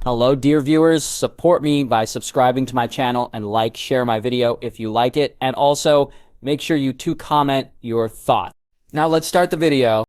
Hello dear viewers, support me by subscribing to my channel and share my video if you like it, and also make sure you comment your thoughts. Now let's start the video.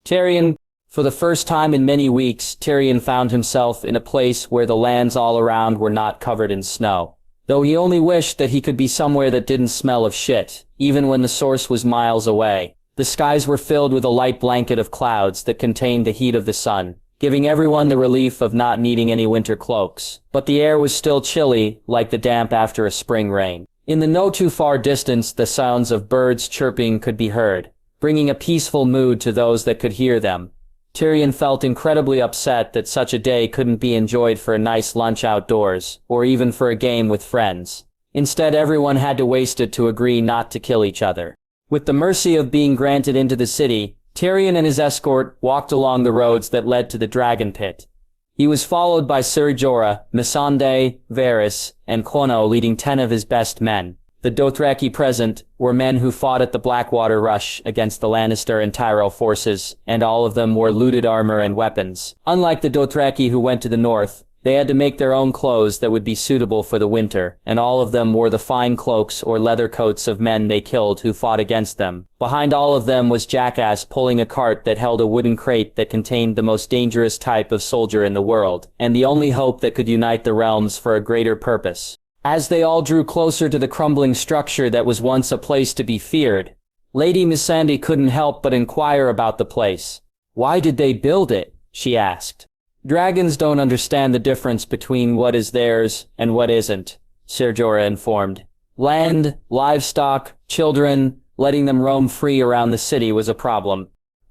Tyrion. For the first time in many weeks, Tyrion found himself in a place where the lands all around were not covered in snow. Though he only wished that he could be somewhere that didn't smell of shit, even when the source was miles away. The skies were filled with a light blanket of clouds that contained the heat of the sun, giving everyone the relief of not needing any winter cloaks. But the air was still chilly, like the damp after a spring rain. In the no too far distance, the sounds of birds chirping could be heard, bringing a peaceful mood to those that could hear them. Tyrion felt incredibly upset that such a day couldn't be enjoyed for a nice lunch outdoors, or even for a game with friends. Instead, everyone had to waste it to agree not to kill each other. With the mercy of being granted into the city, Tyrion and his escort walked along the roads that led to the dragon pit. He was followed by Ser Jorah, Missandei, Varys, and Quono, leading 10 of his best men. The Dothraki present were men who fought at the Blackwater Rush against the Lannister and Tyrell forces, and all of them wore looted armor and weapons. Unlike the Dothraki who went to the north, they had to make their own clothes that would be suitable for the winter, and all of them wore the fine cloaks or leather coats of men they killed who fought against them. Behind all of them was Jackass pulling a cart that held a wooden crate that contained the most dangerous type of soldier in the world, and the only hope that could unite the realms for a greater purpose. As they all drew closer to the crumbling structure that was once a place to be feared, Lady Missandei couldn't help but inquire about the place. "Why did they build it?" she asked. "Dragons don't understand the difference between what is theirs and what isn't," Ser Jorah informed. "Land, livestock, children, letting them roam free around the city was a problem."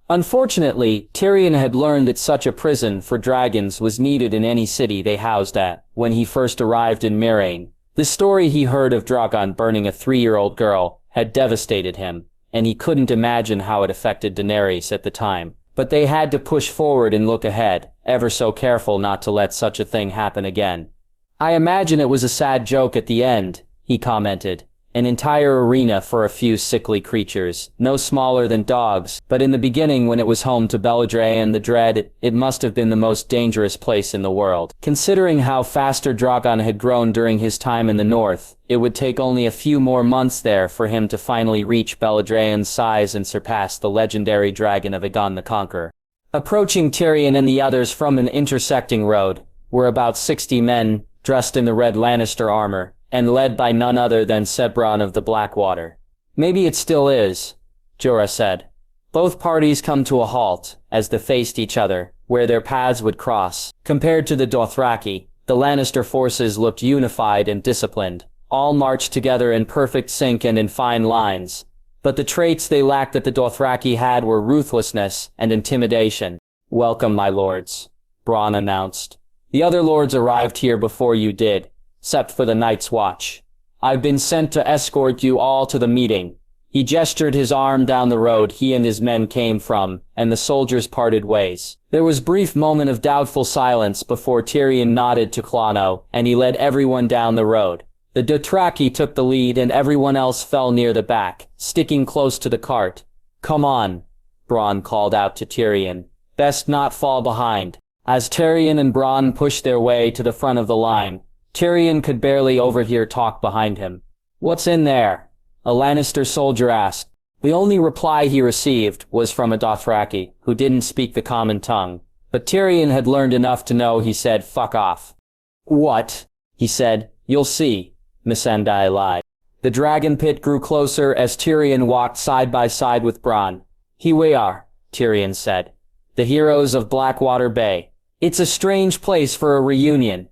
Unfortunately, Tyrion had learned that such a prison for dragons was needed in any city they housed at when he first arrived in Mereen. The story he heard of Drogon burning a 3-year-old girl had devastated him, and he couldn't imagine how it affected Daenerys at the time. But they had to push forward and look ahead, ever so careful not to let such a thing happen again. "I imagine it was a sad joke at the end," he commented. "An entire arena for a few sickly creatures, no smaller than dogs, but in the beginning when it was home to Bellatrix the Dread, it must have been the most dangerous place in the world." Considering how faster Drogon had grown during his time in the north, it would take only a few more months there for him to finally reach Bellatrix's size and surpass the legendary dragon of Aegon the Conqueror. Approaching Tyrion and the others from an intersecting road were about 60 men dressed in the red Lannister armor, and led by none other than Sebron of the Blackwater. "Maybe it still is," Jorah said. Both parties come to a halt as they faced each other, where their paths would cross. Compared to the Dothraki, the Lannister forces looked unified and disciplined. All marched together in perfect sync and in fine lines. But the traits they lacked that the Dothraki had were ruthlessness and intimidation. "Welcome, my lords," Bronn announced. "The other lords arrived here before you did, except for the Night's Watch. I've been sent to escort you all to the meeting." He gestured his arm down the road he and his men came from, and the soldiers parted ways. There was a brief moment of doubtful silence before Tyrion nodded to Quono, and he led everyone down the road. The Dothraki took the lead and everyone else fell near the back, sticking close to the cart. "Come on," Bronn called out to Tyrion. "Best not fall behind." As Tyrion and Bronn pushed their way to the front of the line, Tyrion could barely overhear talk behind him. "What's in there?" a Lannister soldier asked. The only reply he received was from a Dothraki, who didn't speak the common tongue. But Tyrion had learned enough to know he said, "Fuck off." "What?" he said. "You'll see," Missandei lied. The dragon pit grew closer as Tyrion walked side by side with Bronn. "Here we are," Tyrion said. "The heroes of Blackwater Bay. It's a strange place for a reunion."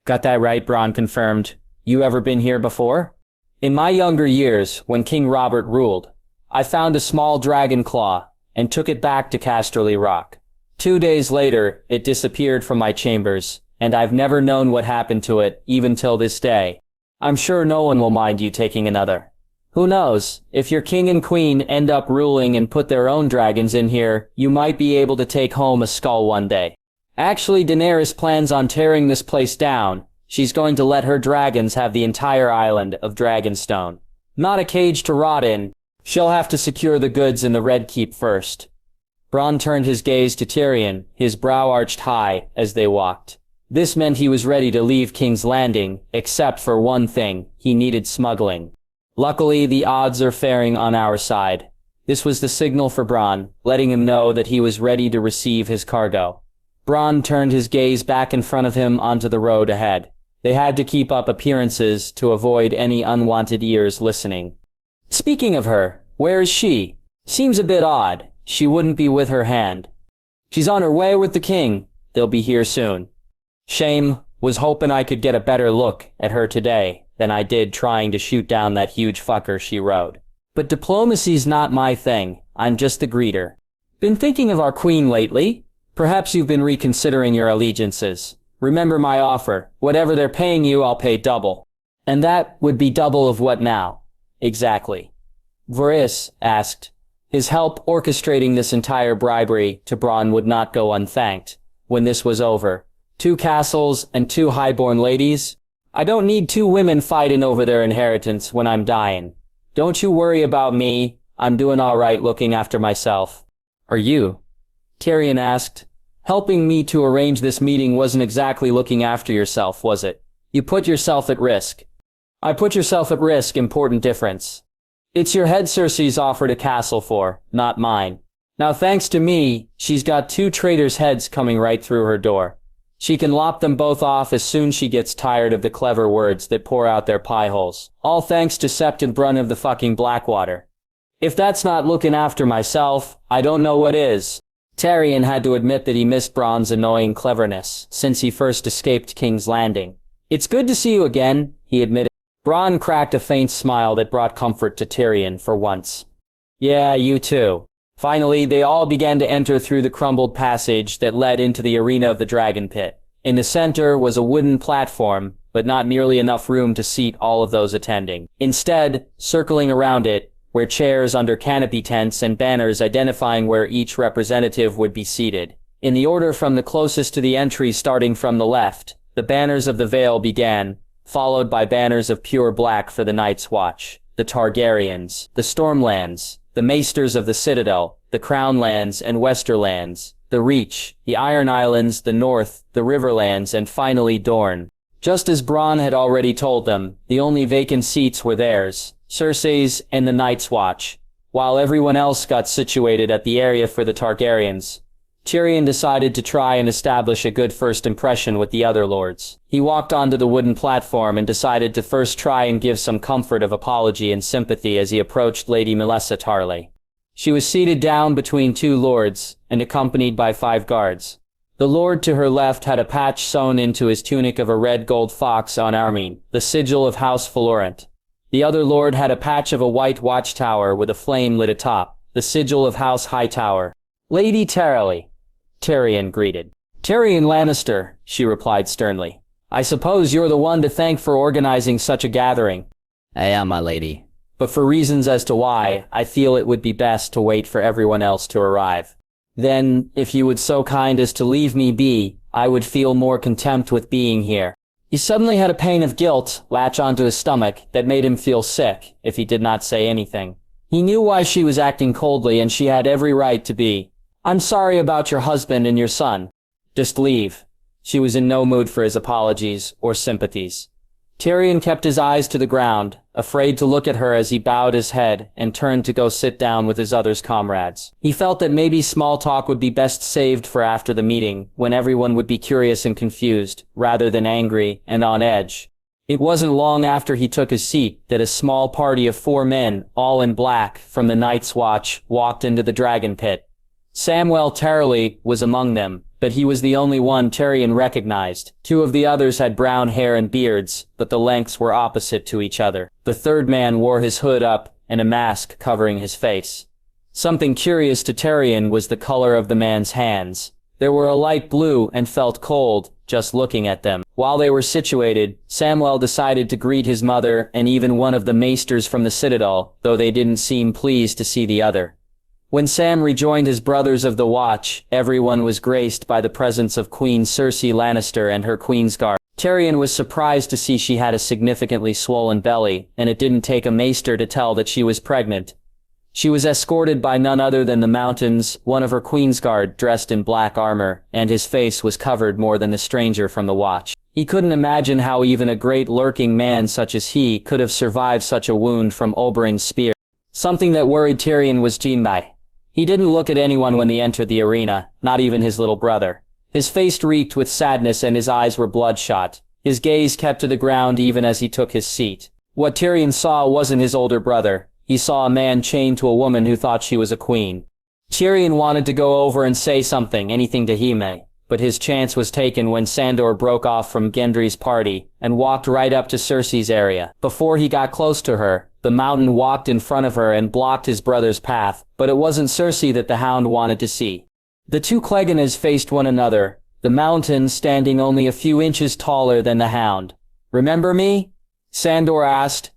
"Got that right," Bronn confirmed. "You ever been here before?" "In my younger years, when King Robert ruled, I found a small dragon claw and took it back to Casterly Rock. 2 days later, it disappeared from my chambers, and I've never known what happened to it, even till this day. I'm sure no one will mind you taking another. Who knows, if your king and queen end up ruling and put their own dragons in here, you might be able to take home a skull one day. Actually, Daenerys plans on tearing this place down. She's going to let her dragons have the entire island of Dragonstone. Not a cage to rot in. She'll have to secure the goods in the Red Keep first." Bronn turned his gaze to Tyrion, his brow arched high, as they walked. This meant he was ready to leave King's Landing, except for one thing: he needed smuggling. Luckily, the odds are faring on our side. This was the signal for Bronn, letting him know that he was ready to receive his cargo. Bronn turned his gaze back in front of him onto the road ahead. They had to keep up appearances to avoid any unwanted ears listening. Speaking of her, where is she? Seems a bit odd. She wouldn't be with her hand. She's on her way with the king. They'll be here soon. Shame. Was hoping I could get a better look at her today than I did trying to shoot down that huge fucker she rode. But diplomacy's not my thing. I'm just a greeter. Been thinking of our queen lately? Perhaps you've been reconsidering your allegiances. Remember my offer. Whatever they're paying you, I'll pay double. And that would be double of what now? Exactly. Varys asked. His help orchestrating this entire bribery to Bronn would not go unthanked. When this was over, 2 castles and 2 highborn ladies? I don't need 2 women fighting over their inheritance when I'm dying. Don't you worry about me. I'm doing all right looking after myself. Are you? Tyrion asked. Helping me to arrange this meeting wasn't exactly looking after yourself, was it? You put yourself at risk. I put yourself at risk, important difference. It's your head Cersei's offered a castle for, not mine. Now thanks to me, she's got 2 traitors' heads coming right through her door. She can lop them both off as soon as she gets tired of the clever words that pour out their pie holes. All thanks to Sept and Brunn of the fucking Blackwater. If that's not looking after myself, I don't know what is. Tyrion had to admit that he missed Bronn's annoying cleverness since he first escaped King's Landing. It's good to see you again, he admitted. Bronn cracked a faint smile that brought comfort to Tyrion for once. Yeah, you too. Finally, they all began to enter through the crumbled passage that led into the arena of the Dragon Pit. In the center was a wooden platform, but not nearly enough room to seat all of those attending. Instead, circling around it, were chairs under canopy tents and banners identifying where each representative would be seated. In the order from the closest to the entry starting from the left, the banners of the Vale began, followed by banners of pure black for the Night's Watch, the Targaryens, the Stormlands, the Maesters of the Citadel, the Crownlands and Westerlands, the Reach, the Iron Islands, the North, the Riverlands, and finally Dorne. Just as Bronn had already told them, the only vacant seats were theirs, Cersei's and the Night's Watch, while everyone else got situated at the area for the Targaryens. Tyrion decided to try and establish a good first impression with the other lords. He walked onto the wooden platform and decided to first try and give some comfort of apology and sympathy as he approached Lady Melissa Tarley. She was seated down between 2 lords and accompanied by 5 guards. The lord to her left had a patch sewn into his tunic of a red gold fox on arming, the sigil of House Florent. The other lord had a patch of a white watchtower with a flame lit atop, the sigil of House Hightower. Lady Tarley, Tyrion greeted. Tyrion Lannister, she replied sternly. I suppose you're the one to thank for organizing such a gathering. I am, my lady. But for reasons as to why, I feel it would be best to wait for everyone else to arrive. Then, if you would so kind as to leave me be, I would feel more contempt with being here. He suddenly had a pain of guilt latch onto his stomach that made him feel sick if he did not say anything. He knew why she was acting coldly and she had every right to be. I'm sorry about your husband and your son. Just leave. She was in no mood for his apologies or sympathies. Tyrion kept his eyes to the ground, afraid to look at her as he bowed his head and turned to go sit down with his other comrades. He felt that maybe small talk would be best saved for after the meeting, when everyone would be curious and confused, rather than angry and on edge. It wasn't long after he took his seat that a small party of 4 men, all in black, from the Night's Watch, walked into the Dragon Pit. Samwell Tarly was among them, but he was the only one Tyrion recognized. 2 of the others had brown hair and beards, but the lengths were opposite to each other. The third man wore his hood up and a mask covering his face. Something curious to Tyrion was the color of the man's hands. They were a light blue and felt cold just looking at them. While they were situated, Samwell decided to greet his mother and even one of the maesters from the Citadel, though they didn't seem pleased to see the other. When Sam rejoined his brothers of the Watch, everyone was graced by the presence of Queen Cersei Lannister and her Queen's Guard. Tyrion was surprised to see she had a significantly swollen belly, and it didn't take a maester to tell that she was pregnant. She was escorted by none other than the Mountains, one of her Queensguard dressed in black armor, and his face was covered more than the stranger from the watch. He couldn't imagine how even a great lurking man such as he could have survived such a wound from Oberyn's spear. Something that worried Tyrion was Jaime. He didn't look at anyone when he entered the arena, not even his little brother. His face reeked with sadness and his eyes were bloodshot. His gaze kept to the ground even as he took his seat. What Tyrion saw wasn't his older brother. He saw a man chained to a woman who thought she was a queen. Tyrion wanted to go over and say something, anything to Jaime, but his chance was taken when Sandor broke off from Gendry's party and walked right up to Cersei's area. Before he got close to her, the Mountain walked in front of her and blocked his brother's path, but it wasn't Cersei that the Hound wanted to see. The two Clegannes faced one another, the Mountain standing only a few inches taller than the Hound. "Remember me?" Sandor asked.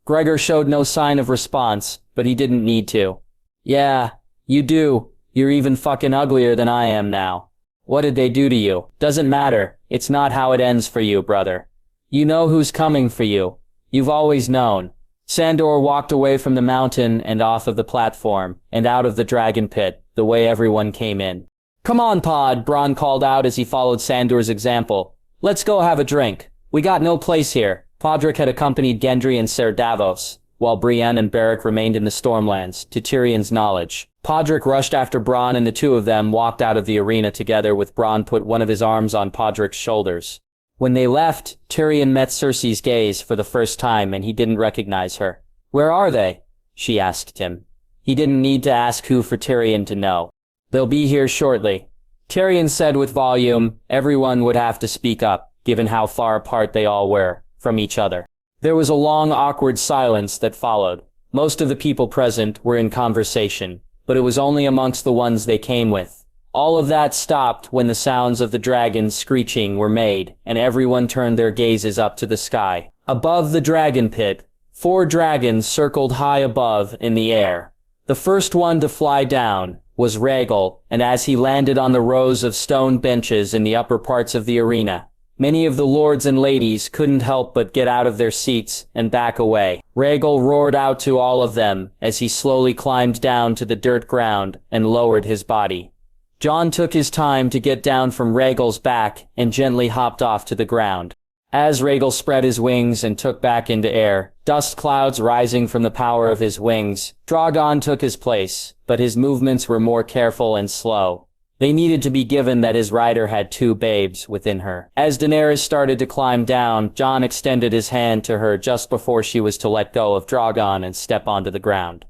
Gregor showed no sign of response, but he didn't need to. "Yeah, you do. You're even fucking uglier than I am now. What did they do to you? Doesn't matter. It's not how it ends for you, brother. You know who's coming for you. You've always known." Sandor walked away from the Mountain and off of the platform, and out of the dragon pit, the way everyone came in. "Come on, Pod," Bronn called out as he followed Sandor's example. "Let's go have a drink. We got no place here." Podrick had accompanied Gendry and Ser Davos, while Brienne and Beric remained in the Stormlands, to Tyrion's knowledge. Podrick rushed after Bronn and the two of them walked out of the arena together with Bronn put one of his arms on Podrick's shoulders. When they left, Tyrion met Cersei's gaze for the first time and he didn't recognize her. "Where are they?" she asked him. He didn't need to ask who for Tyrion to know. "They'll be here shortly," Tyrion said with volume. Everyone would have to speak up, given how far apart they all were from each other. There was a long, awkward silence that followed. Most of the people present were in conversation, but it was only amongst the ones they came with. All of that stopped when the sounds of the dragons screeching were made, and everyone turned their gazes up to the sky. Above the dragon pit, 4 dragons circled high above in the air. The first one to fly down was Rhaegal, and as he landed on the rows of stone benches in the upper parts of the arena, many of the lords and ladies couldn't help but get out of their seats and back away. Rhaegal roared out to all of them as he slowly climbed down to the dirt ground and lowered his body. Jon took his time to get down from Rhaegal's back and gently hopped off to the ground. As Rhaegal spread his wings and took back into air, dust clouds rising from the power of his wings, Drogon took his place, but his movements were more careful and slow. They needed to be given that his rider had 2 babes within her. As Daenerys started to climb down, Jon extended his hand to her just before she was to let go of Drogon and step onto the ground.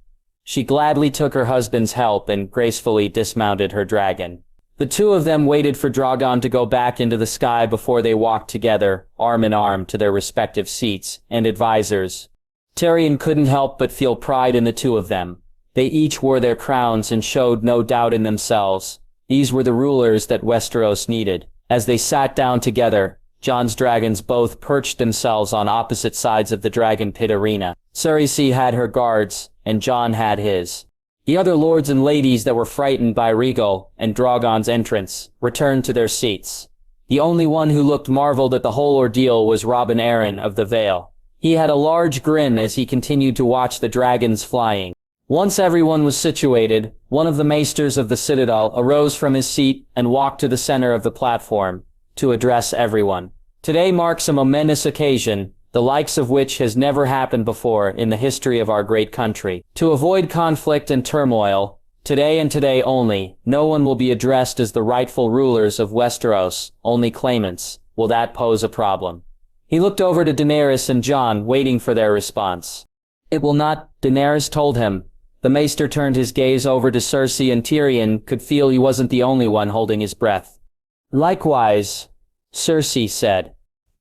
She gladly took her husband's help and gracefully dismounted her dragon. The two of them waited for Drogon to go back into the sky before they walked together, arm in arm, to their respective seats and advisors. Tyrion couldn't help but feel pride in the two of them. They each wore their crowns and showed no doubt in themselves. These were the rulers that Westeros needed. As they sat down together, Jon's dragons both perched themselves on opposite sides of the dragon pit arena. Cersei had her guards, and Jon had his. The other lords and ladies that were frightened by Rhaegal and Drogon's entrance returned to their seats. The only one who looked marveled at the whole ordeal was Robin Arryn of the Vale. He had a large grin as he continued to watch the dragons flying. Once everyone was situated, one of the maesters of the Citadel arose from his seat and walked to the center of the platform to address everyone. Today marks a momentous occasion, the likes of which has never happened before in the history of our great country. To avoid conflict and turmoil, today and today only, no one will be addressed as the rightful rulers of Westeros, only claimants. Will that pose a problem? He looked over to Daenerys and Jon, waiting for their response. "It will not," Daenerys told him. The maester turned his gaze over to Cersei, and Tyrion could feel he wasn't the only one holding his breath. "Likewise," Cersei said.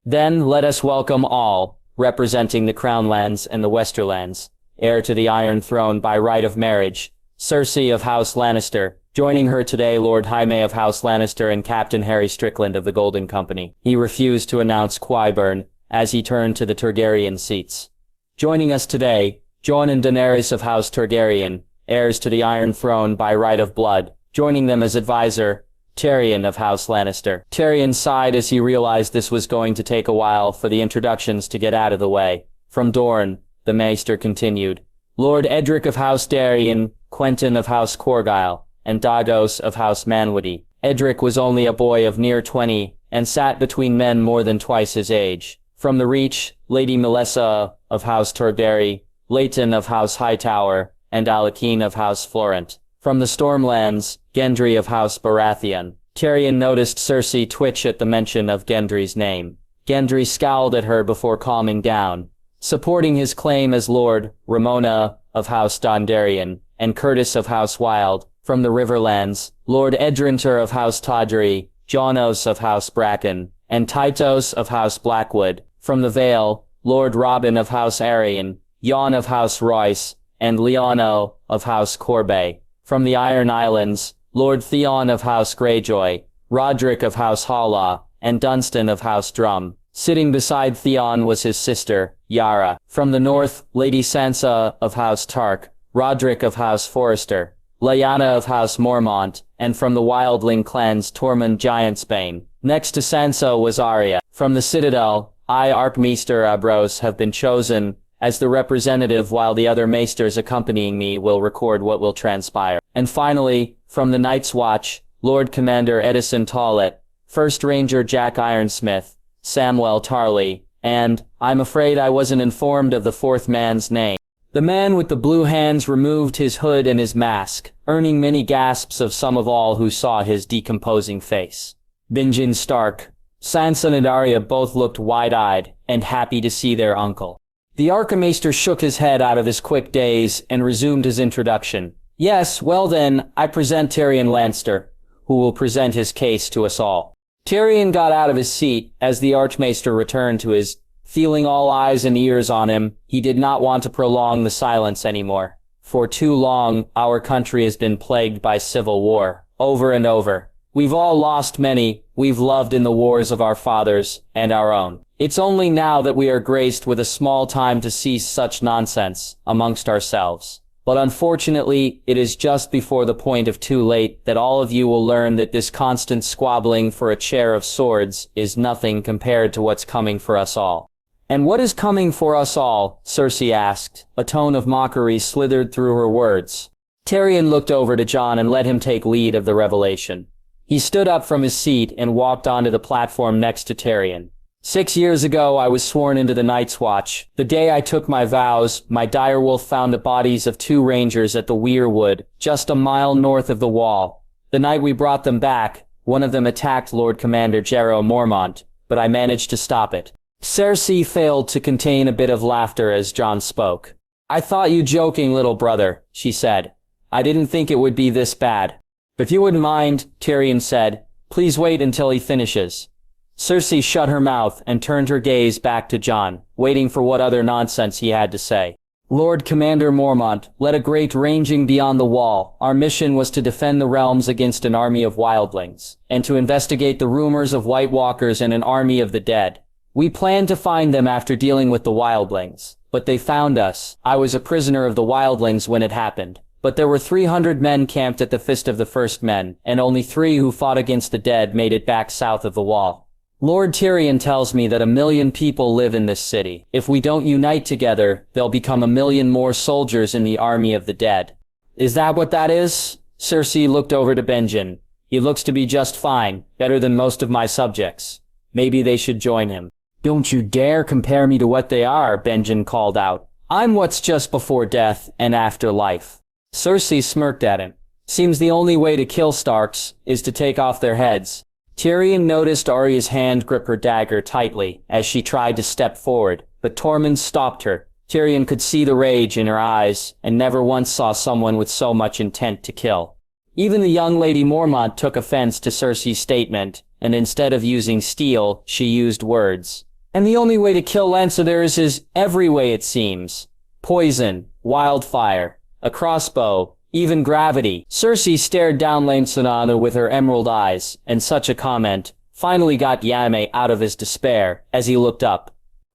"Then let us welcome all, representing the Crownlands and the Westerlands, heir to the Iron Throne by right of marriage, Cersei of House Lannister. Joining her today, Lord Jaime of House Lannister and Captain Harry Strickland of the Golden Company." He refused to announce Qyburn as he turned to the Targaryen seats. "Joining us today, Jon and Daenerys of House Targaryen, heirs to the Iron Throne by right of blood. Joining them as advisor, Tyrion of House Lannister." Tyrion sighed as he realized this was going to take a while for the introductions to get out of the way. "From Dorne," the Maester continued, Lord Edric of House Darien, Quentin of House Corgyle, and Dados of House Manwitty. Edric was only a boy of near 20, and sat between men more than twice his age. From the Reach, Lady Melissa of House Targaryen, Leighton of House Hightower, and Alakeen of House Florent. From the Stormlands, Gendry of House Baratheon. Tyrion noticed Cersei twitch at the mention of Gendry's name. Gendry scowled at her before calming down. Supporting his claim as Lord, Ramona of House Dondarrion, and Curtis of House Wild. From the Riverlands, Lord Edrinter of House Tawdry, Janos of House Bracken, and Tytos of House Blackwood. From the Vale, Lord Robin of House Arion, Jon of House Royce, and Leono of House Corbet. From the Iron Islands, Lord Theon of House Greyjoy, Roderick of House Halla, and Dunstan of House Drum. Sitting beside Theon was his sister, Yara. From the north, Lady Sansa of House Tark, Roderick of House Forrester, Lyanna of House Mormont, and from the Wildling clans Tormund Giantsbane. Next to Sansa was Arya. From the Citadel, I, Maester Aemon, have been chosen as the representative, while the other maesters accompanying me will record what will transpire. And finally, from the Night's Watch, Lord Commander Edison Tollett, First Ranger Jack Ironsmith, Samwell Tarly, and, I'm afraid I wasn't informed of the fourth man's name. The man with the blue hands removed his hood and his mask, earning many gasps of some of all who saw his decomposing face. Benjen Stark, Sansa and Arya both looked wide-eyed and happy to see their uncle. The Archmaester shook his head out of his quick daze and resumed his introduction. Yes, well then, I present Tyrion Lannister, who will present his case to us all. Tyrion got out of his seat as the Archmaester returned to his, feeling all eyes and ears on him. He did not want to prolong the silence anymore. For too long, our country has been plagued by civil war, over and over. We've all lost many we've loved in the wars of our fathers and our own. It's only now that we are graced with a small time to cease such nonsense amongst ourselves. But unfortunately, it is just before the point of too late that all of you will learn that this constant squabbling for a chair of swords is nothing compared to what's coming for us all. And what is coming for us all? Cersei asked. A tone of mockery slithered through her words. Tyrion looked over to Jon and let him take lead of the revelation. He stood up from his seat and walked onto the platform next to Tyrion. 6 years ago, I was sworn into the Night's Watch. The day I took my vows, my direwolf found the bodies of 2 rangers at the Weir Wood, just a mile north of the wall. The night we brought them back, one of them attacked Lord Commander Jero Mormont, but I managed to stop it. Cersei failed to contain a bit of laughter as Jon spoke. I thought you joking, little brother, she said. I didn't think it would be this bad. If you wouldn't mind, Tyrion said, please wait until he finishes. Cersei shut her mouth and turned her gaze back to Jon, waiting for what other nonsense he had to say. Lord Commander Mormont led a great ranging beyond the wall. Our mission was to defend the realms against an army of wildlings, and to investigate the rumors of White Walkers and an army of the dead. We planned to find them after dealing with the wildlings, but they found us. I was a prisoner of the wildlings when it happened. But there were 300 men camped at the Fist of the First Men, and only 3 who fought against the dead made it back south of the wall. Lord Tyrion tells me that 1 million people live in this city. If we don't unite together, there'll become 1 million more soldiers in the army of the dead. Is that what that is? Cersei looked over to Benjen. He looks to be just fine, better than most of my subjects. Maybe they should join him. Don't you dare compare me to what they are, Benjen called out. I'm what's just before death and after life. Cersei smirked at him. Seems the only way to kill Starks is to take off their heads. Tyrion noticed Arya's hand grip her dagger tightly as she tried to step forward, but Tormund stopped her. Tyrion could see the rage in her eyes, and never once saw someone with so much intent to kill. Even the young Lady Mormont took offense to Cersei's statement, and instead of using steel, she used words. And the only way to kill Lannister is every way, it seems. Poison, wildfire, a crossbow, even gravity. Cersei stared down Lannister with her emerald eyes, and such a comment finally got Jaime out of his despair as he looked up.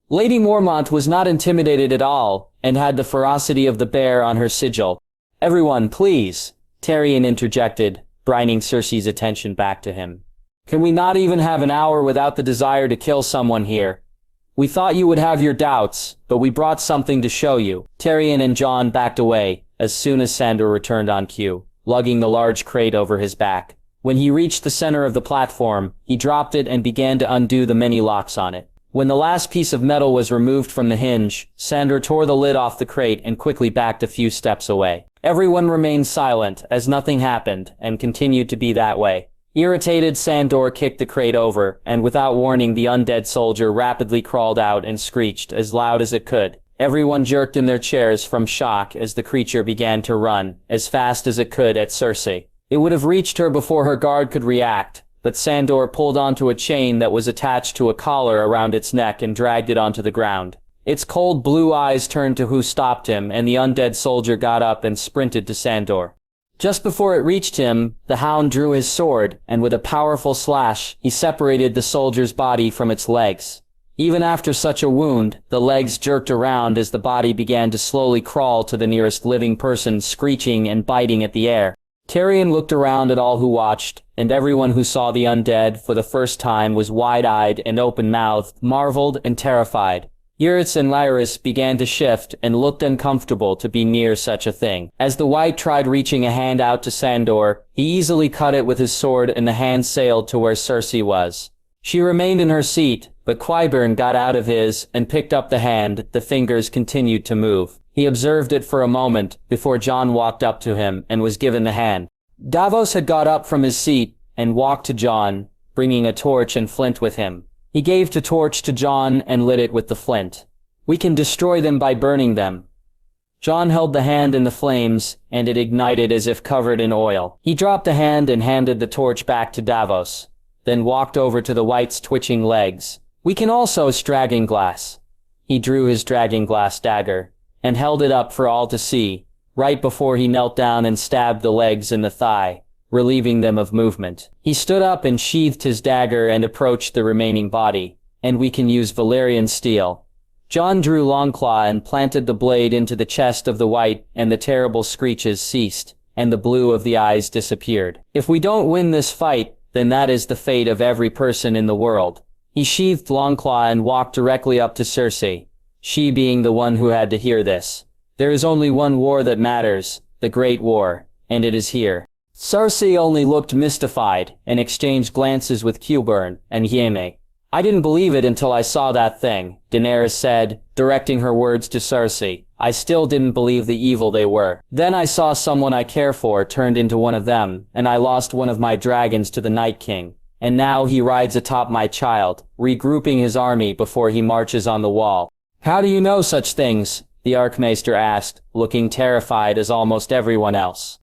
Lady Mormont was not intimidated at all, and had the ferocity of the bear on her sigil. Everyone, please, Tyrion interjected, bringing Cersei's attention back to him. Can we not even have an hour without the desire to kill someone here? We thought you would have your doubts, but we brought something to show you. Tyrion and Jon backed away as soon as Sandor returned on cue, lugging the large crate over his back. When he reached the center of the platform, he dropped it and began to undo the many locks on it. When the last piece of metal was removed from the hinge, Sandor tore the lid off the crate and quickly backed a few steps away. Everyone remained silent as nothing happened and continued to be that way. Irritated, Sandor kicked the crate over, and without warning the undead soldier rapidly crawled out and screeched as loud as it could. Everyone jerked in their chairs from shock as the creature began to run, as fast as it could, at Cersei. It would have reached her before her guard could react, but Sandor pulled onto a chain that was attached to a collar around its neck and dragged it onto the ground. Its cold blue eyes turned to who stopped him, and the undead soldier got up and sprinted to Sandor. Just before it reached him, the hound drew his sword, and with a powerful slash, he separated the soldier's body from its legs. Even after such a wound, the legs jerked around as the body began to slowly crawl to the nearest living person, screeching and biting at the air. Tyrion looked around at all who watched, and everyone who saw the undead for the first time was wide-eyed and open-mouthed, marveled and terrified. Yrith's and Lyris began to shift and looked uncomfortable to be near such a thing. As the White tried reaching a hand out to Sandor, he easily cut it with his sword and the hand sailed to where Cersei was. She remained in her seat, but Qyburn got out of his and picked up the hand. The fingers continued to move. He observed it for a moment before Jon walked up to him and was given the hand. Davos had got up from his seat and walked to Jon, bringing a torch and flint with him. He gave the torch to Jon and lit it with the flint. "We can destroy them by burning them." Jon held the hand in the flames, and it ignited as if covered in oil. He dropped the hand and handed the torch back to Davos, then walked over to the White's twitching legs. "We can also dragonglass." He drew his dragonglass dagger and held it up for all to see, right before he knelt down and stabbed the legs in the thigh, relieving them of movement. He stood up and sheathed his dagger and approached the remaining body. "And we can use Valyrian steel." Jon drew Longclaw and planted the blade into the chest of the White, and the terrible screeches ceased, and the blue of the eyes disappeared. "If we don't win this fight, then that is the fate of every person in the world." He sheathed Longclaw and walked directly up to Cersei, she being the one who had to hear this. "There is only one war that matters, the Great War, and it is here." Cersei only looked mystified and exchanged glances with Qyburn and Jaime. "I didn't believe it until I saw that thing," Daenerys said, directing her words to Cersei. "I still didn't believe the evil they were. Then I saw someone I care for turned into one of them, and I lost one of my dragons to the Night King. And now he rides atop my child, regrouping his army before he marches on the wall." "How do you know such things?" the Archmaester asked, looking terrified as almost everyone else.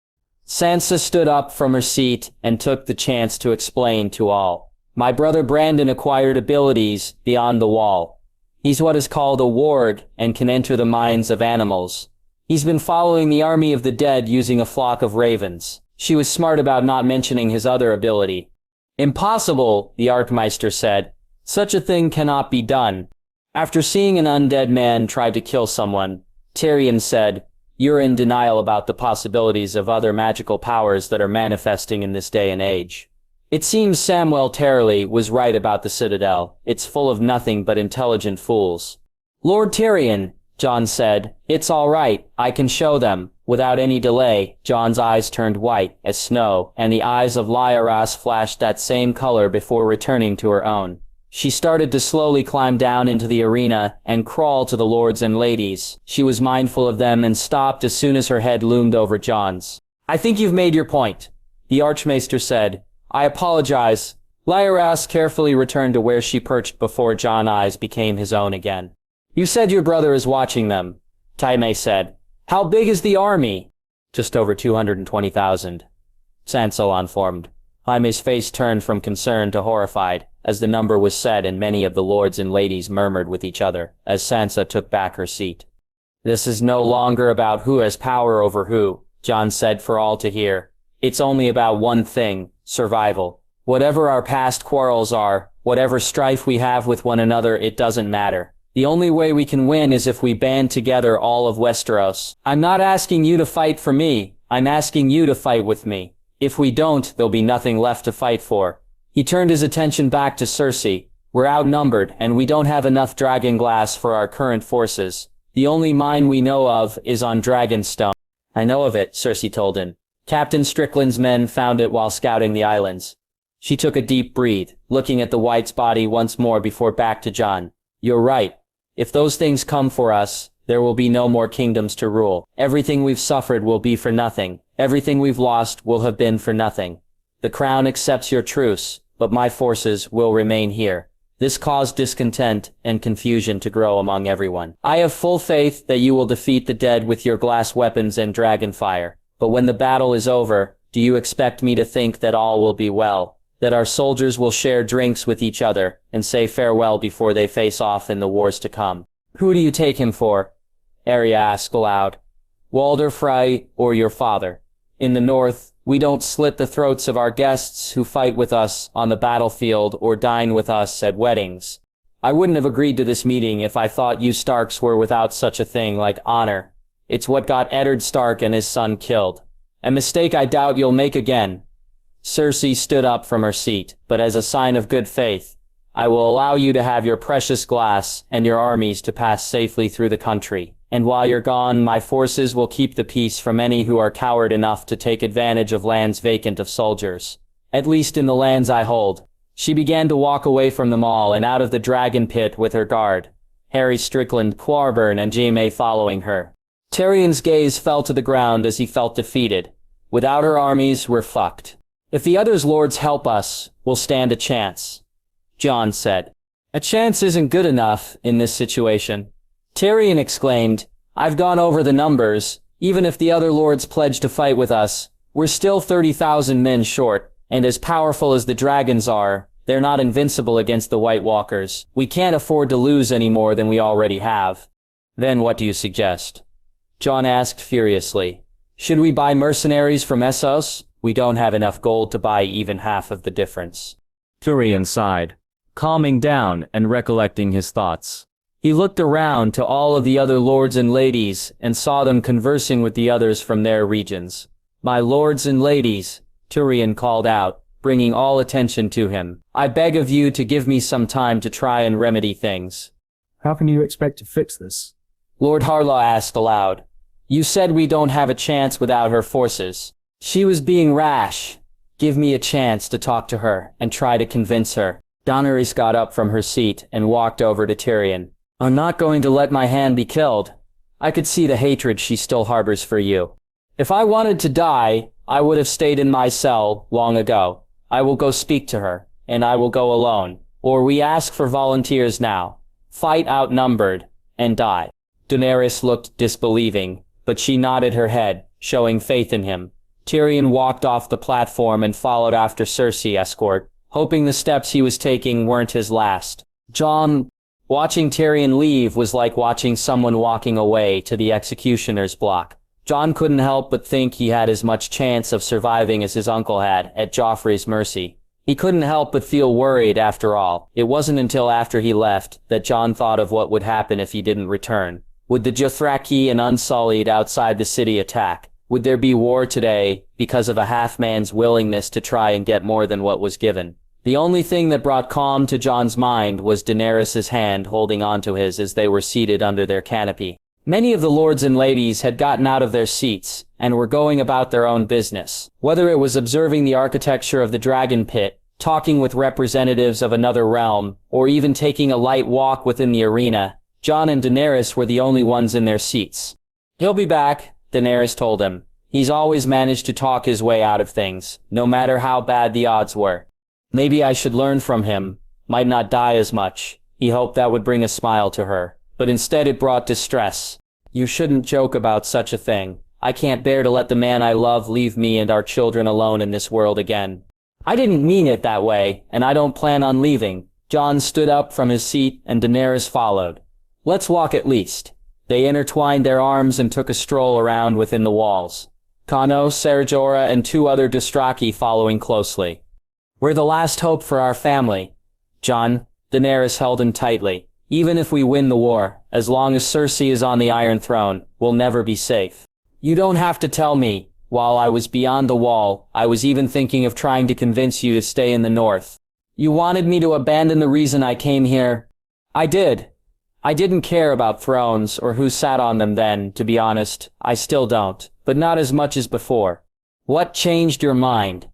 Sansa stood up from her seat and took the chance to explain to all. "My brother Brandon acquired abilities beyond the wall. He's what is called a ward and can enter the minds of animals. He's been following the army of the dead using a flock of ravens." She was smart about not mentioning his other ability. "Impossible," the Archmaester said. "Such a thing cannot be done." After seeing an undead man try to kill someone, Tyrion said, "You're in denial about the possibilities of other magical powers that are manifesting in this day and age. It seems Samwell Tarly was right about the Citadel. It's full of nothing but intelligent fools." "Lord Tyrion," Jon said, "it's all right, I can show them." Without any delay, Jon's eyes turned white as snow, and the eyes of Lyras flashed that same color before returning to her own. She started to slowly climb down into the arena and crawl to the lords and ladies. She was mindful of them and stopped as soon as her head loomed over Jon's. "I think you've made your point," the Archmaester said. "I apologize." Lyras carefully returned to where she perched before Jon's eyes became his own again. "You said your brother is watching them," Jaime said. "How big is the army?" "Just over 220,000. Sansa informed. Jaime's face turned from concern to horrified as the number was said, and many of the lords and ladies murmured with each other as Sansa took back her seat. "This is no longer about who has power over who," Jon said for all to hear. "It's only about one thing, survival. Whatever our past quarrels are, whatever strife we have with one another, it doesn't matter. The only way we can win is if we band together all of Westeros. I'm not asking you to fight for me, I'm asking you to fight with me. If we don't, there'll be nothing left to fight for." He turned his attention back to Cersei, We're outnumbered, and we don't have enough dragon glass for our current forces. The only mine we know of is on Dragonstone. I know of it, Cersei told him. Captain Strickland's men found it while scouting the islands. She took a deep breath, looking at the White's body once more before back to Jon. You're right. If those things come for us, there will be no more kingdoms to rule. Everything we've suffered will be for nothing. Everything we've lost will have been for nothing. The crown accepts your truce, but my forces will remain here. This caused discontent and confusion to grow among everyone. I have full faith that you will defeat the dead with your glass weapons and dragon fire. But when the battle is over, do you expect me to think that all will be well? That our soldiers will share drinks with each other and say farewell before they face off in the wars to come? Who do you take him for? Arya asked aloud. Walder Frey or your father? In the north, we don't slit the throats of our guests who fight with us on the battlefield or dine with us at weddings. I wouldn't have agreed to this meeting if I thought you Starks were without such a thing like honor. It's what got Eddard Stark and his son killed. A mistake I doubt you'll make again. Cersei stood up from her seat, but as a sign of good faith, I will allow you to have your precious glass and your armies to pass safely through the country. And while you're gone, my forces will keep the peace from any who are coward enough to take advantage of lands vacant of soldiers. At least in the lands I hold. She began to walk away from them all and out of the dragon pit with her guard. Harry Strickland, Qyburn, and Jaime following her. Tyrion's gaze fell to the ground as he felt defeated. Without her armies, we're fucked. If the other lords help us, we'll stand a chance. Jon said. A chance isn't good enough in this situation. Tyrion exclaimed, I've gone over the numbers. Even if the other lords pledge to fight with us, we're still 30,000 men short, and as powerful as the dragons are, they're not invincible against the White Walkers. We can't afford to lose any more than we already have. Then what do you suggest? Jon asked furiously. Should we buy mercenaries from Essos? We don't have enough gold to buy even half of the difference. Tyrion sighed, calming down and recollecting his thoughts. He looked around to all of the other lords and ladies and saw them conversing with the others from their regions. My lords and ladies, Tyrion called out, bringing all attention to him. I beg of you to give me some time to try and remedy things. How can you expect to fix this? Lord Harlaw asked aloud. You said we don't have a chance without her forces. She was being rash. Give me a chance to talk to her and try to convince her. Daenerys got up from her seat and walked over to Tyrion. I'm not going to let my hand be killed. I could see the hatred she still harbors for you. If I wanted to die, I would have stayed in my cell long ago. I will go speak to her, and I will go alone. Or we ask for volunteers now. Fight outnumbered, and die. Daenerys looked disbelieving, but she nodded her head, showing faith in him. Tyrion walked off the platform and followed after Cersei escort, hoping the steps he was taking weren't his last. Watching Tyrion leave was like watching someone walking away to the executioner's block. Jon couldn't help but think he had as much chance of surviving as his uncle had at Joffrey's mercy. He couldn't help but feel worried after all. It wasn't until after he left that Jon thought of what would happen if he didn't return. Would the Dothraki and Unsullied outside the city attack? Would there be war today because of a half-man's willingness to try and get more than what was given? The only thing that brought calm to Jon's mind was Daenerys' hand holding onto his as they were seated under their canopy. Many of the lords and ladies had gotten out of their seats and were going about their own business. Whether it was observing the architecture of the dragon pit, talking with representatives of another realm, or even taking a light walk within the arena, Jon and Daenerys were the only ones in their seats. He'll be back, Daenerys told him. He's always managed to talk his way out of things, no matter how bad the odds were. Maybe I should learn from him. Might not die as much. He hoped that would bring a smile to her, but instead it brought distress. You shouldn't joke about such a thing. I can't bear to let the man I love leave me and our children alone in this world again. I didn't mean it that way, and I don't plan on leaving. Jon stood up from his seat and Daenerys followed. Let's walk at least. They intertwined their arms and took a stroll around within the walls. Kano, Ser Jorah, and 2 other Dothraki following closely. We're the last hope for our family. Jon, Daenerys held him tightly. Even if we win the war, as long as Cersei is on the Iron Throne, we'll never be safe. You don't have to tell me. While I was beyond the wall, I was even thinking of trying to convince you to stay in the north. You wanted me to abandon the reason I came here? I did. I didn't care about thrones or who sat on them then, to be honest. I still don't, but not as much as before. What changed your mind?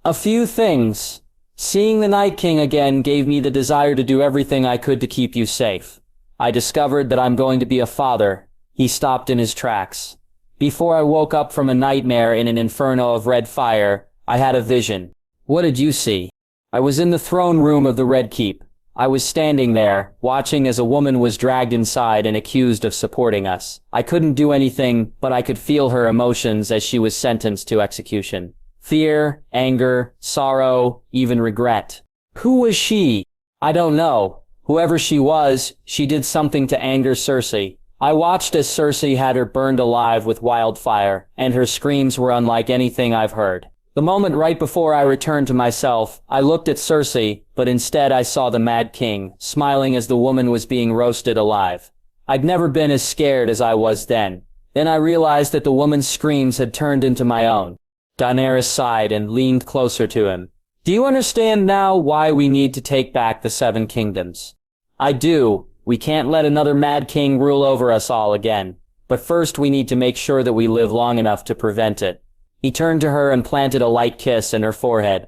A few things. Seeing the Night King again gave me the desire to do everything I could to keep you safe. I discovered that I'm going to be a father. He stopped in his tracks. Before I woke up from a nightmare in an inferno of red fire, I had a vision. What did you see? I was in the throne room of the Red Keep. I was standing there, watching as a woman was dragged inside and accused of supporting us. I couldn't do anything, but I could feel her emotions as she was sentenced to execution. Fear, anger, sorrow, even regret. Who was she? I don't know. Whoever she was, she did something to anger Cersei. I watched as Cersei had her burned alive with wildfire, and her screams were unlike anything I've heard. The moment right before I returned to myself, I looked at Cersei, but instead I saw the Mad King, smiling as the woman was being roasted alive. I'd never been as scared as I was then. Then I realized that the woman's screams had turned into my own. Daenerys sighed and leaned closer to him. Do you understand now why we need to take back the Seven Kingdoms? I do. We can't let another Mad King rule over us all again. But first we need to make sure that we live long enough to prevent it. He turned to her and planted a light kiss in her forehead.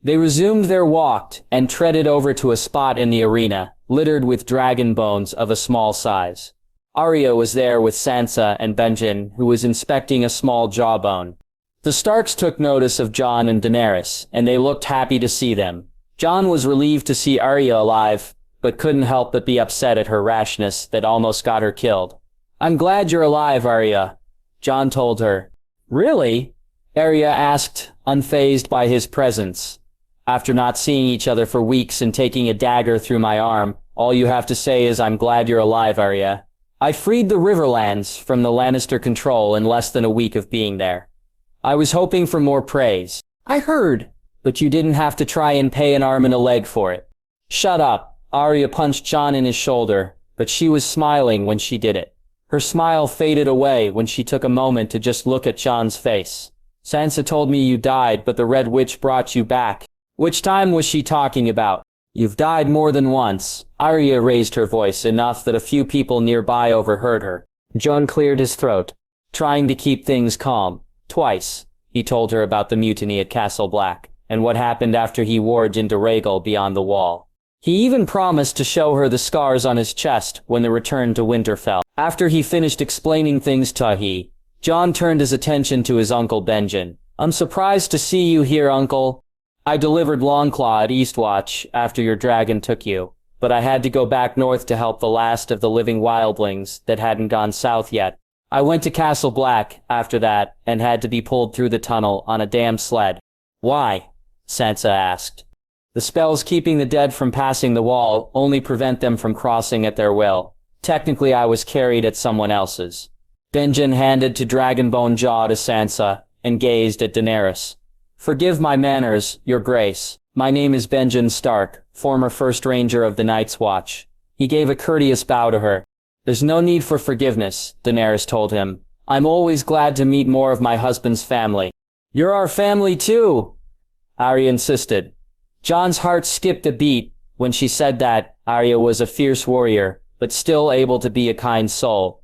They resumed their walk and treaded over to a spot in the arena, littered with dragon bones of a small size. Arya was there with Sansa and Benjen, who was inspecting a small jawbone. The Starks took notice of Jon and Daenerys, and they looked happy to see them. Jon was relieved to see Arya alive, but couldn't help but be upset at her rashness that almost got her killed. I'm glad you're alive, Arya, Jon told her. Really? Arya asked, unfazed by his presence. After not seeing each other for weeks and taking a dagger through my arm, all you have to say is I'm glad you're alive, Arya. I freed the Riverlands from the Lannister control in less than a week of being there. I was hoping for more praise. I heard, but you didn't have to try and pay an arm and a leg for it. Shut up, Arya punched Jon in his shoulder, but she was smiling when she did it. Her smile faded away when she took a moment to just look at Jon's face. Sansa told me you died, but the Red Witch brought you back. Which time was she talking about? You've died more than once. Arya raised her voice enough that a few people nearby overheard her. Jon cleared his throat, trying to keep things calm. Twice, he told her about the mutiny at Castle Black, and what happened after he warged into Rhaegal beyond the wall. He even promised to show her the scars on his chest when they returned to Winterfell. After he finished explaining things to her, Jon turned his attention to his uncle Benjen. I'm surprised to see you here, uncle. I delivered Longclaw at Eastwatch after your dragon took you, but I had to go back north to help the last of the living wildlings that hadn't gone south yet. I went to Castle Black after that and had to be pulled through the tunnel on a damn sled. Why? Sansa asked. The spells keeping the dead from passing the wall only prevent them from crossing at their will. Technically, I was carried at someone else's. Benjen handed to Dragonbone Jaw to Sansa and gazed at Daenerys. Forgive my manners, your grace. My name is Benjen Stark, former First Ranger of the Night's Watch. He gave a courteous bow to her. There's no need for forgiveness, Daenerys told him. I'm always glad to meet more of my husband's family. You're our family too, Arya insisted. Jon's heart skipped a beat when she said that. Arya was a fierce warrior, but still able to be a kind soul.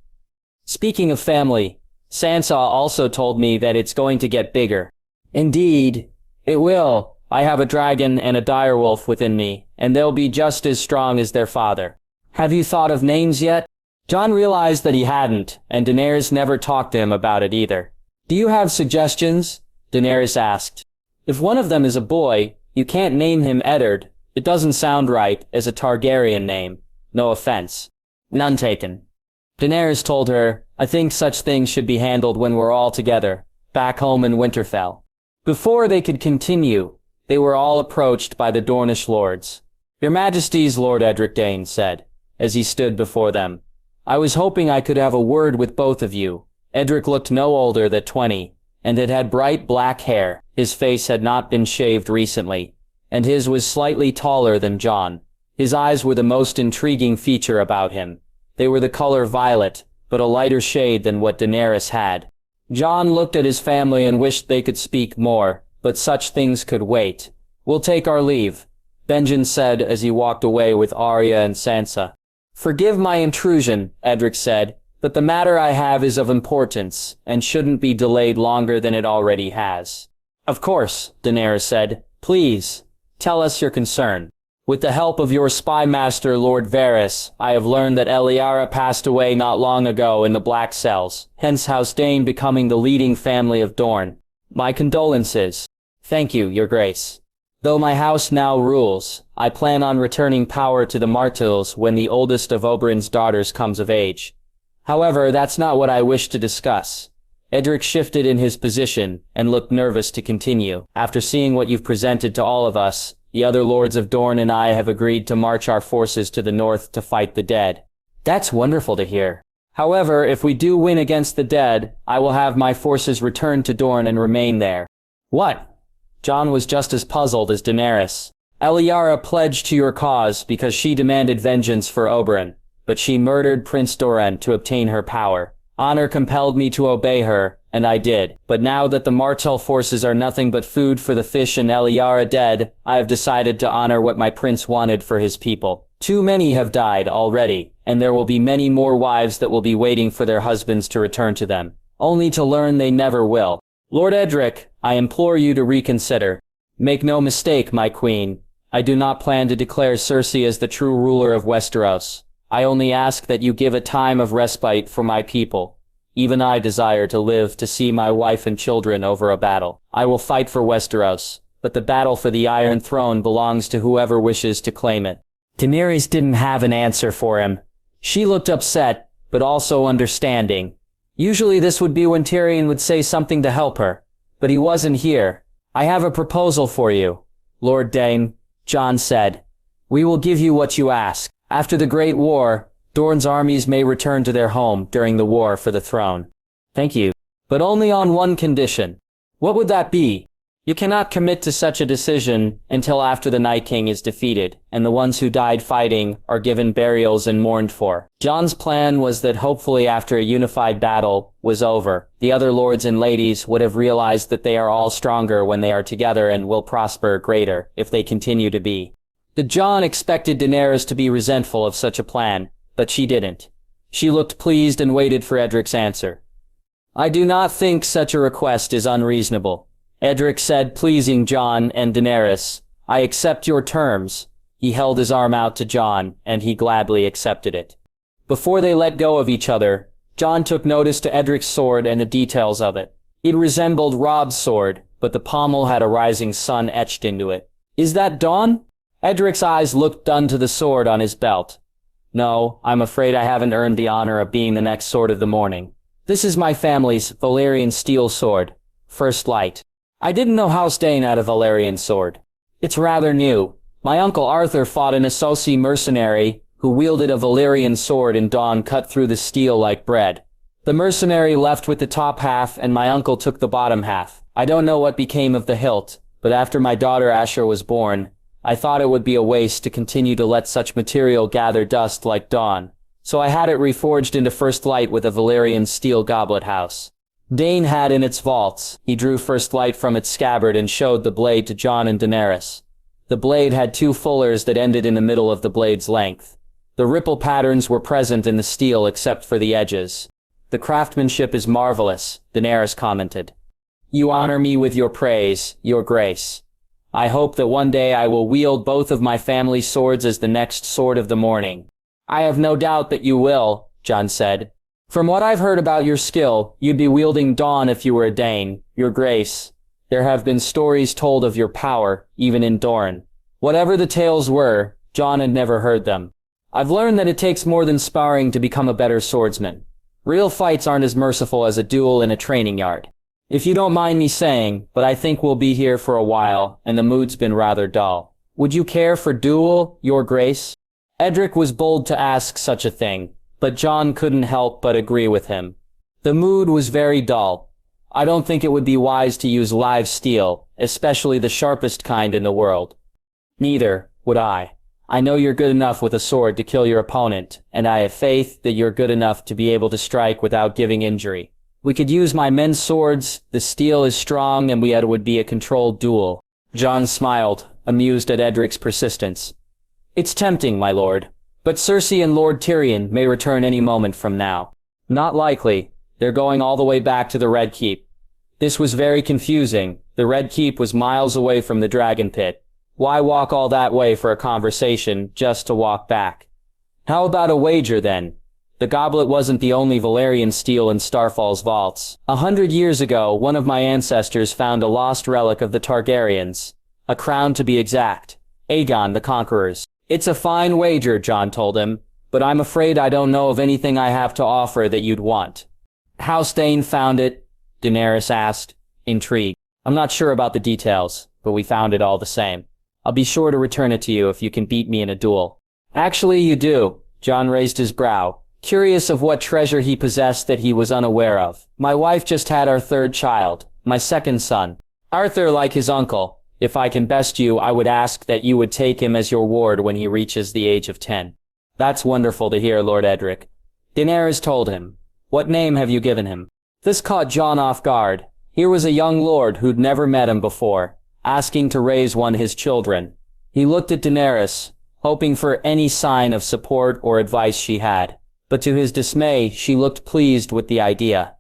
Speaking of family, Sansa also told me that it's going to get bigger. Indeed, it will. I have a dragon and a direwolf within me, and they'll be just as strong as their father. Have you thought of names yet? Jon realized that he hadn't, and Daenerys never talked to him about it either. Do you have suggestions? Daenerys asked. If one of them is a boy, you can't name him Eddard. It doesn't sound right as a Targaryen name. No offense. None taken. Daenerys told her, I think such things should be handled when we're all together, back home in Winterfell. Before they could continue, they were all approached by the Dornish lords. Your Majesties, Lord Edric Dane said, as he stood before them. I was hoping I could have a word with both of you. Edric looked no older than 20, and had bright black hair. His face had not been shaved recently, and his was slightly taller than Jon. His eyes were the most intriguing feature about him. They were the color violet, but a lighter shade than what Daenerys had. Jon looked at his family and wished they could speak more, but such things could wait. We'll take our leave. Benjen said as he walked away with Arya and Sansa. Forgive my intrusion, Edric said, but the matter I have is of importance, and shouldn't be delayed longer than it already has. Of course, Daenerys said. Please, tell us your concern. With the help of your spy master, Lord Varys, I have learned that Eliara passed away not long ago in the Black Cells, hence House Dane becoming the leading family of Dorne. My condolences. Thank you, Your Grace. Though my house now rules, I plan on returning power to the Martells when the oldest of Oberyn's daughters comes of age. However, that's not what I wish to discuss. Edric shifted in his position and looked nervous to continue. After seeing what you've presented to all of us, the other lords of Dorne and I have agreed to march our forces to the north to fight the dead. That's wonderful to hear. However, if we do win against the dead, I will have my forces return to Dorne and remain there. What? Jon was just as puzzled as Daenerys. Eliara pledged to your cause because she demanded vengeance for Oberyn, but she murdered Prince Doran to obtain her power. Honor compelled me to obey her, and I did. But now that the Martell forces are nothing but food for the fish and Eliara dead, I have decided to honor what my prince wanted for his people. Too many have died already, and there will be many more wives that will be waiting for their husbands to return to them, only to learn they never will. Lord Edric, I implore you to reconsider. Make no mistake, my queen. I do not plan to declare Cersei as the true ruler of Westeros. I only ask that you give a time of respite for my people. Even I desire to live to see my wife and children over a battle. I will fight for Westeros, but the battle for the Iron Throne belongs to whoever wishes to claim it. Daenerys didn't have an answer for him. She looked upset, but also understanding. Usually this would be when Tyrion would say something to help her, but he wasn't here. I have a proposal for you, Lord Dane, Jon said. We will give you what you ask. After the Great War, Dorne's armies may return to their home during the war for the throne. Thank you. But only on one condition. What would that be? You cannot commit to such a decision until after the Night King is defeated, and the ones who died fighting are given burials and mourned for. Jon's plan was that hopefully after a unified battle was over, the other lords and ladies would have realized that they are all stronger when they are together and will prosper greater if they continue to be. Jon expected Daenerys to be resentful of such a plan, but she didn't. She looked pleased and waited for Edric's answer. I do not think such a request is unreasonable, Edric said, pleasing Jon and Daenerys. I accept your terms. He held his arm out to Jon, and he gladly accepted it. Before they let go of each other, Jon took notice to Edric's sword and the details of it. It resembled Robb's sword, but the pommel had a rising sun etched into it. Is that Dawn? Edric's eyes looked done to the sword on his belt. No, I'm afraid I haven't earned the honor of being the next sword of the morning. This is my family's Valyrian steel sword, First Light. I didn't know House Dane had a Valyrian sword. It's rather new. My uncle Arthur fought an usse mercenary who wielded a Valyrian sword and Dawn cut through the steel like bread. The mercenary left with the top half and my uncle took the bottom half. I don't know what became of the hilt, but after my daughter Asher was born, I thought it would be a waste to continue to let such material gather dust like Dawn, so I had it reforged into First Light with a Valyrian steel goblet house. Dane had in its vaults. He drew First Light from its scabbard and showed the blade to Jon and Daenerys. The blade had two fullers that ended in the middle of the blade's length. The ripple patterns were present in the steel except for the edges. The craftsmanship is marvelous, Daenerys commented. You honor me with your praise, your grace. I hope that one day I will wield both of my family's swords as the next sword of the morning. I have no doubt that you will, Jon said. From what I've heard about your skill, you'd be wielding Dawn if you were a Dane, your grace. There have been stories told of your power, even in Dorne. Whatever the tales were, Jon had never heard them. I've learned that it takes more than sparring to become a better swordsman. Real fights aren't as merciful as a duel in a training yard. If you don't mind me saying, but I think we'll be here for a while, and the mood's been rather dull. Would you care for duel, your grace? Edric was bold to ask such a thing, but Jon couldn't help but agree with him. The mood was very dull. I don't think it would be wise to use live steel, especially the sharpest kind in the world. Neither would I. I know you're good enough with a sword to kill your opponent, and I have faith that you're good enough to be able to strike without giving injury. We could use my men's swords, the steel is strong, and it would be a controlled duel. Jon smiled, amused at Edric's persistence. It's tempting, my lord. But Cersei and Lord Tyrion may return any moment from now. Not likely. They're going all the way back to the Red Keep. This was very confusing. The Red Keep was miles away from the Dragon Pit. Why walk all that way for a conversation just to walk back? How about a wager then? The goblet wasn't the only Valyrian steel in Starfall's vaults. 100 years ago, one of my ancestors found a lost relic of the Targaryens. A crown to be exact. Aegon the Conqueror's. It's a fine wager, Jon told him, but I'm afraid I don't know of anything I have to offer that you'd want. House Dayne found it? Daenerys asked, intrigued. I'm not sure about the details, but we found it all the same. I'll be sure to return it to you if you can beat me in a duel. Actually, you do. Jon raised his brow, curious of what treasure he possessed that he was unaware of. My wife just had our third child, my second son. Arthur, like his uncle. If I can best you, I would ask that you would take him as your ward when he reaches the age of 10. That's wonderful to hear, Lord Edric. Daenerys told him. What name have you given him? This caught Jon off guard. Here was a young lord who'd never met him before, asking to raise one his children. He looked at Daenerys, hoping for any sign of support or advice she had. But to his dismay, she looked pleased with the idea.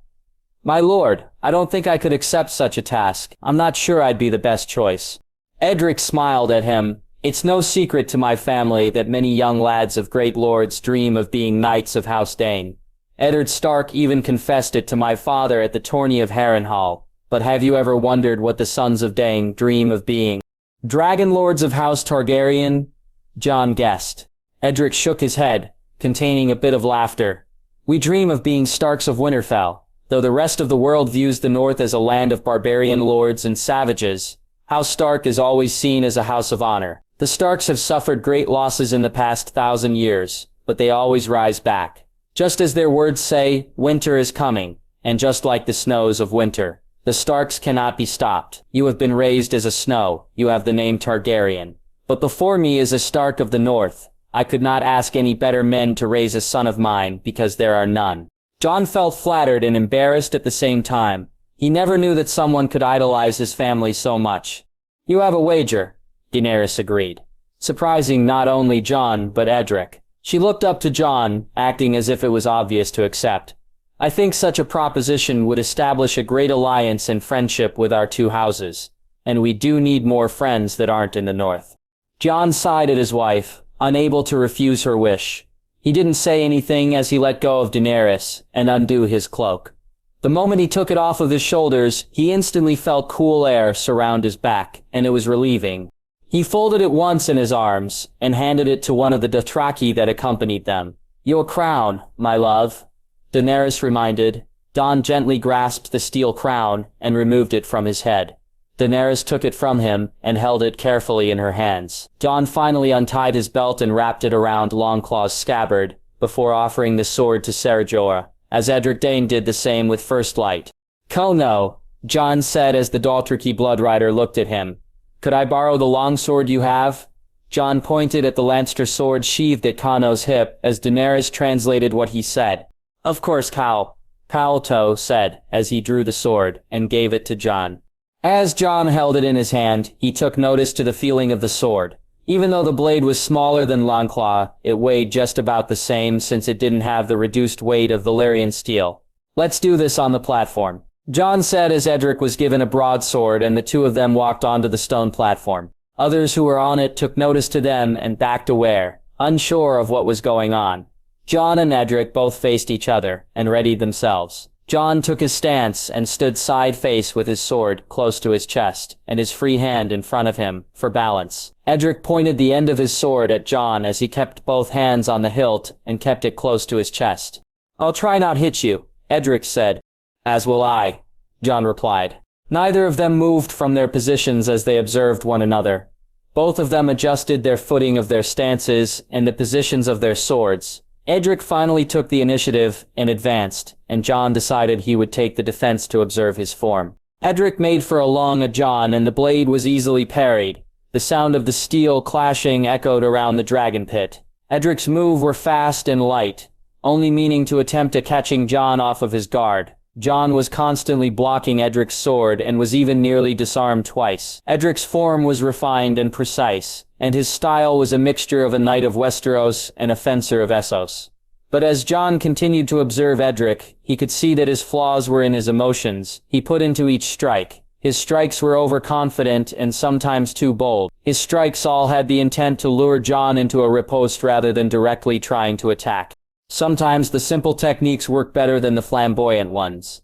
My lord, I don't think I could accept such a task. I'm not sure I'd be the best choice. Edric smiled at him. It's no secret to my family that many young lads of great lords dream of being knights of House Dayne. Eddard Stark even confessed it to my father at the tourney of Harrenhal. But have you ever wondered what the sons of Dayne dream of being? Dragon lords of House Targaryen? Jon guessed. Edric shook his head, containing a bit of laughter. We dream of being Starks of Winterfell. Though the rest of the world views the North as a land of barbarian lords and savages, House Stark is always seen as a house of honor. The Starks have suffered great losses in the past 1,000 years, but they always rise back. Just as their words say, winter is coming, and just like the snows of winter, the Starks cannot be stopped. You have been raised as a snow, you have the name Targaryen. But before me is a Stark of the North. I could not ask any better men to raise a son of mine, because there are none. Jon felt flattered and embarrassed at the same time. He never knew that someone could idolize his family so much. You have a wager, Daenerys agreed, surprising not only Jon but Edric. She looked up to Jon, acting as if it was obvious to accept. I think such a proposition would establish a great alliance and friendship with our two houses, and we do need more friends that aren't in the North. Jon sighed at his wife, unable to refuse her wish. He didn't say anything as he let go of Daenerys and undo his cloak. The moment he took it off of his shoulders, he instantly felt cool air surround his back, and it was relieving. He folded it once in his arms, and handed it to one of the Dothraki that accompanied them. Your crown, my love, Daenerys reminded. Jon gently grasped the steel crown and removed it from his head. Daenerys took it from him and held it carefully in her hands. Jon finally untied his belt and wrapped it around Longclaw's scabbard, before offering the sword to Ser Jorah, as Edric Dayne did the same with First Light. "Kono," Jon said as the Dothraki bloodrider looked at him. "Could I borrow the longsword you have?" Jon pointed at the Lannister sword sheathed at Kono's hip as Daenerys translated what he said. "Of course, Khal," Khal said as he drew the sword and gave it to Jon. As Jon held it in his hand, he took notice to the feeling of the sword. Even though the blade was smaller than Longclaw, it weighed just about the same since it didn't have the reduced weight of Valyrian steel. "Let's do this on the platform," Jon said as Edric was given a broadsword and the two of them walked onto the stone platform. Others who were on it took notice to them and backed aware, unsure of what was going on. Jon and Edric both faced each other and readied themselves. Jon took his stance and stood side-face with his sword close to his chest and his free hand in front of him for balance. Edric pointed the end of his sword at Jon as he kept both hands on the hilt and kept it close to his chest. "I'll try not hit you," Edric said. "As will I," Jon replied. Neither of them moved from their positions as they observed one another. Both of them adjusted their footing of their stances and the positions of their swords. Edric finally took the initiative and advanced, and Jon decided he would take the defense to observe his form. Edric made for a long at Jon, and the blade was easily parried. The sound of the steel clashing echoed around the dragon pit. Edric's moves were fast and light, only meaning to attempt at catching Jon off of his guard. Jon was constantly blocking Edric's sword and was even nearly disarmed twice. Edric's form was refined and precise, and his style was a mixture of a knight of Westeros and a fencer of Essos. But as Jon continued to observe Edric, he could see that his flaws were in his emotions he put into each strike. His strikes were overconfident and sometimes too bold. His strikes all had the intent to lure Jon into a riposte rather than directly trying to attack. Sometimes the simple techniques work better than the flamboyant ones,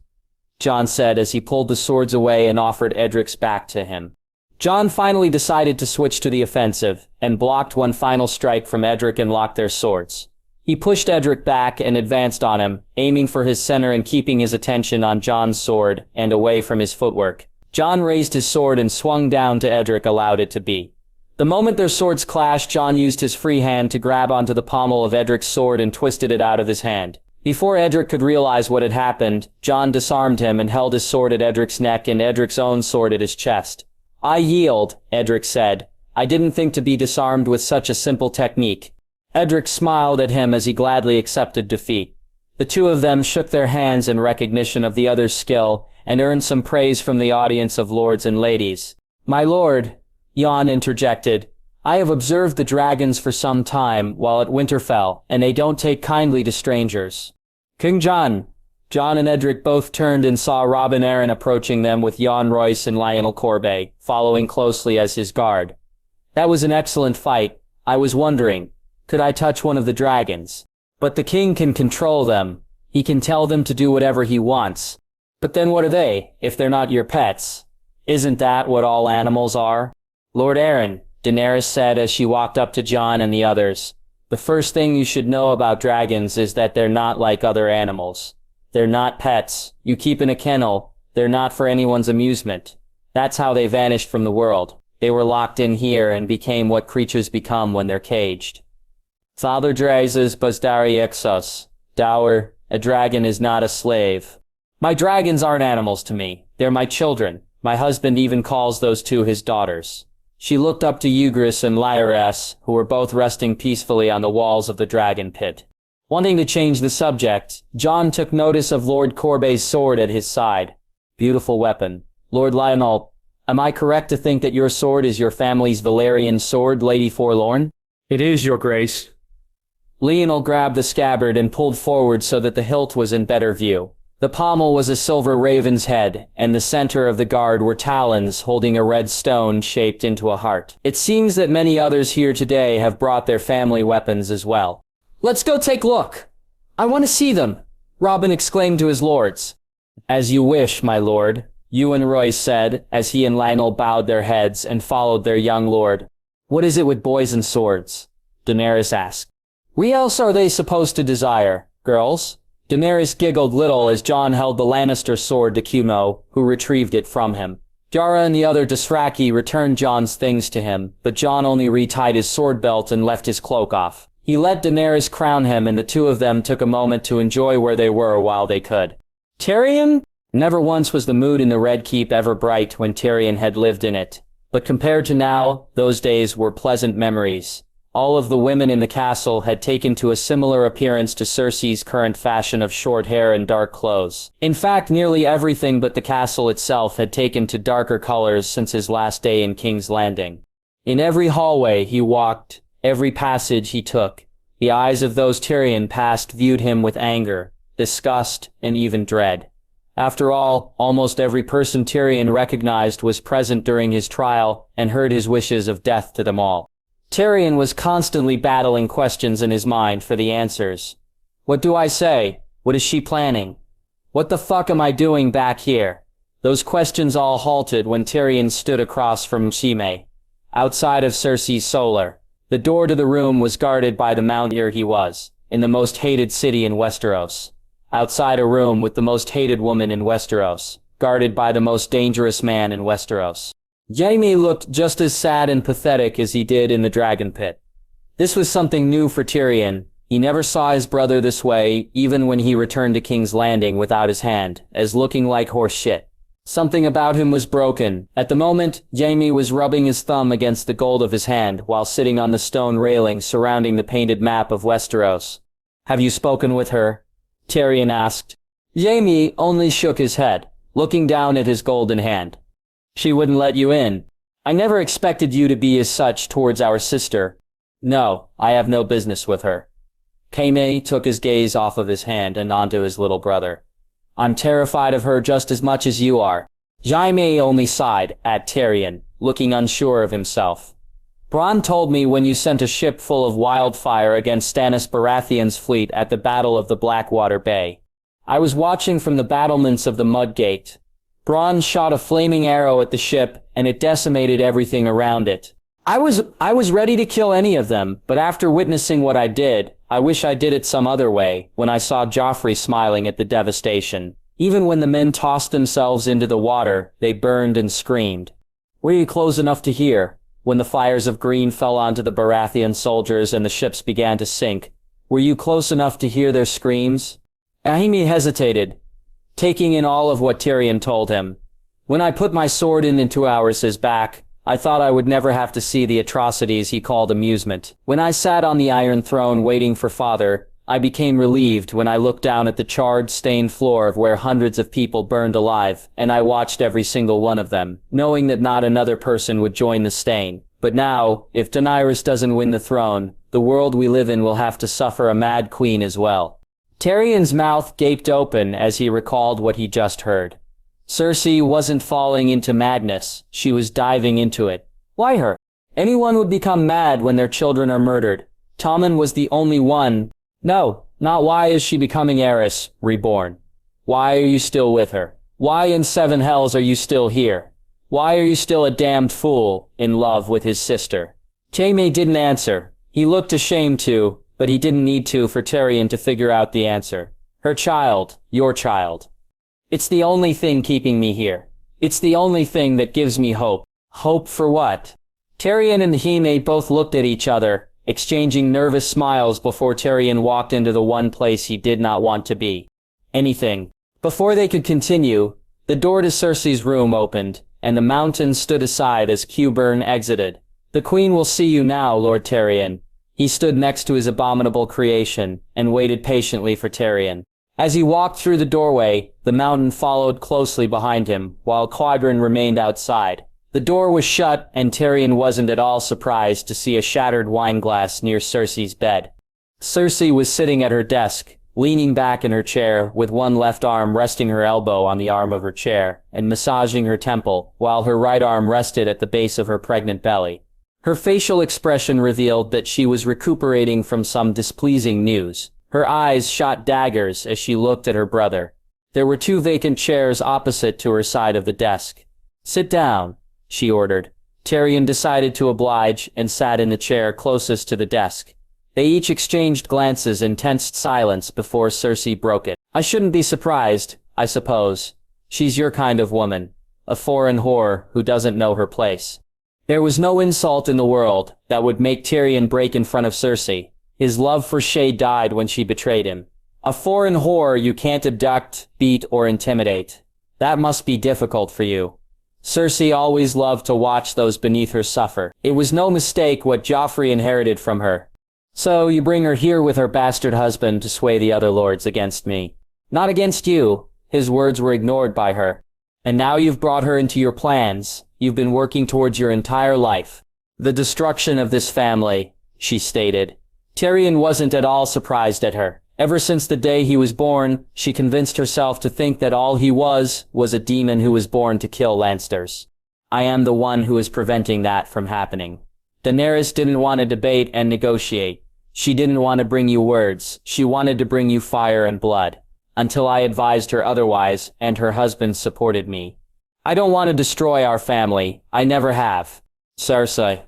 Jon said as he pulled the swords away and offered Edric's back to him. Jon finally decided to switch to the offensive, and blocked one final strike from Edric and locked their swords. He pushed Edric back and advanced on him, aiming for his center and keeping his attention on Jon's sword and away from his footwork. Jon raised his sword and swung down to Edric, allowed it to be. The moment their swords clashed, Jon used his free hand to grab onto the pommel of Edric's sword and twisted it out of his hand. Before Edric could realize what had happened, Jon disarmed him and held his sword at Edric's neck and Edric's own sword at his chest. "I yield," Edric said. "I didn't think to be disarmed with such a simple technique." Edric smiled at him as he gladly accepted defeat. The two of them shook their hands in recognition of the other's skill and earned some praise from the audience of lords and ladies. "My lord," Jon interjected, "I have observed the dragons for some time while at Winterfell, and they don't take kindly to strangers." "King Jon." Jon and Edric both turned and saw Robin Arryn approaching them with Jon Royce and Lionel Corbe, following closely as his guard. "That was an excellent fight. I was wondering, could I touch one of the dragons? But the king can control them. He can tell them to do whatever he wants. But then what are they, if they're not your pets? Isn't that what all animals are?" "Lord Arryn," Daenerys said as she walked up to Jon and the others, "the first thing you should know about dragons is that they're not like other animals. They're not pets you keep in a kennel. They're not for anyone's amusement. That's how they vanished from the world. They were locked in here and became what creatures become when they're caged. Father Drazes Buzdari Exos. Dower, a dragon is not a slave. My dragons aren't animals to me. They're my children. My husband even calls those two his daughters." She looked up to Ygritte and Lyras, who were both resting peacefully on the walls of the dragon pit. Wanting to change the subject, Jon took notice of Lord Corbe's sword at his side. "Beautiful weapon. Lord Lionel, am I correct to think that your sword is your family's Valyrian sword, Lady Forlorn?" It is, your grace. Lionel grabbed the scabbard and pulled forward so that the hilt was in better view. The pommel was a silver raven's head, and the center of the guard were talons holding a red stone shaped into a heart. It seems that many others here today have brought their family weapons as well. "Let's go take a look. I want to see them," Robin exclaimed to his lords. "As you wish, my lord," Ewan Royce said, as he and Lionel bowed their heads and followed their young lord. "What is it with boys and swords?" Daenerys asked. "What else are they supposed to desire, girls?" Daenerys giggled little as Jon held the Lannister sword to Cumo, who retrieved it from him. Yara and the other Dothraki returned Jon's things to him, but Jon only retied his sword belt and left his cloak off. He let Daenerys crown him, and the two of them took a moment to enjoy where they were while they could. Tyrion? Never once was the mood in the Red Keep ever bright when Tyrion had lived in it. But compared to now, those days were pleasant memories. All of the women in the castle had taken to a similar appearance to Cersei's current fashion of short hair and dark clothes. In fact, nearly everything but the castle itself had taken to darker colors since his last day in King's Landing. In every hallway he walked, every passage he took, the eyes of those Tyrion passed viewed him with anger, disgust, and even dread. After all, almost every person Tyrion recognized was present during his trial and heard his wishes of death to them all. Tyrion was constantly battling questions in his mind for the answers. What do I say? What is she planning? What the fuck am I doing back here? Those questions all halted when Tyrion stood across from Jaime, outside of Cersei's solar. The door to the room was guarded by the mountaineer he was, in the most hated city in Westeros. Outside a room with the most hated woman in Westeros, guarded by the most dangerous man in Westeros. Jaime looked just as sad and pathetic as he did in the dragon pit. This was something new for Tyrion. He never saw his brother this way, even when he returned to King's Landing without his hand, as looking like horse shit. Something about him was broken. At the moment, Jaime was rubbing his thumb against the gold of his hand while sitting on the stone railing surrounding the painted map of Westeros. "Have you spoken with her?" Tyrion asked. Jaime only shook his head, looking down at his golden hand. She wouldn't let you in. I never expected you to be as such towards our sister. No, I have no business with her. Jaime took his gaze off of his hand and onto his little brother. I'm terrified of her just as much as you are. Jaime only sighed at Tyrion, looking unsure of himself. Bronn told me when you sent a ship full of wildfire against Stannis Baratheon's fleet at the Battle of the Blackwater Bay. I was watching from the battlements of the Mudgate. Bronn shot a flaming arrow at the ship, and it decimated everything around it. I was ready to kill any of them, but after witnessing what I did, I wish I did it some other way, when I saw Joffrey smiling at the devastation. Even when the men tossed themselves into the water, they burned and screamed. Were you close enough to hear? When the fires of green fell onto the Baratheon soldiers and the ships began to sink, were you close enough to hear their screams? Jaime hesitated, taking in all of what Tyrion told him. When I put my sword into Aerys's back, I thought I would never have to see the atrocities he called amusement. When I sat on the Iron Throne waiting for Father, I became relieved when I looked down at the charred, stained floor of where hundreds of people burned alive, and I watched every single one of them, knowing that not another person would join the stain. But now, if Daenerys doesn't win the throne, the world we live in will have to suffer a mad queen as well. Tyrion's mouth gaped open as he recalled what he just heard. Cersei wasn't falling into madness, she was diving into it. Why her? Anyone would become mad when their children are murdered. Tommen was the only one. No, not why is she becoming heiress, Reborn. Why are you still with her? Why in seven hells are you still here? Why are you still a damned fool, in love with his sister? Jaime didn't answer. He looked ashamed to, but he didn't need to for Tyrion to figure out the answer. Her child, your child. It's the only thing keeping me here. It's the only thing that gives me hope. Hope for what? Tyrion and Jaime both looked at each other, exchanging nervous smiles before Tyrion walked into the one place he did not want to be. Anything. Before they could continue, the door to Cersei's room opened, and the mountain stood aside as Qyburn exited. The Queen will see you now, Lord Tyrion. He stood next to his abominable creation, and waited patiently for Tyrion. As he walked through the doorway, the mountain followed closely behind him, while Qyburn remained outside. The door was shut, and Tyrion wasn't at all surprised to see a shattered wine glass near Cersei's bed. Cersei was sitting at her desk, leaning back in her chair, with one left arm resting her elbow on the arm of her chair, and massaging her temple, while her right arm rested at the base of her pregnant belly. Her facial expression revealed that she was recuperating from some displeasing news. Her eyes shot daggers as she looked at her brother. There were two vacant chairs opposite to her side of the desk. Sit down, she ordered. Tyrion decided to oblige and sat in the chair closest to the desk. They each exchanged glances in tense silence before Cersei broke it. I shouldn't be surprised, I suppose. She's your kind of woman. A foreign whore who doesn't know her place. There was no insult in the world that would make Tyrion break in front of Cersei. His love for Shae died when she betrayed him. A foreign whore you can't abduct, beat, or intimidate. That must be difficult for you. Cersei always loved to watch those beneath her suffer. It was no mistake what Joffrey inherited from her. So you bring her here with her bastard husband to sway the other lords against me. Not against you. His words were ignored by her. And now you've brought her into your plans. You've been working towards your entire life. The destruction of this family, she stated. Tyrion wasn't at all surprised at her. Ever since the day he was born, she convinced herself to think that all he was a demon who was born to kill Lannisters. I am the one who is preventing that from happening. Daenerys didn't want to debate and negotiate. She didn't want to bring you words. She wanted to bring you fire and blood. Until I advised her otherwise, and her husband supported me. I don't want to destroy our family. I never have. Cersei.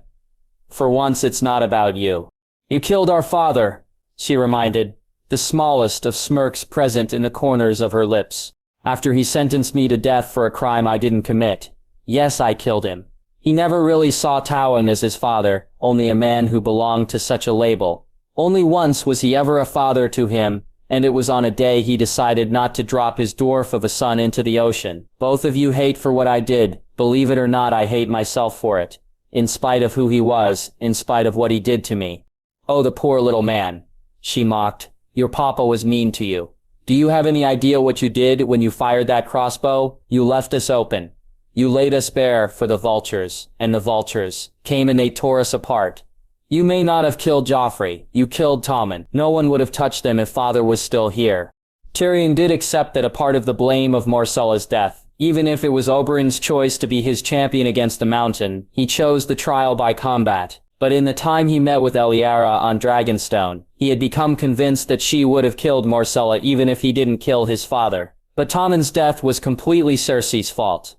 For once it's not about you. You killed our father, she reminded, the smallest of smirks present in the corners of her lips. After he sentenced me to death for a crime I didn't commit. Yes, I killed him. He never really saw Tywin as his father, only a man who belonged to such a label. Only once was he ever a father to him, and it was on a day he decided not to drop his dwarf of a son into the ocean. Both of you hate for what I did. Believe it or not, I hate myself for it. In spite of who he was, in spite of what he did to me. Oh, the poor little man, she mocked. Your papa was mean to you. Do you have any idea what you did when you fired that crossbow? You left us open. You laid us bare for the vultures, and the vultures came and they tore us apart. You may not have killed Joffrey. You killed Tommen. No one would have touched them if father was still here. Tyrion did accept that a part of the blame of Myrcella's death, even if it was Oberyn's choice to be his champion against the Mountain, he chose the trial by combat. But in the time he met with Elyara on Dragonstone, he had become convinced that she would have killed Myrcella even if he didn't kill his father. But Tommen's death was completely Cersei's fault.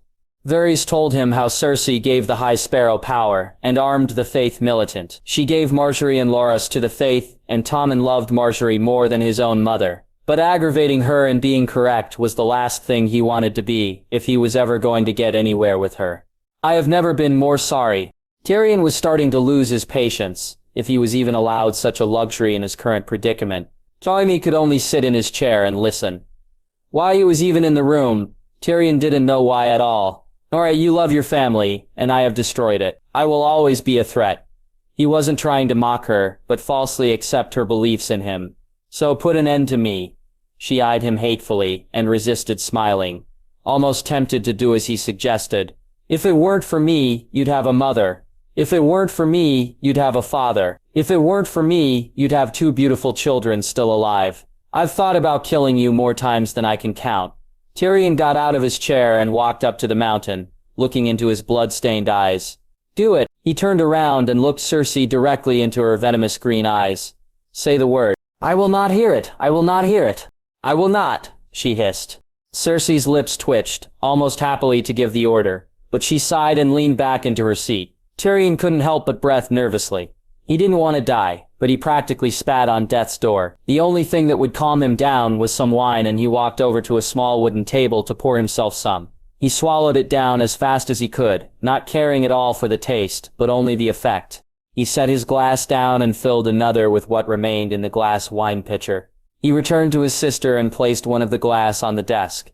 Varys told him how Cersei gave the High Sparrow power and armed the Faith militant. She gave Marjorie and Loras to the Faith, and Tommen loved Marjorie more than his own mother. But aggravating her and being correct was the last thing he wanted to be, if he was ever going to get anywhere with her. I have never been more sorry. Tyrion was starting to lose his patience, if he was even allowed such a luxury in his current predicament. Jaime could only sit in his chair and listen. Why he was even in the room, Tyrion didn't know why at all. Alright, you love your family, and I have destroyed it. I will always be a threat. He wasn't trying to mock her, but falsely accept her beliefs in him. So put an end to me. She eyed him hatefully, and resisted smiling, almost tempted to do as he suggested. If it weren't for me, you'd have a mother. If it weren't for me, you'd have a father. If it weren't for me, you'd have 2 beautiful children still alive. I've thought about killing you more times than I can count. Tyrion got out of his chair and walked up to the Mountain, looking into his blood-stained eyes. Do it. He turned around and looked Cersei directly into her venomous green eyes. Say the word. I will not hear it. I will not hear it. I will not, she hissed. Cersei's lips twitched, almost happily to give the order, but she sighed and leaned back into her seat. Tyrion couldn't help but breath nervously. He didn't want to die, but he practically spat on death's door. The only thing that would calm him down was some wine, and he walked over to a small wooden table to pour himself some. He swallowed it down as fast as he could, not caring at all for the taste, but only the effect. He set his glass down and filled another with what remained in the glass wine pitcher. He returned to his sister and placed one of the glass on the desk.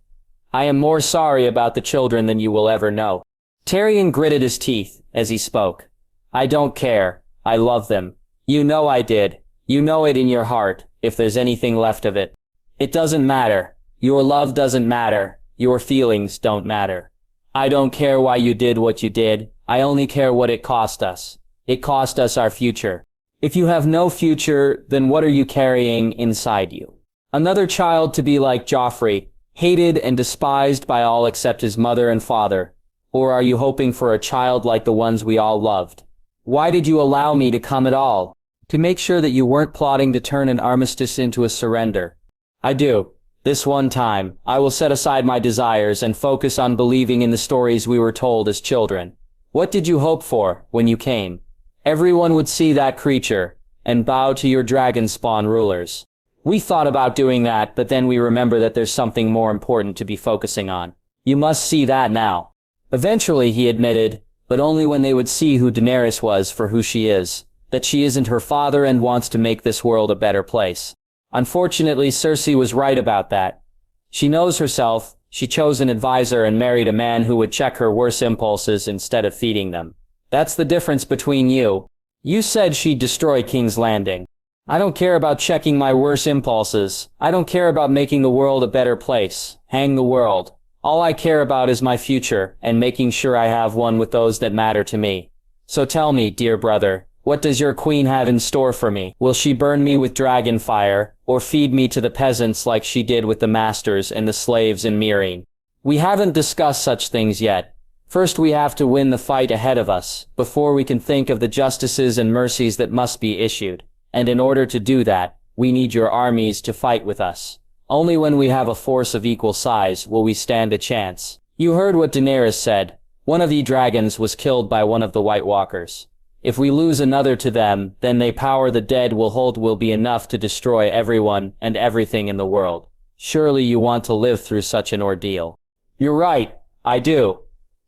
I am more sorry about the children than you will ever know. Tyrion gritted his teeth as he spoke. I don't care. I love them. You know I did. You know it in your heart, if there's anything left of it. It doesn't matter. Your love doesn't matter. Your feelings don't matter. I don't care why you did what you did. I only care what it cost us. It cost us our future. If you have no future, then what are you carrying inside you? Another child to be like Joffrey, hated and despised by all except his mother and father? Or are you hoping for a child like the ones we all loved? Why did you allow me to come at all? To make sure that you weren't plotting to turn an armistice into a surrender. I do. This one time, I will set aside my desires and focus on believing in the stories we were told as children. What did you hope for when you came? Everyone would see that creature and bow to your dragon spawn rulers. We thought about doing that, but then we remember that there's something more important to be focusing on. You must see that now. Eventually, he admitted, but only when they would see who Daenerys was for who she is, that she isn't her father and wants to make this world a better place. Unfortunately, Cersei was right about that. She knows herself. She chose an advisor and married a man who would check her worst impulses instead of feeding them. That's the difference between you. You said she'd destroy King's Landing. I don't care about checking my worst impulses. I don't care about making the world a better place. Hang the world. All I care about is my future, and making sure I have one with those that matter to me. So tell me, dear brother, what does your queen have in store for me? Will she burn me with dragon fire, or feed me to the peasants like she did with the masters and the slaves in Mereen? We haven't discussed such things yet. First we have to win the fight ahead of us, before we can think of the justices and mercies that must be issued. And in order to do that, we need your armies to fight with us. Only when we have a force of equal size will we stand a chance. You heard what Daenerys said. One of the dragons was killed by one of the White Walkers. If we lose another to them, then the power the dead will hold will be enough to destroy everyone and everything in the world. Surely you want to live through such an ordeal. You're right, I do.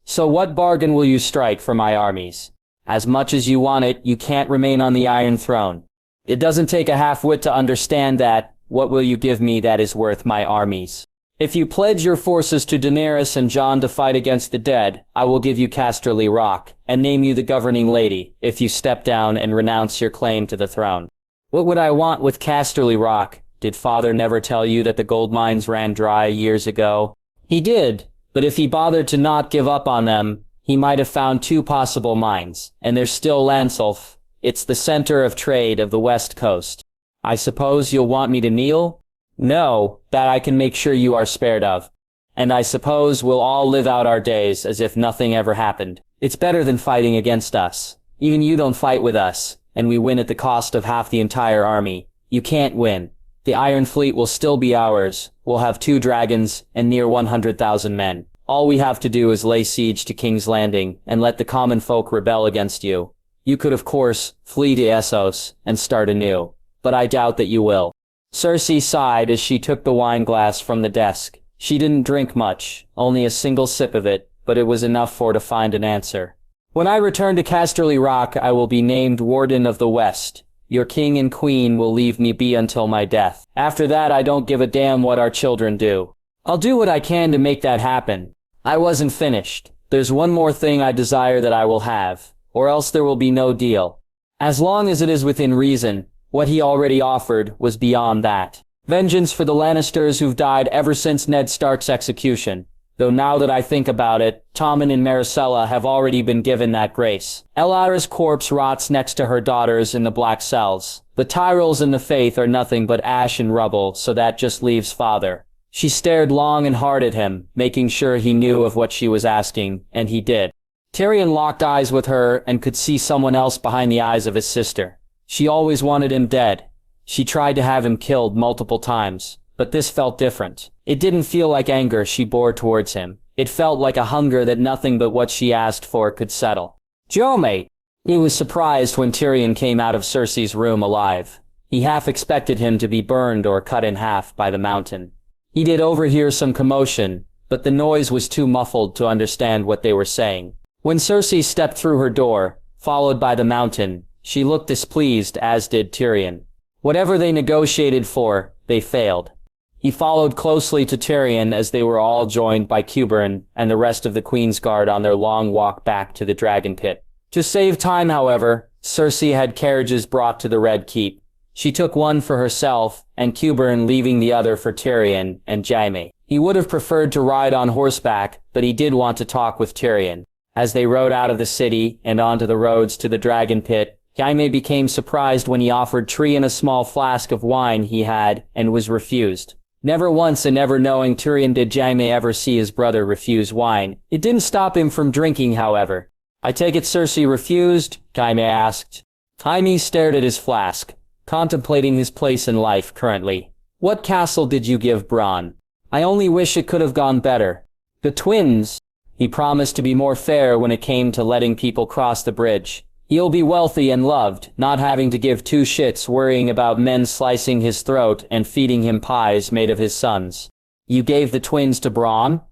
So what bargain will you strike for my armies? As much as you want it, you can't remain on the Iron Throne. It doesn't take a half-wit to understand that. What will you give me that is worth my armies? If you pledge your forces to Daenerys and Jon to fight against the dead, I will give you Casterly Rock, and name you the governing lady, if you step down and renounce your claim to the throne. What would I want with Casterly Rock? Did father never tell you that the gold mines ran dry years ago? He did, but if he bothered to not give up on them, he might have found 2 possible mines, and there's still Lancelf. It's the center of trade of the West Coast. I suppose you'll want me to kneel? No, that I can make sure you are spared of. And I suppose we'll all live out our days as if nothing ever happened. It's better than fighting against us. Even you don't fight with us, and we win at the cost of half the entire army. You can't win. The Iron Fleet will still be ours. We'll have 2 dragons and near 100,000 men. All we have to do is lay siege to King's Landing and let the common folk rebel against you. You could, of course, flee to Essos and start anew, but I doubt that you will. Cersei sighed as she took the wine glass from the desk. She didn't drink much, only a single sip of it, but it was enough for her to find an answer. When I return to Casterly Rock, I will be named Warden of the West. Your king and queen will leave me be until my death. After that, I don't give a damn what our children do. I'll do what I can to make that happen. I wasn't finished. There's one more thing I desire that I will have, or else there will be no deal. As long as it is within reason, what he already offered was beyond that. Vengeance for the Lannisters who've died ever since Ned Stark's execution. Though now that I think about it, Tommen and Maricela have already been given that grace. Elara's corpse rots next to her daughters in the black cells. The Tyrells and the Faith are nothing but ash and rubble, so that just leaves father. She stared long and hard at him, making sure he knew of what she was asking, and he did. Tyrion locked eyes with her and could see someone else behind the eyes of his sister. She always wanted him dead. She tried to have him killed multiple times, but this felt different. It didn't feel like anger she bore towards him. It felt like a hunger that nothing but what she asked for could settle. Jaime! He was surprised when Tyrion came out of Cersei's room alive. He half expected him to be burned or cut in half by the mountain. He did overhear some commotion, but the noise was too muffled to understand what they were saying. When Cersei stepped through her door, followed by the mountain, she looked displeased, as did Tyrion. Whatever they negotiated for, they failed. He followed closely to Tyrion as they were all joined by Qyburn and the rest of the Queen's Guard on their long walk back to the Dragon Pit. To save time, however, Cersei had carriages brought to the Red Keep. She took one for herself, and Qyburn leaving the other for Tyrion and Jaime. He would have preferred to ride on horseback, but he did want to talk with Tyrion. As they rode out of the city and onto the roads to the Dragon Pit, Jaime became surprised when he offered Tyrion a small flask of wine he had and was refused. Never once and never knowing Tyrion did Jaime ever see his brother refuse wine. It didn't stop him from drinking, however. I take it Cersei refused? Jaime asked. Jaime stared at his flask, contemplating his place in life currently. What castle did you give Bronn? I only wish it could have gone better. The twins. He promised to be more fair when it came to letting people cross the bridge. He'll be wealthy and loved, not having to give 2 shits worrying about men slicing his throat and feeding him pies made of his sons. You gave the twins to Bronn?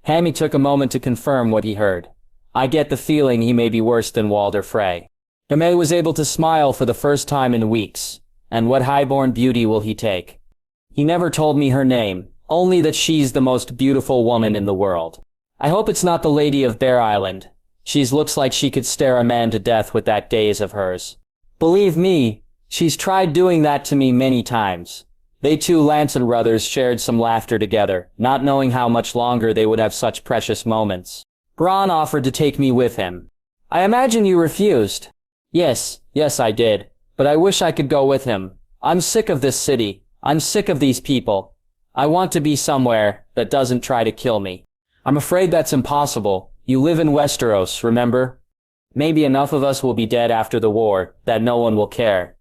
Jaime took a moment to confirm what he heard. I get the feeling he may be worse than Walder Frey. Jaime was able to smile for the first time in weeks. And what highborn beauty will he take? He never told me her name, only that she's the most beautiful woman in the world. I hope it's not the Lady of Bear Island. She looks like she could stare a man to death with that gaze of hers. Believe me, she's tried doing that to me many times. They 2 Lanson brothers shared some laughter together, not knowing how much longer they would have such precious moments. Bronn offered to take me with him. I imagine you refused. Yes, I did. But I wish I could go with him. I'm sick of this city. I'm sick of these people. I want to be somewhere that doesn't try to kill me. I'm afraid that's impossible. You live in Westeros, remember? Maybe enough of us will be dead after the war that no one will care.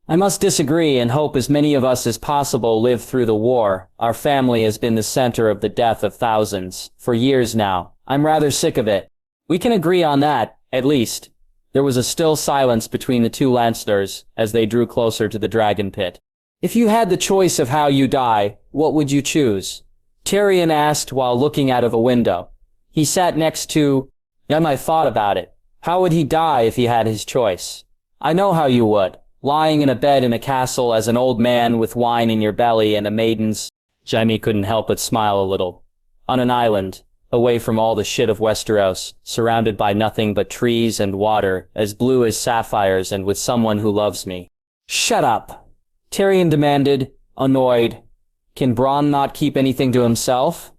I must disagree and hope as many of us as possible live through the war. Our family has been the center of the death of thousands for years now. I'm rather sick of it. We can agree on that, at least. There was a still silence between the 2 Lannisters as they drew closer to the Dragon Pit. If you had the choice of how you die, what would you choose? Tyrion asked while looking out of a window. He sat next to... I thought about it. How would he die if he had his choice? I know how you would. Lying in a bed in a castle as an old man with wine in your belly and a maiden's... Jaime couldn't help but smile a little. On an island, away from all the shit of Westeros, surrounded by nothing but trees and water, as blue as sapphires and with someone who loves me. Shut up! Tyrion demanded, annoyed. Can Bronn not keep anything to himself?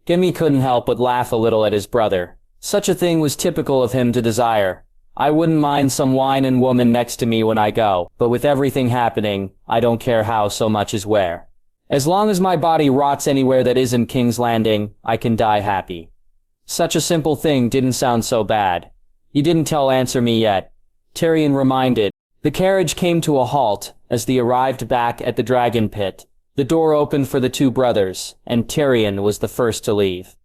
Jaime couldn't help but laugh a little at his brother. Such a thing was typical of him to desire. I wouldn't mind some wine and woman next to me when I go, but with everything happening, I don't care how so much is where. As long as my body rots anywhere that isn't King's Landing, I can die happy. Such a simple thing didn't sound so bad. You didn't answer me yet. Tyrion reminded. The carriage came to a halt as they arrived back at the dragon pit. The door opened for the two brothers, and Tyrion was the first to leave.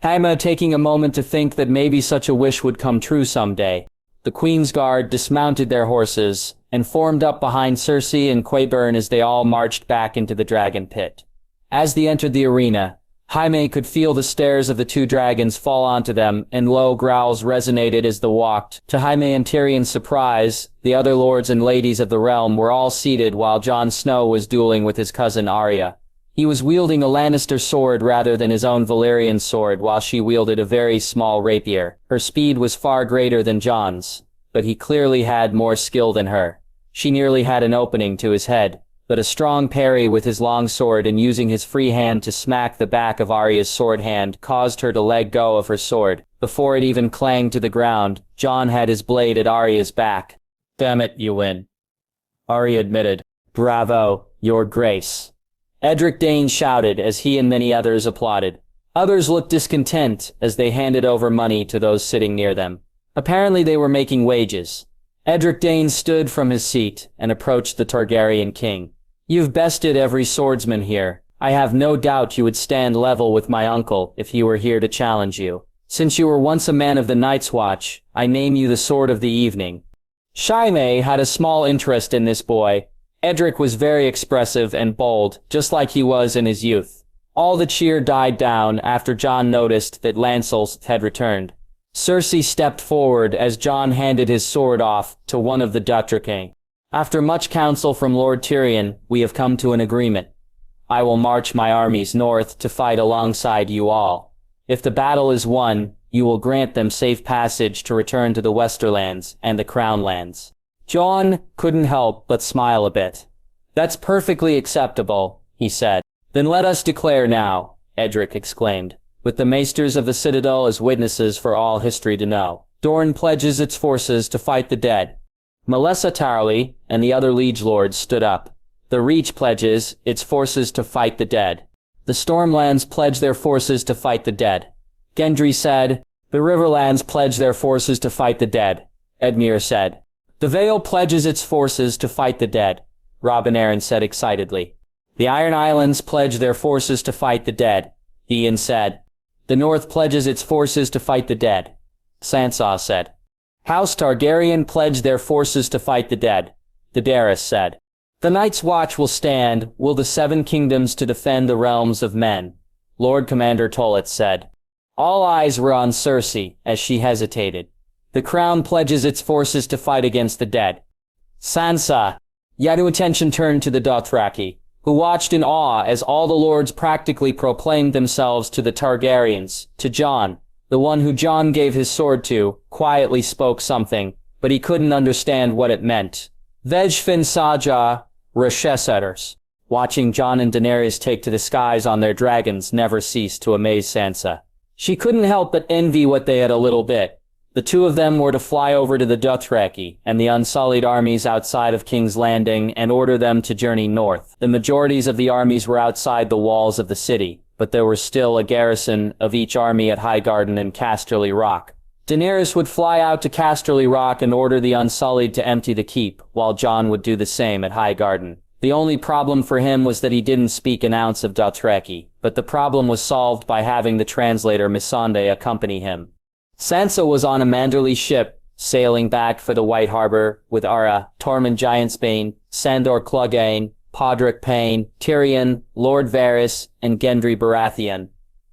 Jaime taking a moment to think that maybe such a wish would come true someday. The Queen's Guard dismounted their horses and formed up behind Cersei and Qyburn as they all marched back into the dragon pit. As they entered the arena, Jaime could feel the stares of the two dragons fall onto them, and low growls resonated as they walked. To Jaime and Tyrion's surprise, the other lords and ladies of the realm were all seated while Jon Snow was dueling with his cousin Arya. He was wielding a Lannister sword rather than his own Valyrian sword, while she wielded a very small rapier. Her speed was far greater than Jon's, but he clearly had more skill than her. She nearly had an opening to his head, but a strong parry with his long sword and using his free hand to smack the back of Arya's sword hand caused her to let go of her sword. Before it even clanged to the ground, Jon had his blade at Arya's back. "Damn it, you win," Arya admitted. "Bravo, your grace," Edric Dane shouted as he and many others applauded. Others looked discontent as they handed over money to those sitting near them. Apparently they were making wages. Edric Dane stood from his seat and approached the Targaryen king. "You've bested every swordsman here. I have no doubt you would stand level with my uncle if he were here to challenge you. Since you were once a man of the Night's Watch, I name you the Sword of the Evening." Jaime had a small interest in this boy. Edric was very expressive and bold, just like he was in his youth. All the cheer died down after Jon noticed that Lancel had returned. Cersei stepped forward as Jon handed his sword off to one of the Dothraki. "After much counsel from Lord Tyrion, we have come to an agreement. I will march my armies north to fight alongside you all. If the battle is won, you will grant them safe passage to return to the Westerlands and the Crown Lands." Jon couldn't help but smile a bit. "That's perfectly acceptable," he said. "Then let us declare now," Edric exclaimed, "with the Maesters of the Citadel as witnesses for all history to know. Dorne pledges its forces to fight the dead." Melissa Tarly and the other liege lords stood up. "The Reach pledges its forces to fight the dead." "The Stormlands pledge their forces to fight the dead." Gendry said. "The Riverlands pledge their forces to fight the dead," Edmure said. "The Vale pledges its forces to fight the dead," Robin Arryn said excitedly. "The Iron Islands pledge their forces to fight the dead," Ian said. "The North pledges its forces to fight the dead," Sansa said. "House Targaryen pledge their forces to fight the dead," Daenerys said. "The Night's Watch will stand, will the Seven Kingdoms to defend the realms of men," Lord Commander Tollett said. All eyes were on Cersei as she hesitated. "The Crown pledges its forces to fight against the dead." Sansa. Yet attention turned to the Dothraki, who watched in awe as all the lords practically proclaimed themselves to the Targaryens. To Jon, the one who Jon gave his sword to, quietly spoke something, but he couldn't understand what it meant. Vejfin Saja Resheseters. Watching Jon and Daenerys take to the skies on their dragons never ceased to amaze Sansa. She couldn't help but envy what they had a little bit. The two of them were to fly over to the Dothraki and the unsullied armies outside of King's Landing and order them to journey north. The majorities of the armies were outside the walls of the city, but there was still a garrison of each army at Highgarden and Casterly Rock. Daenerys would fly out to Casterly Rock and order the Unsullied to empty the keep, while Jon would do the same at Highgarden. The only problem for him was that he didn't speak an ounce of Dothraki, but the problem was solved by having the translator Missandei accompany him. Sansa was on a Manderley ship, sailing back for the White Harbor with Arya, Tormund Giantsbane, Sandor Clegane, Podrick Payne, Tyrion, Lord Varys, and Gendry Baratheon.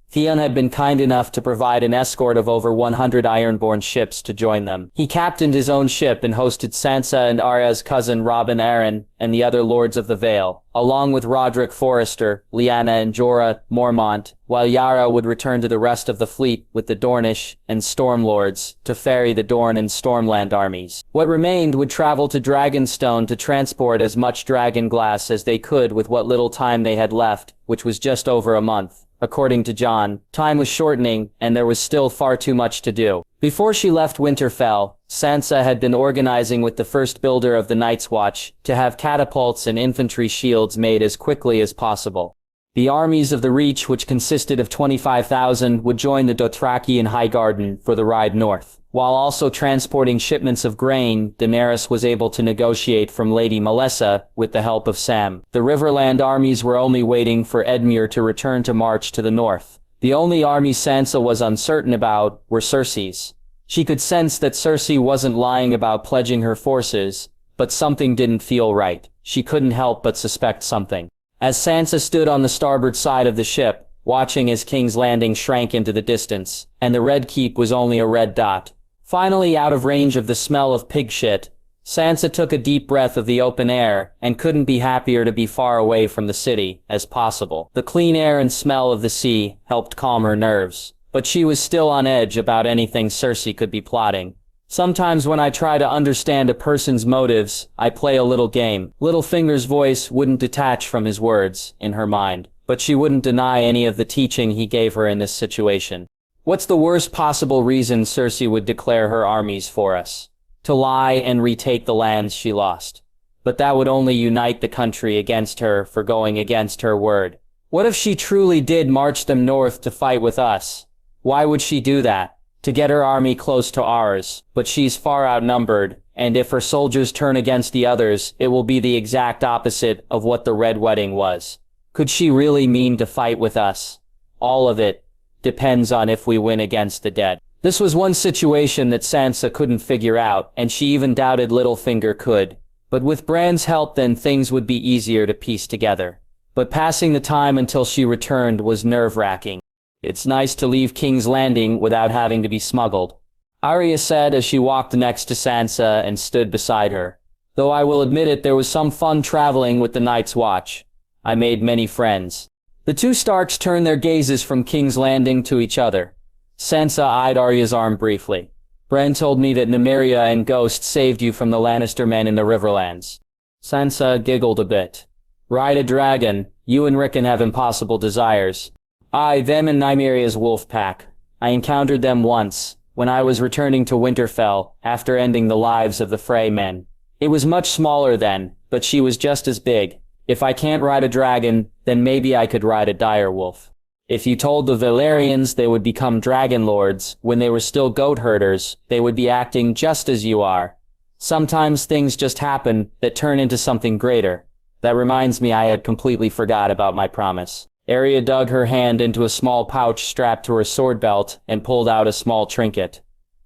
Theon had been kind enough to provide an escort of over 100 Ironborn ships to join them. He captained his own ship and hosted Sansa and Arya's cousin Robin Arryn and the other Lords of the Vale, along with Roderick Forrester, Lyanna and Jorah Mormont, while Yara would return to the rest of the fleet with the Dornish and Stormlords to ferry the Dorne and Stormland armies. What remained would travel to Dragonstone to transport as much dragon glass as they could with what little time they had left, which was just over a month. According to Jon, time was shortening, and there was still far too much to do. Before she left Winterfell, Sansa had been organizing with the first builder of the Night's Watch to have catapults and infantry shields made as quickly as possible. The armies of the Reach, which consisted of 25,000, would join the Dothraki and Highgarden for the ride north. While also transporting shipments of grain, Daenerys was able to negotiate from Lady Melissa with the help of Sam. The Riverland armies were only waiting for Edmure to return to march to the north. The only army Sansa was uncertain about were Cersei's. She could sense that Cersei wasn't lying about pledging her forces, but something didn't feel right. She couldn't help but suspect something. As Sansa stood on the starboard side of the ship, watching as King's Landing shrank into the distance, and the Red Keep was only a red dot. Finally out of range of the smell of pig shit, Sansa took a deep breath of the open air and couldn't be happier to be far away from the city as possible. The clean air and smell of the sea helped calm her nerves, but she was still on edge about anything Cersei could be plotting. Sometimes when I try to understand a person's motives, I play a little game. Littlefinger's voice wouldn't detach from his words in her mind, but she wouldn't deny any of the teaching he gave her in this situation. What's the worst possible reason Cersei would declare her armies for us? To lie and retake the lands she lost. But that would only unite the country against her for going against her word. What if she truly did march them north to fight with us? Why would she do that? To get her army close to ours, but she's far outnumbered, and if her soldiers turn against the others, it will be the exact opposite of what the Red Wedding was. Could she really mean to fight with us? All of it depends on if we win against the dead. This was one situation that Sansa couldn't figure out, and she even doubted Littlefinger could. But with Bran's help, then things would be easier to piece together. But passing the time until she returned was nerve-wracking. It's nice to leave King's Landing without having to be smuggled, Arya said as she walked next to Sansa and stood beside her. Though I will admit it, there was some fun traveling with the Night's Watch. I made many friends. The two Starks turned their gazes from King's Landing to each other. Sansa eyed Arya's arm briefly. Bran told me that Nymeria and Ghost saved you from the Lannister men in the Riverlands. Sansa giggled a bit. Ride a dragon. You and Rickon have impossible desires. I, them and Nymeria's wolf pack. I encountered them once, when I was returning to Winterfell, after ending the lives of the Frey men. It was much smaller then, but she was just as big. If I can't ride a dragon, then maybe I could ride a direwolf. If you told the Valyrians they would become dragon lords when they were still goat herders, they would be acting just as you are. Sometimes things just happen that turn into something greater. That reminds me I had completely forgot about my promise. Arya dug her hand into a small pouch strapped to her sword belt and pulled out a small trinket.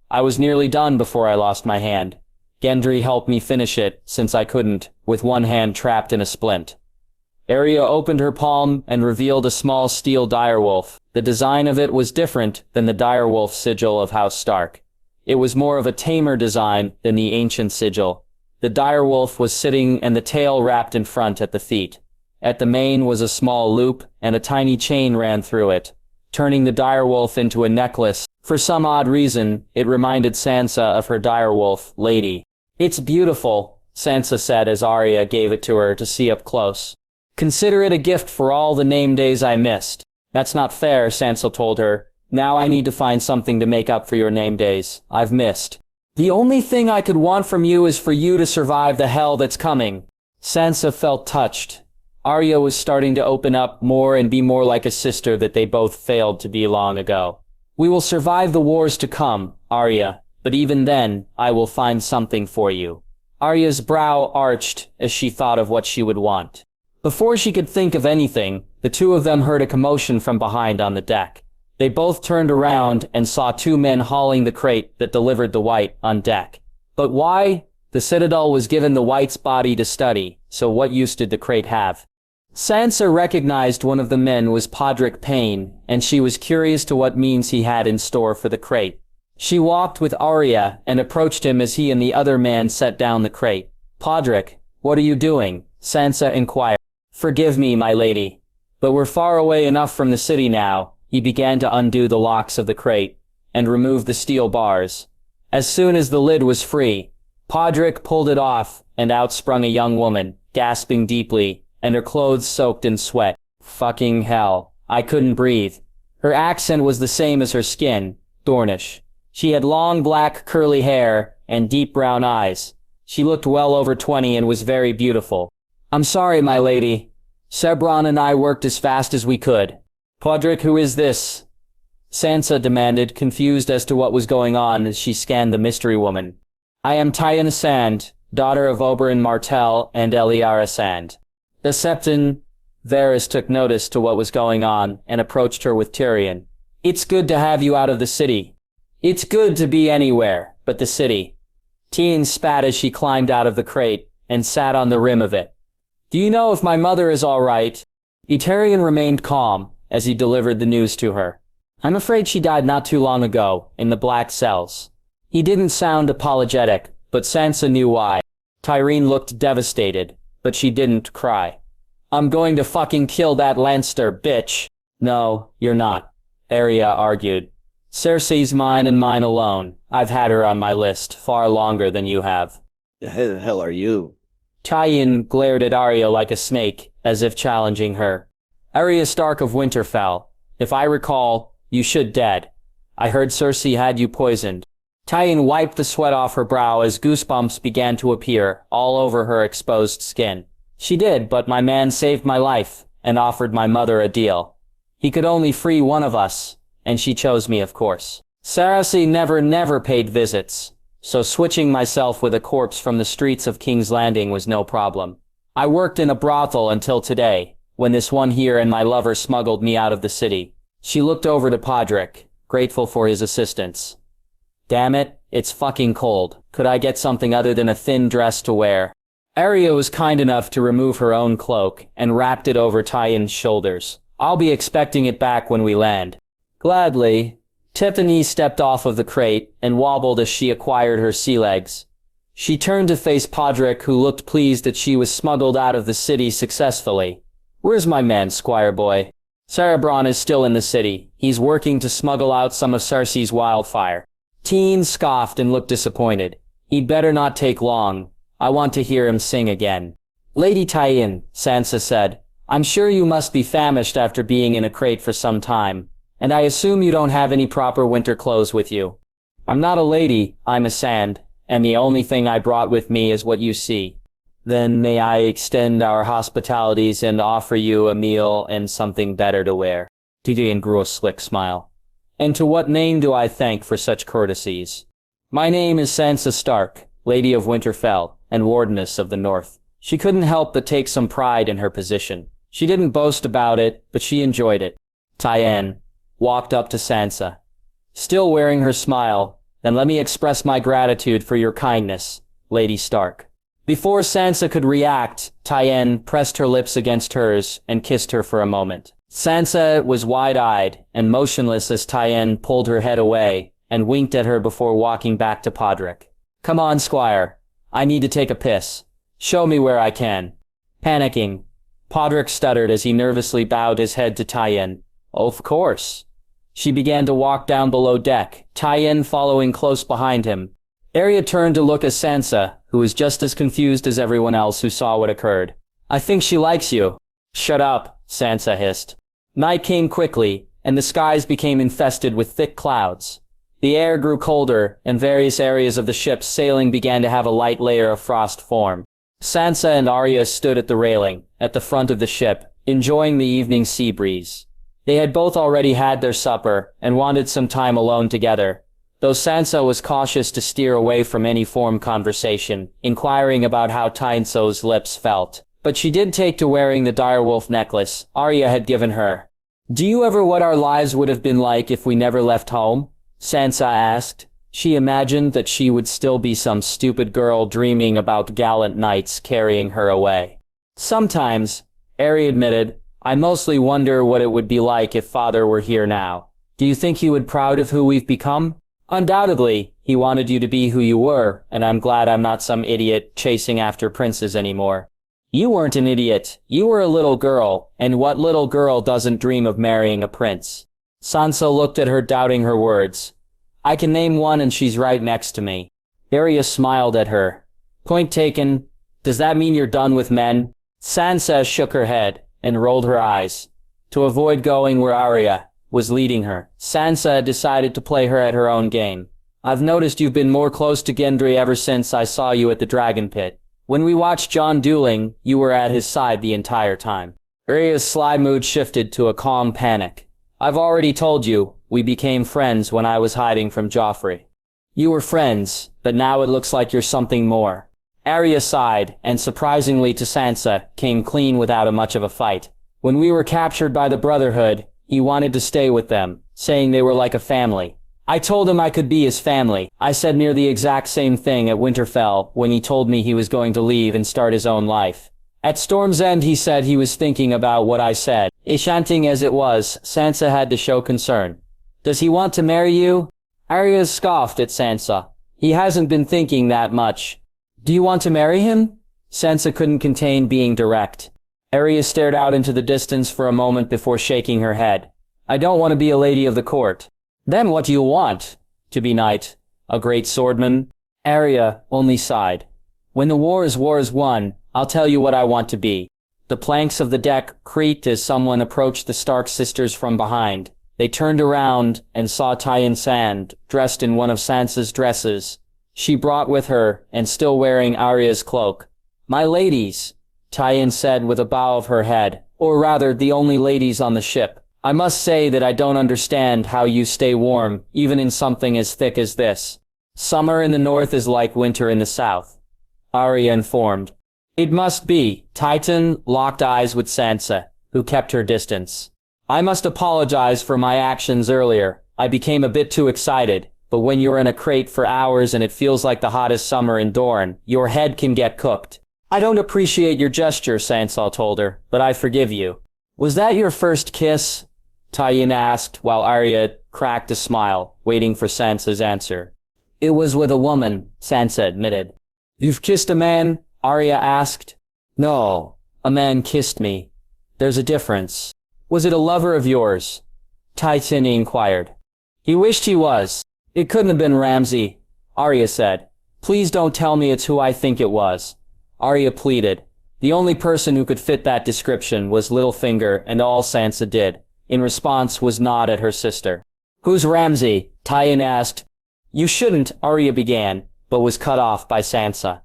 I was nearly done before I lost my hand. Gendry helped me finish it, since I couldn't, with one hand trapped in a splint. Arya opened her palm and revealed a small steel direwolf. The design of it was different than the direwolf sigil of House Stark. It was more of a tamer design than the ancient sigil. The direwolf was sitting and the tail wrapped in front at the feet. At the mane was a small loop, and a tiny chain ran through it, turning the direwolf into a necklace. For some odd reason, it reminded Sansa of her direwolf, Lady. It's beautiful, Sansa said as Arya gave it to her to see up close. Consider it a gift for all the name days I missed. That's not fair, Sansa told her. Now I need to find something to make up for your name days I've missed. The only thing I could want from you is for you to survive the hell that's coming. Sansa felt touched. Arya was starting to open up more and be more like a sister that they both failed to be long ago. We will survive the wars to come, Arya, but even then, I will find something for you. Arya's brow arched as she thought of what she would want. Before she could think of anything, the two of them heard a commotion from behind on the deck. They both turned around and saw two men hauling the crate that delivered the White on deck. But why? The Citadel was given the White's body to study, so what use did the crate have? Sansa recognized one of the men was Podrick Payne, and she was curious to what means he had in store for the crate. She walked with Arya and approached him as he and the other man set down the crate. "Podrick, what are you doing?" Sansa inquired. "Forgive me, my lady, but we're far away enough from the city now." He began to undo the locks of the crate and remove the steel bars. As soon as the lid was free, Podrick pulled it off, and out sprung a young woman, gasping deeply, and her clothes soaked in sweat. Fucking hell. I couldn't breathe. Her accent was the same as her skin, Dornish. She had long black curly hair and deep brown eyes. She looked well over 20 and was very beautiful. "I'm sorry, my lady. Sebron and I worked as fast as we could." "Podrick, who is this?" Sansa demanded, confused as to what was going on as she scanned the mystery woman. "I am Tywin Sand, daughter of Oberyn Martell and Eliara Sand." The Septon Varys took notice to what was going on and approached her with Tyrion. "It's good to have you out of the city." "It's good to be anywhere but the city." Tyrion spat as she climbed out of the crate and sat on the rim of it. "Do you know if my mother is all right?" Tyrion remained calm as he delivered the news to her. "I'm afraid she died not too long ago, in the Black Cells." He didn't sound apologetic, but Sansa knew why. Tyrion looked devastated, but she didn't cry. "I'm going to fucking kill that Lannister, bitch." "No, you're not," Arya argued. "Cersei's mine and mine alone. I've had her on my list far longer than you have." The hell are you? Tyrion glared at Arya like a snake, as if challenging her. "Arya Stark of Winterfell. If I recall, you should dead. I heard Cersei had you poisoned." Tyrion wiped the sweat off her brow as goosebumps began to appear all over her exposed skin. "She did, but my man saved my life, and offered my mother a deal. He could only free one of us, and she chose me, of course. Cersei never paid visits, so switching myself with a corpse from the streets of King's Landing was no problem. I worked in a brothel until today, when this one here and my lover smuggled me out of the city." She looked over to Podrick, grateful for his assistance. "Damn it, it's fucking cold. Could I get something other than a thin dress to wear?" Arya was kind enough to remove her own cloak and wrapped it over Tyrion's shoulders. "I'll be expecting it back when we land." "Gladly." Tiffany stepped off of the crate and wobbled as she acquired her sea legs. She turned to face Podrick, who looked pleased that she was smuggled out of the city successfully. "Where's my man, Squire Boy?" "Cerebron is still in the city. He's working to smuggle out some of Cersei's wildfire." Teen scoffed and looked disappointed. "He'd better not take long. I want to hear him sing again." "Lady Tywin," Sansa said, "I'm sure you must be famished after being in a crate for some time, and I assume you don't have any proper winter clothes with you." "I'm not a lady, I'm a Sand, and the only thing I brought with me is what you see." "Then may I extend our hospitalities and offer you a meal and something better to wear?" Tyrion grew a slick smile. "And to what name do I thank for such courtesies?" "My name is Sansa Stark, Lady of Winterfell, and Wardeness of the North." She couldn't help but take some pride in her position. She didn't boast about it, but she enjoyed it. Tyrion walked up to Sansa. Still wearing her smile, "Then let me express my gratitude for your kindness, Lady Stark." Before Sansa could react, Tyrion pressed her lips against hers and kissed her for a moment. Sansa was wide-eyed and motionless as Tyrion pulled her head away and winked at her before walking back to Podrick. "Come on, Squire. I need to take a piss. Show me where I can." Panicking, Podrick stuttered as he nervously bowed his head to Tyrion. "Of course." She began to walk down below deck, Tyrion following close behind him. Arya turned to look at Sansa, who was just as confused as everyone else who saw what occurred. "I think she likes you." "Shut up," Sansa hissed. Night came quickly, and the skies became infested with thick clouds. The air grew colder, and various areas of the ship's sailing began to have a light layer of frost form. Sansa and Arya stood at the railing, at the front of the ship, enjoying the evening sea breeze. They had both already had their supper, and wanted some time alone together, though Sansa was cautious to steer away from any form conversation, inquiring about how Tyneso's lips felt. But she did take to wearing the direwolf necklace Arya had given her. "Do you ever what our lives would have been like if we never left home?" Sansa asked. She imagined that she would still be some stupid girl dreaming about gallant knights carrying her away. "Sometimes," Arya admitted, I mostly wonder what it would be like if Father were here now. Do you think he would be proud of who we've become? Undoubtedly, he wanted you to be who you were, and I'm glad I'm not some idiot chasing after princes anymore. You weren't an idiot. You were a little girl, and what little girl doesn't dream of marrying a prince? Sansa looked at her, doubting her words. I can name one and she's right next to me. Arya smiled at her. Point taken. Does that mean you're done with men? Sansa shook her head and rolled her eyes. To avoid going where Arya was leading her, Sansa decided to play her at her own game. I've noticed you've been more close to Gendry ever since I saw you at the Dragon Pit. When we watched Jon dueling, you were at his side the entire time. Arya's sly mood shifted to a calm panic. I've already told you, we became friends when I was hiding from Joffrey. You were friends, but now it looks like you're something more. Arya sighed, and surprisingly to Sansa, came clean without much of a fight. When we were captured by the Brotherhood, he wanted to stay with them, saying they were like a family. I told him I could be his family. I said near the exact same thing at Winterfell when he told me he was going to leave and start his own life. At Storm's End he said he was thinking about what I said. Enchanting as it was, Sansa had to show concern. Does he want to marry you? Arya scoffed at Sansa. He hasn't been thinking that much. Do you want to marry him? Sansa couldn't contain being direct. Arya stared out into the distance for a moment before shaking her head. I don't want to be a lady of the court. Then what do you want? To be knight? A great swordman? Arya only sighed. When the war is won, I'll tell you what I want to be. The planks of the deck creaked as someone approached the Stark sisters from behind. They turned around and saw Tywin Sand, dressed in one of Sansa's dresses. She brought with her, and still wearing Arya's cloak. My ladies, Tywin said with a bow of her head, or rather the only ladies on the ship. I must say that I don't understand how you stay warm, even in something as thick as this. Summer in the north is like winter in the south. Arya informed. It must be. Tywin locked eyes with Sansa, who kept her distance. I must apologize for my actions earlier. I became a bit too excited, but when you're in a crate for hours and it feels like the hottest summer in Dorne, your head can get cooked. I don't appreciate your gesture, Sansa told her, but I forgive you. Was that your first kiss? Tywin asked while Arya cracked a smile, waiting for Sansa's answer. It was with a woman, Sansa admitted. You've kissed a man? Arya asked. No, a man kissed me. There's a difference. Was it a lover of yours? Tywin inquired. He wished he was. It couldn't have been Ramsay, Arya said. Please don't tell me it's who I think it was. Arya pleaded. The only person who could fit that description was Littlefinger, and all Sansa did, in response, was nod at her sister. Who's Ramsay? Tywin asked. You shouldn't, Arya began, but was cut off by Sansa.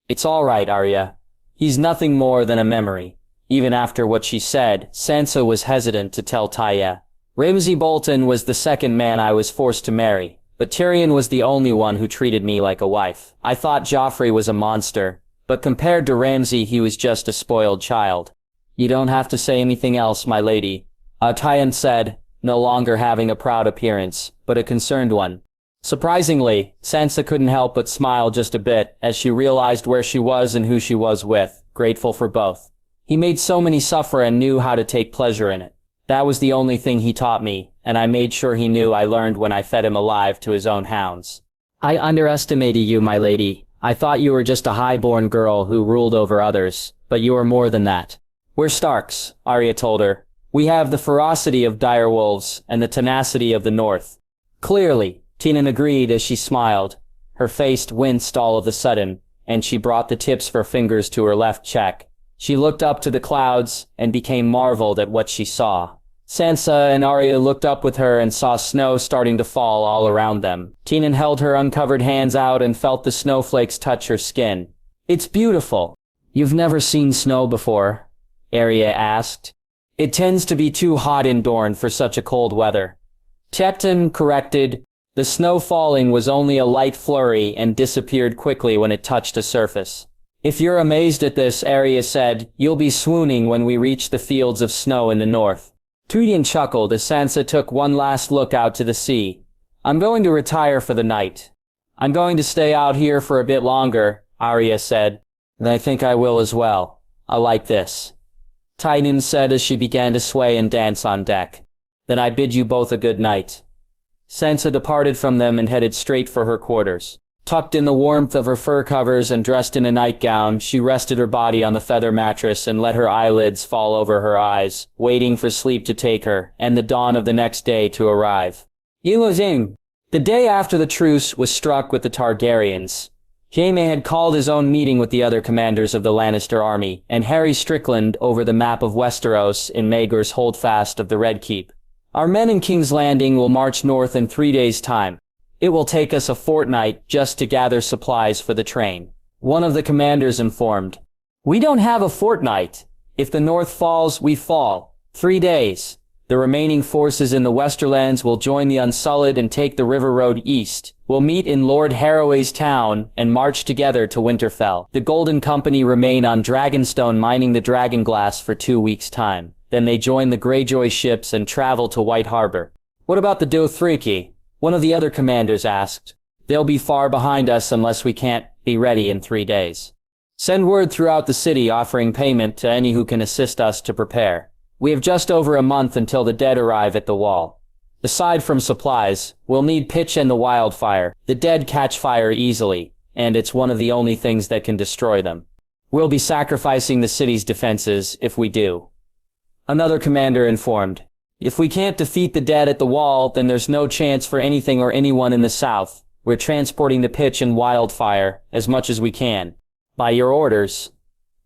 It's all right, Arya. He's nothing more than a memory. Even after what she said, Sansa was hesitant to tell Tywin. Ramsay Bolton was the second man I was forced to marry, but Tyrion was the only one who treated me like a wife. I thought Joffrey was a monster, but compared to Ramsay he was just a spoiled child. You don't have to say anything else, my lady, Tywin said, no longer having a proud appearance, but a concerned one. Surprisingly, Sansa couldn't help but smile just a bit as she realized where she was and who she was with, grateful for both. He made so many suffer and knew how to take pleasure in it. That was the only thing he taught me, and I made sure he knew I learned when I fed him alive to his own hounds. I underestimated you, my lady. I thought you were just a high-born girl who ruled over others, but you are more than that. We're Starks, Arya told her. We have the ferocity of direwolves and the tenacity of the north. Clearly, Tyrion agreed as she smiled. Her face winced all of a sudden, and she brought the tips of her fingers to her left cheek. She looked up to the clouds and became marveled at what she saw. Sansa and Arya looked up with her and saw snow starting to fall all around them. Tyrion held her uncovered hands out and felt the snowflakes touch her skin. It's beautiful. You've never seen snow before? Arya asked. It tends to be too hot in Dorne for such a cold weather. Tyrion corrected. The snow falling was only a light flurry and disappeared quickly when it touched a surface. If you're amazed at this, Arya said, you'll be swooning when we reach the fields of snow in the north. Tyrion chuckled as Sansa took one last look out to the sea. I'm going to retire for the night. I'm going to stay out here for a bit longer, Arya said. And I think I will as well. I like this. Tynan said as she began to sway and dance on deck. Then I bid you both a good night. Sansa departed from them and headed straight for her quarters. Tucked in the warmth of her fur covers and dressed in a nightgown, she rested her body on the feather mattress and let her eyelids fall over her eyes, waiting for sleep to take her, and the dawn of the next day to arrive. Usse. The day after the truce was struck with the Targaryens, Jaime had called his own meeting with the other commanders of the Lannister army, and Harry Strickland over the map of Westeros in Maegor's holdfast of the Red Keep. Our men in King's Landing will march north in 3 days' time. It will take us a fortnight just to gather supplies for the train. One of the commanders informed. We don't have a fortnight. If the north falls, we fall. 3 days. The remaining forces in the Westerlands will join the Unsullied and take the river road east. We'll meet in Lord Harroway's town and march together to Winterfell. The Golden Company remain on Dragonstone mining the Dragonglass for 2 weeks' time. Then they join the Greyjoy ships and travel to White Harbor. What about the Dothraki? One of the other commanders asked. They'll be far behind us unless we can't be ready in 3 days. Send word throughout the city offering payment to any who can assist us to prepare. We have just over a month until the dead arrive at the wall. Aside from supplies, we'll need pitch and the wildfire. The dead catch fire easily, and it's one of the only things that can destroy them. We'll be sacrificing the city's defenses if we do. Another commander informed. If we can't defeat the dead at the wall, then there's no chance for anything or anyone in the south. We're transporting the pitch and wildfire as much as we can. By your orders,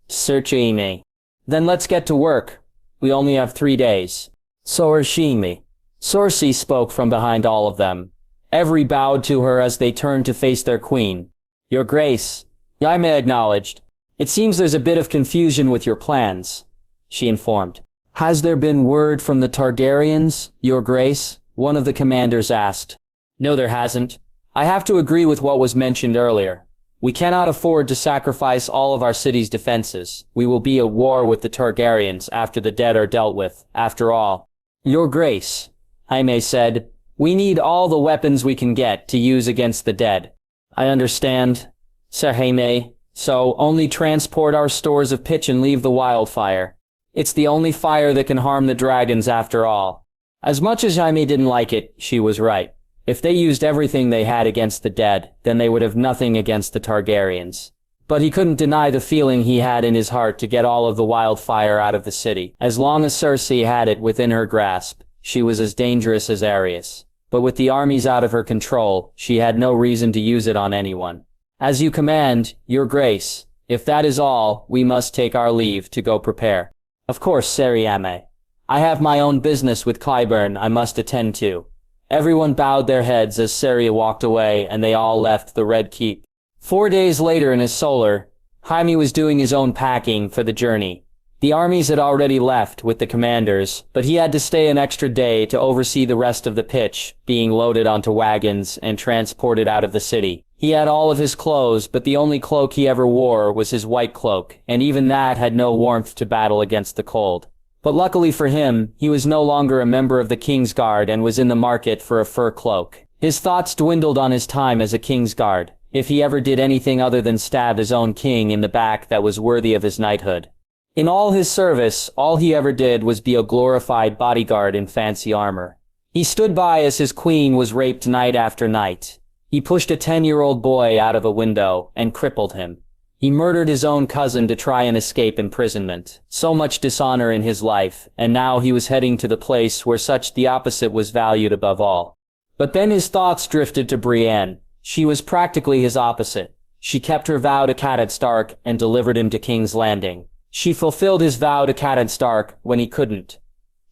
Cersei. Then let's get to work. We only have 3 days. Cersei. Cersei spoke from behind all of them. Every bowed to her as they turned to face their queen. Your Grace, Jaime acknowledged. It seems there's a bit of confusion with your plans, she informed. Has there been word from the Targaryens, Your Grace? One of the commanders asked. No, there hasn't. I have to agree with what was mentioned earlier. We cannot afford to sacrifice all of our city's defenses. We will be at war with the Targaryens after the dead are dealt with. After all, Your Grace, Jaime said, we need all the weapons we can get to use against the dead. I understand, Sir Jaime. So only transport our stores of pitch and leave the wildfire. It's the only fire that can harm the dragons after all. As much as Jaime didn't like it, she was right. If they used everything they had against the dead, then they would have nothing against the Targaryens. But he couldn't deny the feeling he had in his heart to get all of the wildfire out of the city. As long as Cersei had it within her grasp, she was as dangerous as Ares. But with the armies out of her control, she had no reason to use it on anyone. As you command, Your Grace. If that is all, we must take our leave to go prepare. Of course, Sir Jaime. I have my own business with Clyburn I must attend to. Everyone bowed their heads as Cersei walked away, and they all left the Red Keep. 4 days later in his solar, Jaime was doing his own packing for the journey. The armies had already left with the commanders, but he had to stay an extra day to oversee the rest of the pitch, being loaded onto wagons and transported out of the city. He had all of his clothes, but the only cloak he ever wore was his white cloak, and even that had no warmth to battle against the cold. But luckily for him, he was no longer a member of the King's Guard and was in the market for a fur cloak. His thoughts dwindled on his time as a King's Guard, if he ever did anything other than stab his own king in the back that was worthy of his knighthood. In all his service, all he ever did was be a glorified bodyguard in fancy armor. He stood by as his queen was raped night after night. He pushed a 10-year-old boy out of a window and crippled him. He murdered his own cousin to try and escape imprisonment. So much dishonor in his life, and now he was heading to the place where such the opposite was valued above all. But then his thoughts drifted to Brienne. She was practically his opposite. She kept her vow to Catelyn Stark and delivered him to King's Landing. She fulfilled his vow to Catelyn Stark when he couldn't.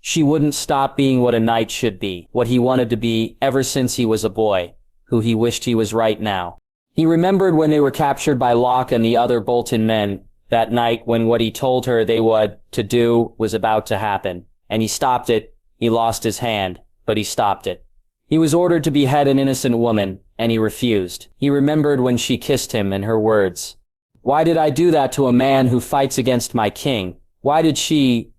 She wouldn't stop being what a knight should be, what he wanted to be ever since he was a boy, who he wished he was right now. He remembered when they were captured by Locke and the other Bolton men, that night when what he told her they would to do was about to happen. And he stopped it. He lost his hand, but he stopped it. He was ordered to behead an innocent woman, and he refused. He remembered when she kissed him and her words. Why did I do that to a man who fights against my king? Why did she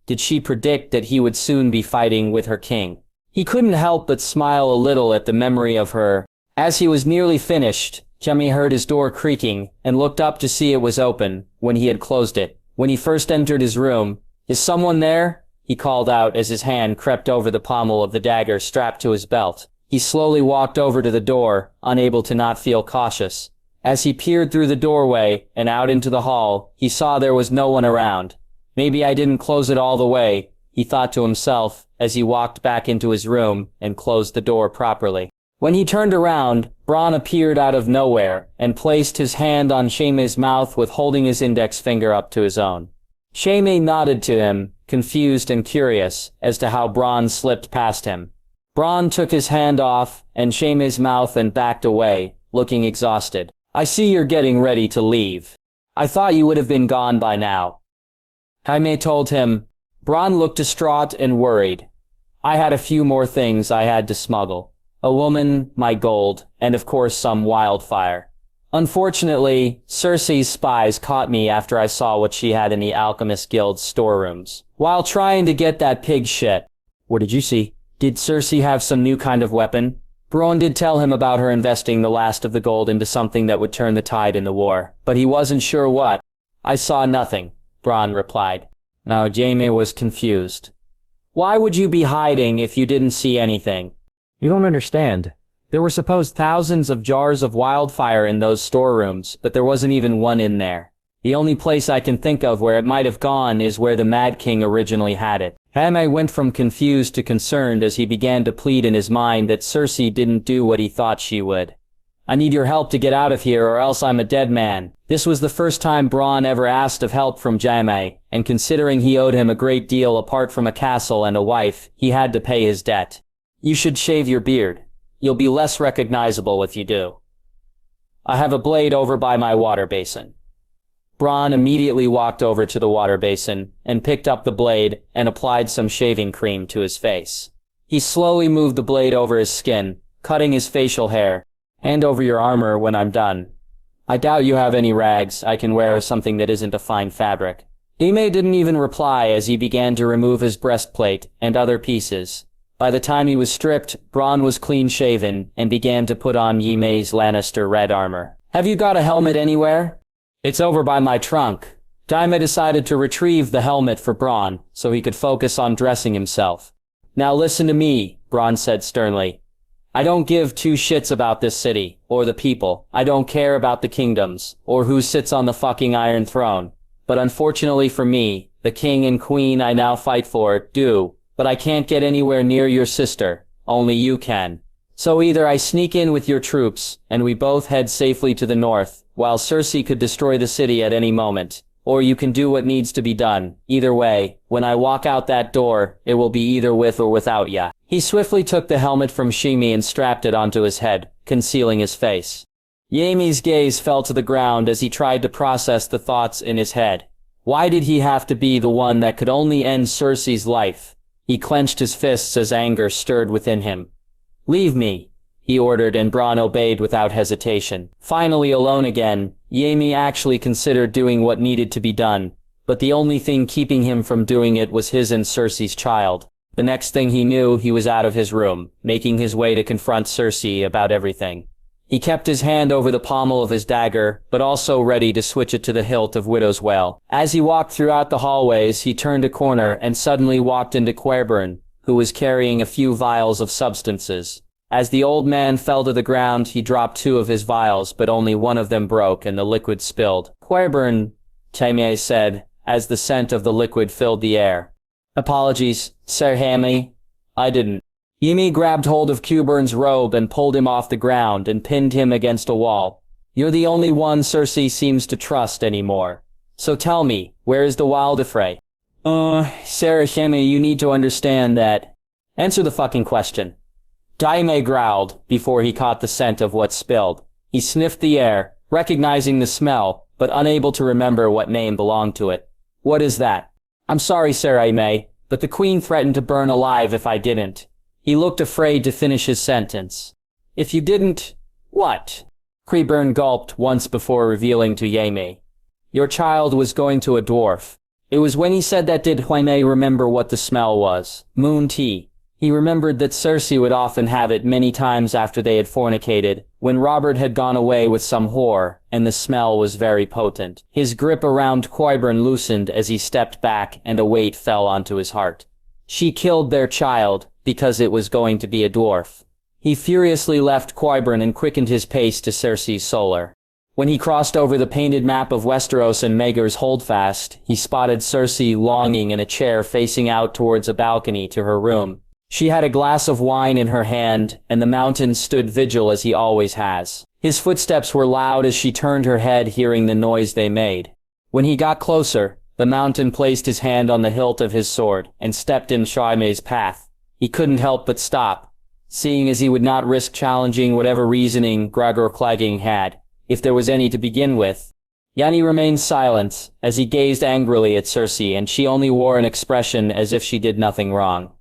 predict that he would soon be fighting with her king? He couldn't help but smile a little at the memory of her. As he was nearly finished, Jaime heard his door creaking and looked up to see it was open when he had closed it. When he first entered his room, Is someone there? He called out as his hand crept over the pommel of the dagger strapped to his belt. He slowly walked over to the door, unable to not feel cautious. As he peered through the doorway and out into the hall, he saw there was no one around. Maybe I didn't close it all the way, he thought to himself as he walked back into his room and closed the door properly. When he turned around, Bronn appeared out of nowhere and placed his hand on Jaime's mouth with holding his index finger up to his own. Jaime nodded to him, confused and curious as to how Bronn slipped past him. Bronn took his hand off and Jaime's mouth and backed away, looking exhausted. I see you're getting ready to leave. I thought you would have been gone by now. Jaime told him. Bronn looked distraught and worried. I had a few more things I had to smuggle. A woman, my gold, and of course some wildfire. Unfortunately, Cersei's spies caught me after I saw what she had in the Alchemist Guild's storerooms. While trying to get that pig shit. What did you see? Did Cersei have some new kind of weapon? Bronn did tell him about her investing the last of the gold into something that would turn the tide in the war, but he wasn't sure what. I saw nothing, Bronn replied. Now Jaime was confused. Why would you be hiding if you didn't see anything? You don't understand. There were supposed thousands of jars of wildfire in those storerooms, but there wasn't even one in there. The only place I can think of where it might have gone is where the Mad King originally had it. Jaime went from confused to concerned as he began to plead in his mind that Cersei didn't do what he thought she would. I need your help to get out of here or else I'm a dead man. This was the first time Bronn ever asked of help from Jaime, and considering he owed him a great deal apart from a castle and a wife, he had to pay his debt. You should shave your beard. You'll be less recognizable if you do. I have a blade over by my water basin. Bronn immediately walked over to the water basin and picked up the blade and applied some shaving cream to his face. He slowly moved the blade over his skin, cutting his facial hair. Hand over your armor when I'm done. I doubt you have any rags. I can wear something that isn't a fine fabric. Jaime didn't even reply as he began to remove his breastplate and other pieces. By the time he was stripped, Bronn was clean-shaven and began to put on Jaime's Lannister red armor. Have you got a helmet anywhere? It's over by my trunk. Jaime decided to retrieve the helmet for Bronn so he could focus on dressing himself. Now listen to me, Bronn said sternly. I don't give two shits about this city, or the people. I don't care about the kingdoms, or who sits on the fucking Iron Throne. But unfortunately for me, the king and queen I now fight for do. But I can't get anywhere near your sister. Only you can. So either I sneak in with your troops, and we both head safely to the north, while Cersei could destroy the city at any moment. Or you can do what needs to be done. Either way, when I walk out that door, it will be either with or without ya. He swiftly took the helmet from Jaime and strapped it onto his head, concealing his face. Jaime's gaze fell to the ground as he tried to process the thoughts in his head. Why did he have to be the one that could only end Cersei's life? He clenched his fists as anger stirred within him. Leave me, he ordered, and Bronn obeyed without hesitation. Finally alone again, Jaime actually considered doing what needed to be done, but the only thing keeping him from doing it was his and Cersei's child. The next thing he knew, he was out of his room, making his way to confront Cersei about everything. He kept his hand over the pommel of his dagger, but also ready to switch it to the hilt of Widow's Wail. As he walked throughout the hallways, he turned a corner and suddenly walked into Qyburn, who was carrying a few vials of substances. As the old man fell to the ground, he dropped two of his vials, but only one of them broke and the liquid spilled. Qyburn, Jaime said, as the scent of the liquid filled the air. Apologies, Sir Jaime. I didn't. Jaime grabbed hold of Qyburn's robe and pulled him off the ground and pinned him against a wall. You're the only one Cersei seems to trust anymore. So tell me, where is the Wildefrey? Sir Jaime, you need to understand that. Answer the fucking question. Jaime growled before he caught the scent of what spilled. He sniffed the air, recognizing the smell, but unable to remember what name belonged to it. What is that? I'm sorry, Sir Jaime, but the queen threatened to burn alive if I didn't. He looked afraid to finish his sentence. If you didn't, what? Qyburn gulped once before revealing to Jaime. Your child was going to a dwarf. It was when he said that did Jaime remember what the smell was. Moon tea. He remembered that Cersei would often have it many times after they had fornicated, when Robert had gone away with some whore, and the smell was very potent. His grip around Qyburn loosened as he stepped back, and a weight fell onto his heart. She killed their child, because it was going to be a dwarf. He furiously left Qyburn and quickened his pace to Cersei's solar. When he crossed over the painted map of Westeros and Maegor's Holdfast, he spotted Cersei longing in a chair facing out towards a balcony to her room. She had a glass of wine in her hand, and the mountain stood vigil as he always has. His footsteps were loud as she turned her head, hearing the noise they made. When he got closer, the mountain placed his hand on the hilt of his sword, and stepped in Jaime's path. He couldn't help but stop, seeing as he would not risk challenging whatever reasoning Gregor Clegane had, if there was any to begin with. Jaime remained silent, as he gazed angrily at Cersei, and she only wore an expression as if she did nothing wrong.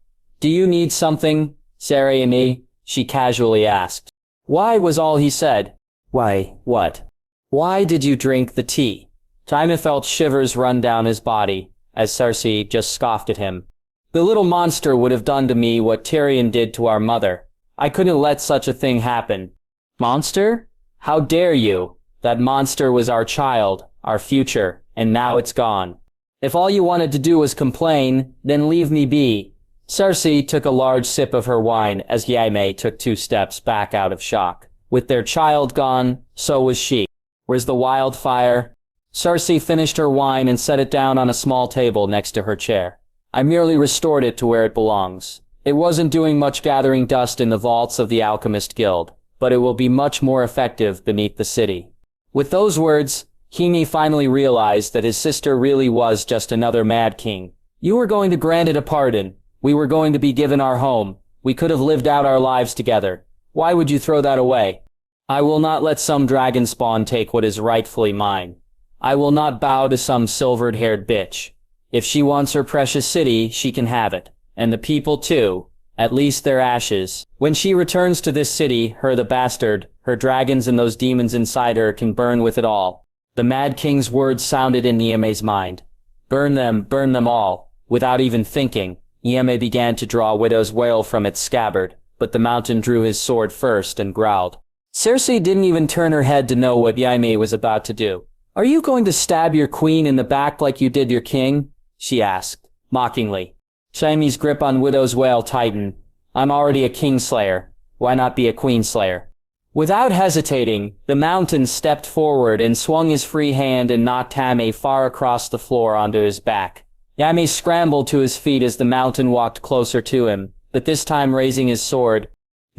"Do you need something, Cersei?" she casually asked. "Why?" was all he said. "Why, what? Why did you drink the tea?" Jaime felt shivers run down his body, as Cersei just scoffed at him. "The little monster would have done to me what Tyrion did to our mother. I couldn't let such a thing happen." "Monster? How dare you? That monster was our child, our future, and now it's gone. If all you wanted to do was complain, then leave me be." Cersei took a large sip of her wine as Jaime took 2 steps back out of shock. With their child gone, so was she. "Where's the wildfire?" Cersei finished her wine and set it down on a small table next to her chair. "I merely restored it to where it belongs. It wasn't doing much gathering dust in the vaults of the Alchemist Guild, but it will be much more effective beneath the city." With those words, Jaime finally realized that his sister really was just another Mad King. "You were going to grant it a pardon. We were going to be given our home. We could have lived out our lives together. Why would you throw that away? I will not let some dragon spawn take what is rightfully mine. I will not bow to some silvered-haired bitch. If she wants her precious city, she can have it. And the people too. At least their ashes. When she returns to this city, her the bastard, her dragons and those demons inside her can burn with it all." The Mad King's words sounded in Jaime's mind. Burn them all. Without even thinking, Jaime began to draw Widow's Wail from its scabbard, but the mountain drew his sword first and growled. Cersei didn't even turn her head to know what Jaime was about to do. "Are you going to stab your queen in the back like you did your king?" she asked, mockingly. Jaime's grip on Widow's Wail tightened. "I'm already a kingslayer. Why not be a queenslayer?" Without hesitating, the mountain stepped forward and swung his free hand and knocked Jaime far across the floor onto his back. Jaime scrambled to his feet as the mountain walked closer to him, but this time raising his sword.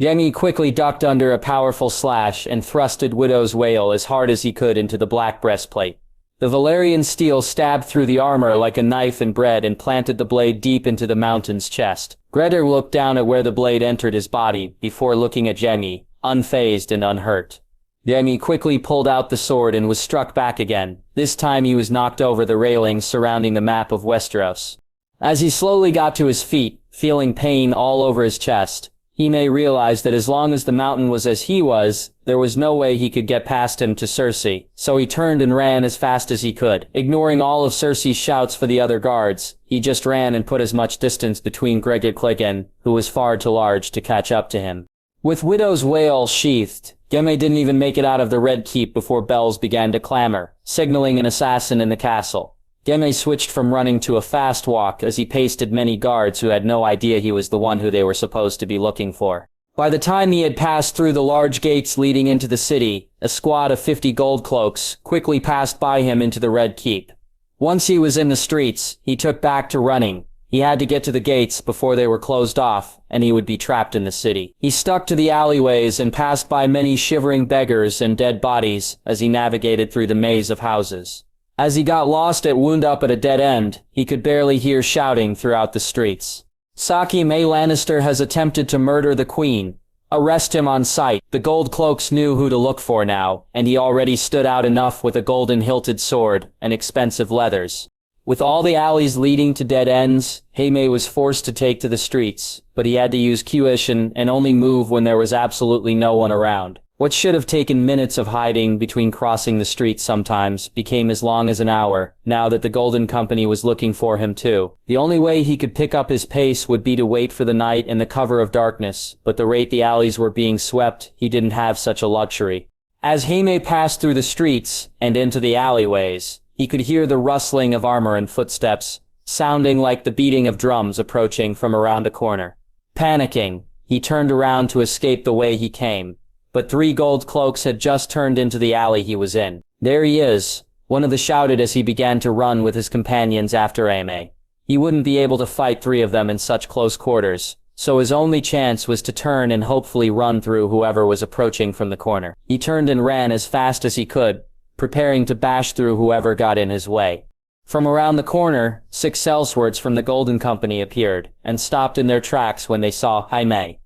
Jaime quickly ducked under a powerful slash and thrusted Widow's Wail as hard as he could into the black breastplate. The Valyrian steel stabbed through the armor like a knife in bread and planted the blade deep into the mountain's chest. Grenn looked down at where the blade entered his body, before looking at Jaime, unfazed and unhurt. Jaime quickly pulled out the sword and was struck back again. This time he was knocked over the railings surrounding the map of Westeros. As he slowly got to his feet, feeling pain all over his chest, Jaime realized that as long as the mountain was as he was, there was no way he could get past him to Cersei, so he turned and ran as fast as he could. Ignoring all of Cersei's shouts for the other guards, he just ran and put as much distance between Gregor Clegane, who was far too large to catch up to him. With Widow's Wail sheathed, Jaime didn't even make it out of the Red Keep before bells began to clamor, signaling an assassin in the castle. Jaime switched from running to a fast walk as he pasted many guards who had no idea he was the one who they were supposed to be looking for. By the time he had passed through the large gates leading into the city, a squad of 50 gold cloaks quickly passed by him into the Red Keep. Once he was in the streets, he took back to running. He had to get to the gates before they were closed off, and he would be trapped in the city. He stuck to the alleyways and passed by many shivering beggars and dead bodies as he navigated through the maze of houses. As he got lost and wound up at a dead end, he could barely hear shouting throughout the streets. "Saki May Lannister has attempted to murder the queen. Arrest him on sight." The gold cloaks knew who to look for now, and he already stood out enough with a golden-hilted sword and expensive leathers. With all the alleys leading to dead ends, Jaime was forced to take to the streets, but he had to use caution and only move when there was absolutely no one around. What should have taken minutes of hiding between crossing the street sometimes became as long as an hour, now that the Golden Company was looking for him too. The only way he could pick up his pace would be to wait for the night and the cover of darkness, but the rate the alleys were being swept, he didn't have such a luxury. As Jaime passed through the streets and into the alleyways, he could hear the rustling of armor and footsteps, sounding like the beating of drums approaching from around a corner. Panicking, he turned around to escape the way he came. But 3 gold cloaks had just turned into the alley he was in. "There he is," one of them shouted as he began to run with his companions after Jaime. He wouldn't be able to fight 3 of them in such close quarters, so his only chance was to turn and hopefully run through whoever was approaching from the corner. He turned and ran as fast as he could, preparing to bash through whoever got in his way. From around the corner, 6 sellswords from the Golden Company appeared, and stopped in their tracks when they saw Jaime.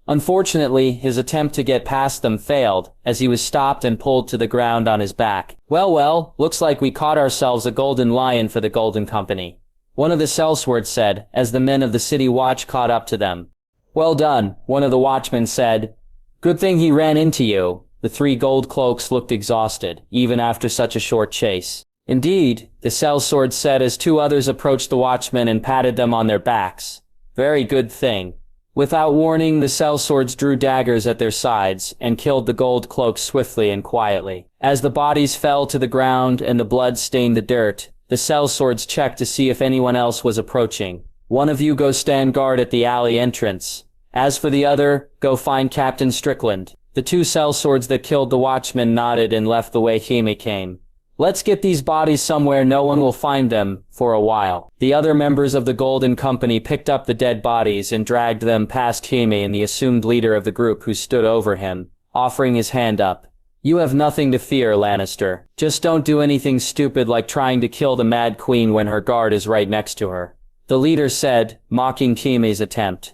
Unfortunately, his attempt to get past them failed, as he was stopped and pulled to the ground on his back. Well, looks like we caught ourselves a golden lion for the Golden Company," one of the sellswords said, as the men of the city watch caught up to them. "Well done," one of the watchmen said. "Good thing he ran into you." The 3 gold cloaks looked exhausted, even after such a short chase. "Indeed," the sellsword said as 2 others approached the watchmen and patted them on their backs. "Very good thing." Without warning, the sellswords drew daggers at their sides and killed the gold cloaks swiftly and quietly. As the bodies fell to the ground and the blood stained the dirt, the sellswords checked to see if anyone else was approaching. "One of you go stand guard at the alley entrance. As for the other, go find Captain Strickland." The 2 sellswords that killed the watchmen nodded and left the way Jaime came. "Let's get these bodies somewhere no one will find them for a while." The other members of the Golden Company picked up the dead bodies and dragged them past Jaime and the assumed leader of the group, who stood over him, offering his hand up. "You have nothing to fear, Lannister. Just don't do anything stupid like trying to kill the Mad Queen when her guard is right next to her," the leader said, mocking Jaime's attempt.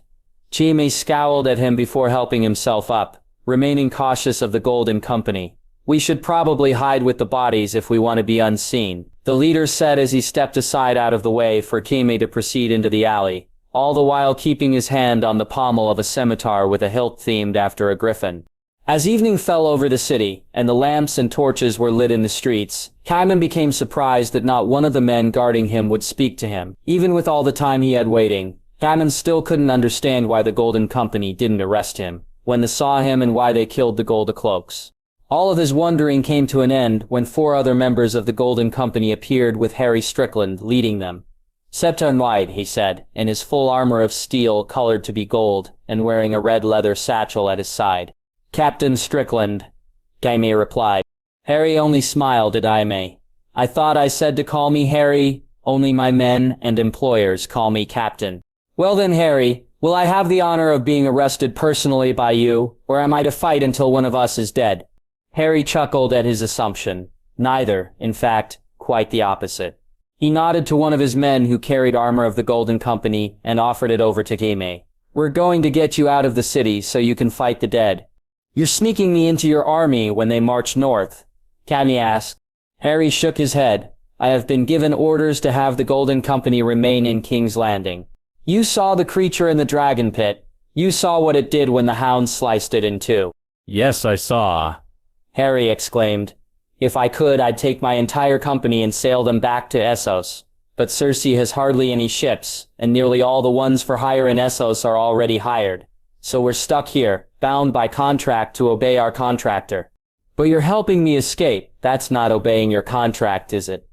Jaime scowled at him before helping himself up, remaining cautious of the Golden Company. "We should probably hide with the bodies if we want to be unseen," the leader said as he stepped aside out of the way for Jaime to proceed into the alley, all the while keeping his hand on the pommel of a scimitar with a hilt themed after a griffin. As evening fell over the city, and the lamps and torches were lit in the streets, Jaime became surprised that not one of the men guarding him would speak to him. Even with all the time he had waiting, Jaime still couldn't understand why the Golden Company didn't arrest him when they saw him and why they killed the Gold Cloaks. All of his wondering came to an end when 4 other members of the Golden Company appeared with Harry Strickland leading them. "Septon wide," he said, in his full armor of steel colored to be gold, and wearing a red leather satchel at his side. "Captain Strickland," Jaime replied. Harry only smiled at Jaime. "I thought I said to call me Harry. Only my men and employers call me Captain." "Well then, Harry, will I have the honor of being arrested personally by you, or am I to fight until one of us is dead?" Harry chuckled at his assumption. Neither, in fact, quite the opposite. He nodded to one of his men who carried armor of the Golden Company and offered it over to Jaime. "We're going to get you out of the city so you can fight the dead." "You're sneaking me into your army when they march north?" Jaime asked. Harry shook his head. "I have been given orders to have the Golden Company remain in King's Landing. You saw the creature in the dragon pit. You saw what it did when the hounds sliced it in 2. "Yes, I saw," Harry exclaimed. "If I could, I'd take my entire company and sail them back to Essos. But Cersei has hardly any ships, and nearly all the ones for hire in Essos are already hired. So we're stuck here, bound by contract to obey our contractor." "But you're helping me escape. That's not obeying your contract, is it?"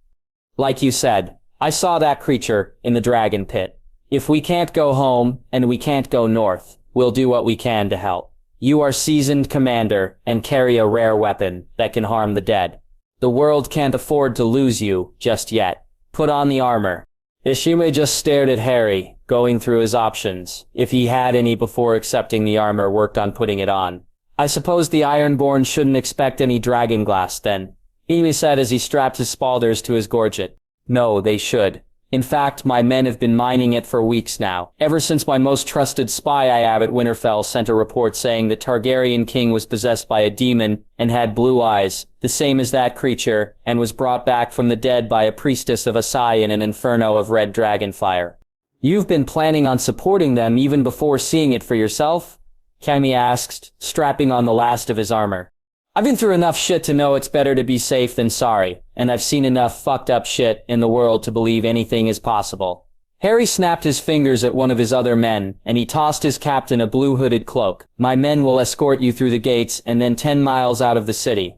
"Like you said, I saw that creature in the dragon pit. If we can't go home, and we can't go north, we'll do what we can to help. You are seasoned commander and carry a rare weapon that can harm the dead. The world can't afford to lose you just yet. Put on the armor." Jaime just stared at Harry, going through his options, if he had any before accepting the armor, worked on putting it on. "I suppose the Ironborn shouldn't expect any dragon glass then," Jaime said as he strapped his spalders to his gorget. "No, they should. In fact, my men have been mining it for weeks now. Ever since my most trusted spy I have at Winterfell sent a report saying the Targaryen king was possessed by a demon and had blue eyes, the same as that creature, and was brought back from the dead by a priestess of Usse in an inferno of red dragon fire." "You've been planning on supporting them even before seeing it for yourself?" Jaime asked, strapping on the last of his armor. I've been through enough shit to know it's better to be safe than sorry, and I've seen enough fucked up shit in the world to believe anything is possible. Harry snapped his fingers at one of his other men, and he tossed his captain a blue-hooded cloak. My men will escort you through the gates and then 10 miles out of the city.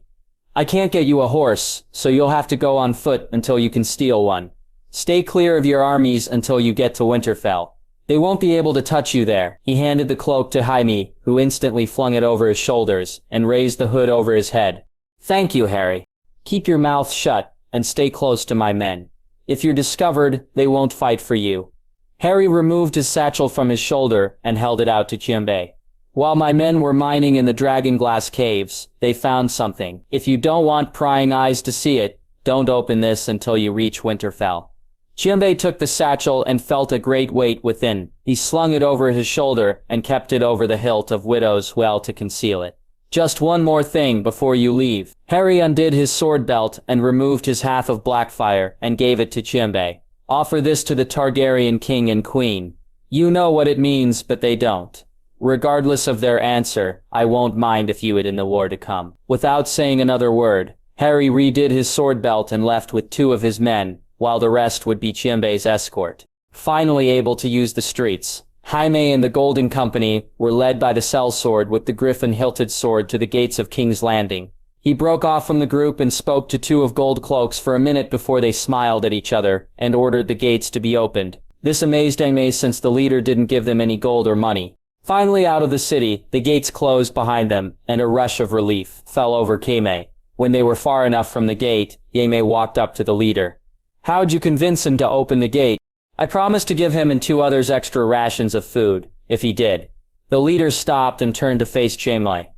I can't get you a horse, so you'll have to go on foot until you can steal one. Stay clear of your armies until you get to Winterfell. They won't be able to touch you there. He handed the cloak to Jaime, who instantly flung it over his shoulders and raised the hood over his head. Thank you, Harry. Keep your mouth shut and stay close to my men. If you're discovered, they won't fight for you. Harry removed his satchel from his shoulder and held it out to Jaime. While my men were mining in the Dragonglass caves, they found something. If you don't want prying eyes to see it, don't open this until you reach Winterfell. Jaime took the satchel and felt a great weight within. He slung it over his shoulder and kept it over the hilt of Widow's well to conceal it. Just one more thing before you leave. Harry undid his sword belt and removed his half of Blackfire and gave it to Jaime. Offer this to the Targaryen king and queen. You know what it means, but they don't. Regardless of their answer, I won't mind if you it in the war to come. Without saying another word, Harry redid his sword belt and left with 2 of his men, while the rest would be Jaime's escort. Finally able to use the streets, Jaime and the Golden Company were led by the sellsword with the griffin-hilted sword to the gates of King's Landing. He broke off from the group and spoke to 2 of Gold Cloaks for a minute before they smiled at each other and ordered the gates to be opened. This amazed Jaime since the leader didn't give them any gold or money. Finally out of the city, the gates closed behind them, and a rush of relief fell over Jaime. When they were far enough from the gate, Jaime walked up to the leader. How'd you convince him to open the gate? I promised to give him and 2 others extra rations of food, if he did. The leader stopped and turned to face Jaime.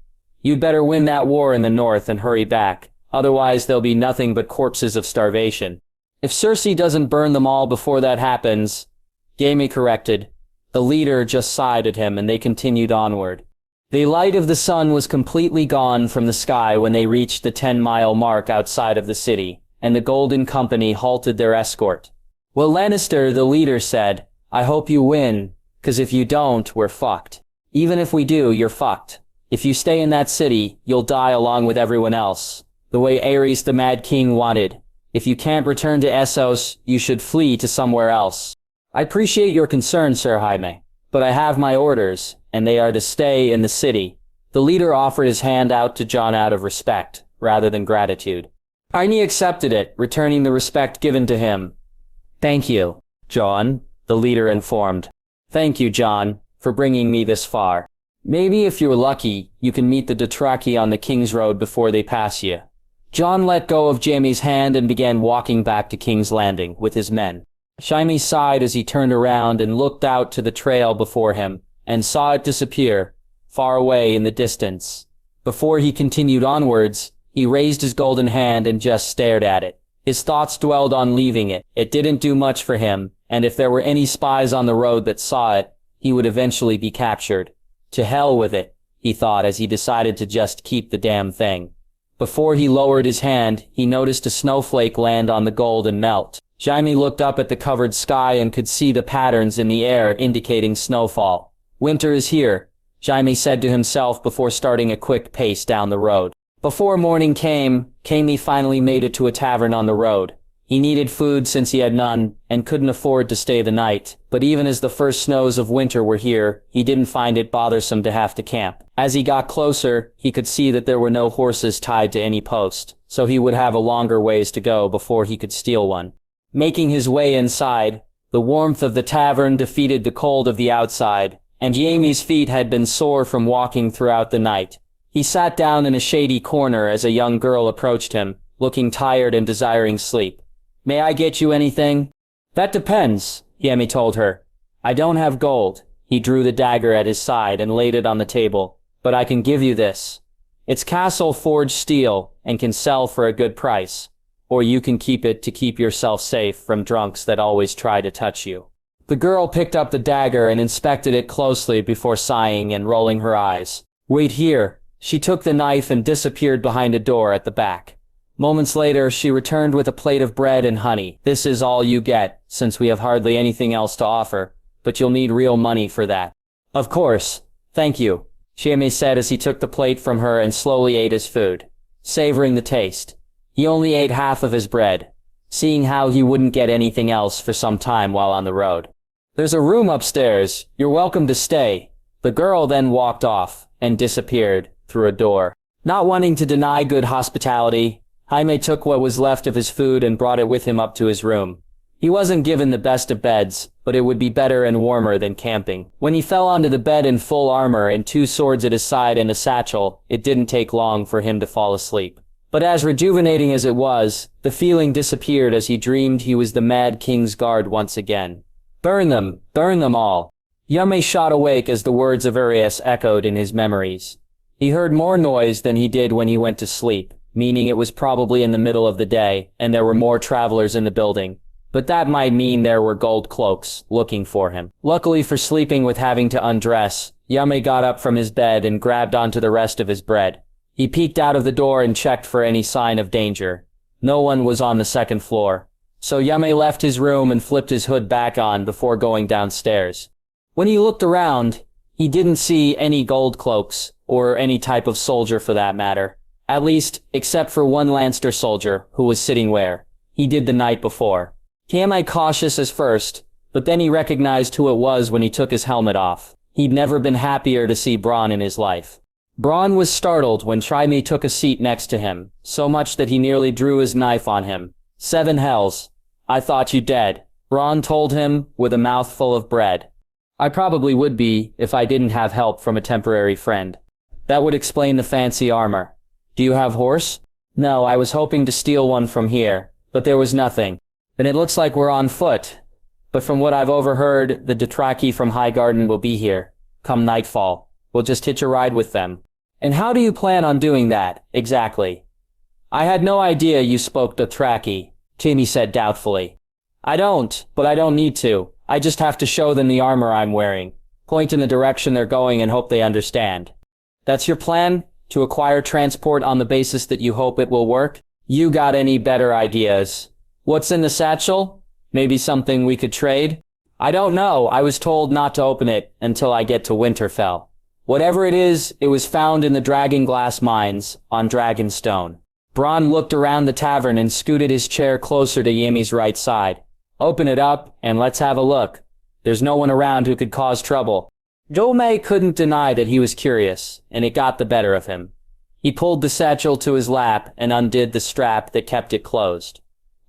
You'd better win that war in the north and hurry back, otherwise there'll be nothing but corpses of starvation. If Cersei doesn't burn them all before that happens, Jaime corrected. The leader just sighed at him and they continued onward. The light of the sun was completely gone from the sky when they reached the 10-mile mark outside of the city, and the Golden Company halted their escort. Well, Lannister, the leader said, I hope you win, 'cause if you don't, we're fucked. Even if we do, you're fucked. If you stay in that city, you'll die along with everyone else, the way Aerys the Mad King wanted. If you can't return to Essos, you should flee to somewhere else. I appreciate your concern, Sir Jaime, but I have my orders, and they are to stay in the city. The leader offered his hand out to Jon out of respect, rather than gratitude. Jaime accepted it, returning the respect given to him. Thank you, Jon, the leader informed. Thank you, Jon, for bringing me this far. Maybe if you're lucky, you can meet the Dothraki on the King's Road before they pass you. Jon let go of Jaime's hand and began walking back to King's Landing with his men. Jaime sighed as he turned around and looked out to the trail before him, and saw it disappear, far away in the distance. Before he continued onwards, he raised his golden hand and just stared at it. His thoughts dwelled on leaving it. It didn't do much for him, and if there were any spies on the road that saw it, he would eventually be captured. To hell with it, he thought as he decided to just keep the damn thing. Before he lowered his hand, he noticed a snowflake land on the gold and melt. Jaime looked up at the covered sky and could see the patterns in the air indicating snowfall. Winter is here, Jaime said to himself before starting a quick pace down the road. Before morning came, Jaime finally made it to a tavern on the road. He needed food since he had none, and couldn't afford to stay the night, but even as the first snows of winter were here, he didn't find it bothersome to have to camp. As he got closer, he could see that there were no horses tied to any post, so he would have a longer ways to go before he could steal one. Making his way inside, the warmth of the tavern defeated the cold of the outside, and Jaime's feet had been sore from walking throughout the night. He sat down in a shady corner as a young girl approached him, looking tired and desiring sleep. May I get you anything? That depends, Jaime told her. I don't have gold. He drew the dagger at his side and laid it on the table. But I can give you this. It's castle forged steel and can sell for a good price. Or you can keep it to keep yourself safe from drunks that always try to touch you. The girl picked up the dagger and inspected it closely before sighing and rolling her eyes. Wait here. She took the knife and disappeared behind a door at the back. Moments later, she returned with a plate of bread and honey. This is all you get, since we have hardly anything else to offer, but you'll need real money for that. Of course. Thank you. Jaime said as he took the plate from her and slowly ate his food, savoring the taste. He only ate half of his bread, seeing how he wouldn't get anything else for some time while on the road. "There's a room upstairs. You're welcome to stay." The girl then walked off and disappeared through a door. Not wanting to deny good hospitality, Jaime took what was left of his food and brought it with him up to his room. He wasn't given the best of beds, but it would be better and warmer than camping. When he fell onto the bed in full armor and 2 swords at his side and a satchel, it didn't take long for him to fall asleep. But as rejuvenating as it was, the feeling disappeared as he dreamed he was the Mad King's guard once again. Burn them all. Jaime shot awake as the words of Avarice echoed in his memories. He heard more noise than he did when he went to sleep, meaning it was probably in the middle of the day, and there were more travelers in the building. But that might mean there were gold cloaks looking for him. Luckily for sleeping with having to undress, Jaime got up from his bed and grabbed onto the rest of his bread. He peeked out of the door and checked for any sign of danger. No one was on the 2nd floor. So Jaime left his room and flipped his hood back on before going downstairs. When he looked around, he didn't see any gold cloaks, or any type of soldier for that matter. At least, except for one Lannister soldier who was sitting where he did the night before. Jaime cautious as first, but then he recognized who it was when he took his helmet off. He'd never been happier to see Bronn in his life. Bronn was startled when Jaime took a seat next to him, so much that he nearly drew his knife on him. 7 hells. I thought you dead, Bronn told him with a mouthful of bread. I probably would be if I didn't have help from a temporary friend. That would explain the fancy armor. Do you have horse? No, I was hoping to steal one from here, but there was nothing. Then it looks like we're on foot. But from what I've overheard, the Dothraki from Highgarden will be here. Come nightfall. We'll just hitch a ride with them. And how do you plan on doing that, exactly? I had no idea you spoke Dothraki, Jaime said doubtfully. I don't, but I don't need to. I just have to show them the armor I'm wearing. Point in the direction they're going and hope they understand. That's your plan? To acquire transport on the basis that you hope it will work? You got any better ideas? What's in the satchel? Maybe something we could trade? I don't know. I was told not to open it until I get to Winterfell. Whatever it is, it was found in the Dragonglass mines on Dragonstone. Bronn looked around the tavern and scooted his chair closer to Yami's right side. Open it up and let's have a look. There's no one around who could cause trouble. Jaime couldn't deny that he was curious, and it got the better of him. He pulled the satchel to his lap and undid the strap that kept it closed.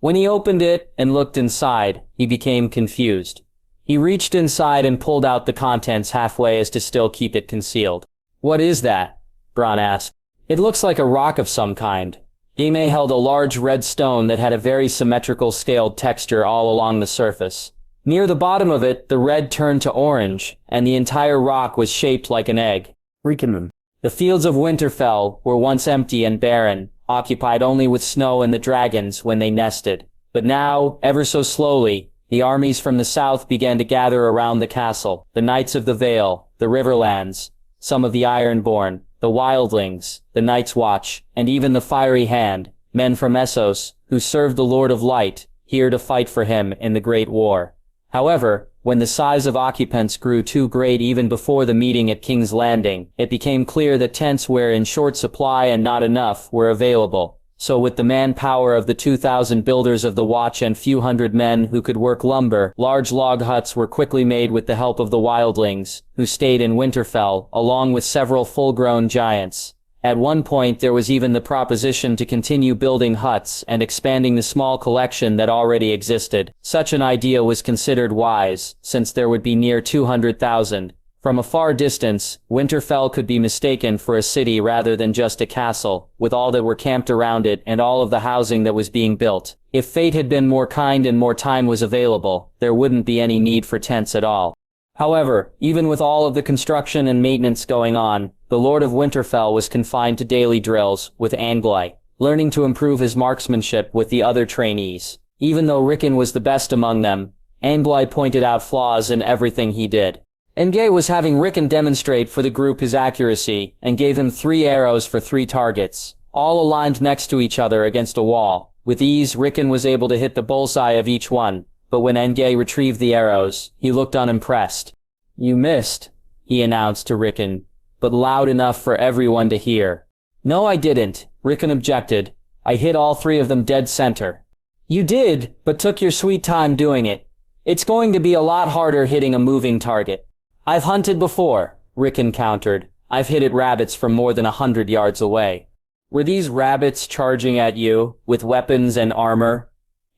When he opened it and looked inside, he became confused. He reached inside and pulled out the contents halfway as to still keep it concealed. What is that? Bronn asked. It looks like a rock of some kind. Jaime held a large red stone that had a very symmetrical scaled texture all along the surface. Near the bottom of it, the red turned to orange, and the entire rock was shaped like an egg. Freaking. The fields of Winterfell were once empty and barren, occupied only with snow and the dragons when they nested. But now, ever so slowly, the armies from the south began to gather around the castle, the Knights of the Vale, the Riverlands, some of the Ironborn, the Wildlings, the Night's Watch, and even the Fiery Hand, men from Essos, who served the Lord of Light, here to fight for him in the Great War. However, when the size of occupants grew too great even before the meeting at King's Landing, it became clear that tents were in short supply and not enough were available. So with the manpower of the 2,000 builders of the Watch and few hundred men who could work lumber, large log huts were quickly made with the help of the Wildlings, who stayed in Winterfell, along with several full-grown giants. At one point there was even the proposition to continue building huts and expanding the small collection that already existed. Such an idea was considered wise, since there would be near 200,000. From a far distance, Winterfell could be mistaken for a city rather than just a castle, with all that were camped around it and all of the housing that was being built. If fate had been more kind and more time was available, there wouldn't be any need for tents at all. However, even with all of the construction and maintenance going on, the Lord of Winterfell was confined to daily drills with Anglai, learning to improve his marksmanship with the other trainees. Even though Rickon was the best among them, Anglai pointed out flaws in everything he did. Anglai was having Rickon demonstrate for the group his accuracy and gave him 3 arrows for 3 targets, all aligned next to each other against a wall. With ease, Rickon was able to hit the bullseye of each one. But when Anglai retrieved the arrows, he looked unimpressed. You missed, he announced to Rickon. but loud enough for everyone to hear. "No, I didn't," Rickon objected. "I hit all 3 of them dead center." "You did, but took your sweet time doing it. It's going to be a lot harder hitting a moving target." "I've hunted before," Rickon countered. "I've hit at rabbits from more than 100 yards away." "Were these rabbits charging at you, with weapons and armor?"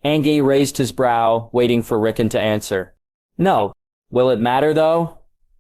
Angie raised his brow, waiting for Rickon to answer. "No." "Will it matter, though?"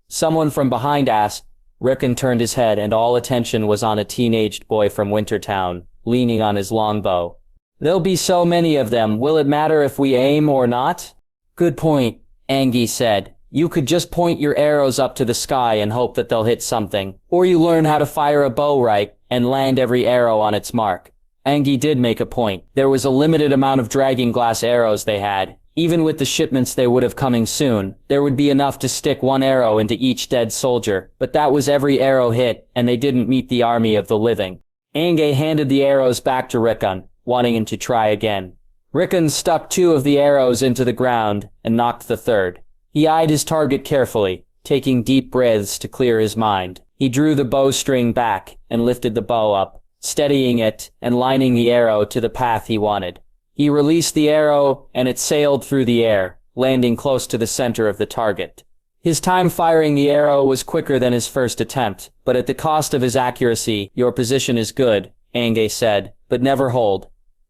someone from behind asked. Rickon turned his head and all attention was on a teenaged boy from Wintertown, leaning on his longbow. "There'll be so many of them, will it matter if we aim or not?" "Good point," Angie said. "You could just point your arrows up to the sky and hope that they'll hit something. Or you learn how to fire a bow right, and land every arrow on its mark." Angie did make a point. There was a limited amount of dragging glass arrows they had. Even with the shipments they would have coming soon, there would be enough to stick 1 arrow into each dead soldier, but that was every arrow hit, and they didn't meet the army of the living. Angie handed the arrows back to Rickon, wanting him to try again. Rickon stuck 2 of the arrows into the ground, and knocked the 3rd. He eyed his target carefully, taking deep breaths to clear his mind. He drew the bowstring back, and lifted the bow up, steadying it, and lining the arrow to the path he wanted. He released the arrow, and it sailed through the air, landing close to the center of the target. His time firing the arrow was quicker than his first attempt, but at the cost of his accuracy. "Your position is good," Angie said, "but never hold."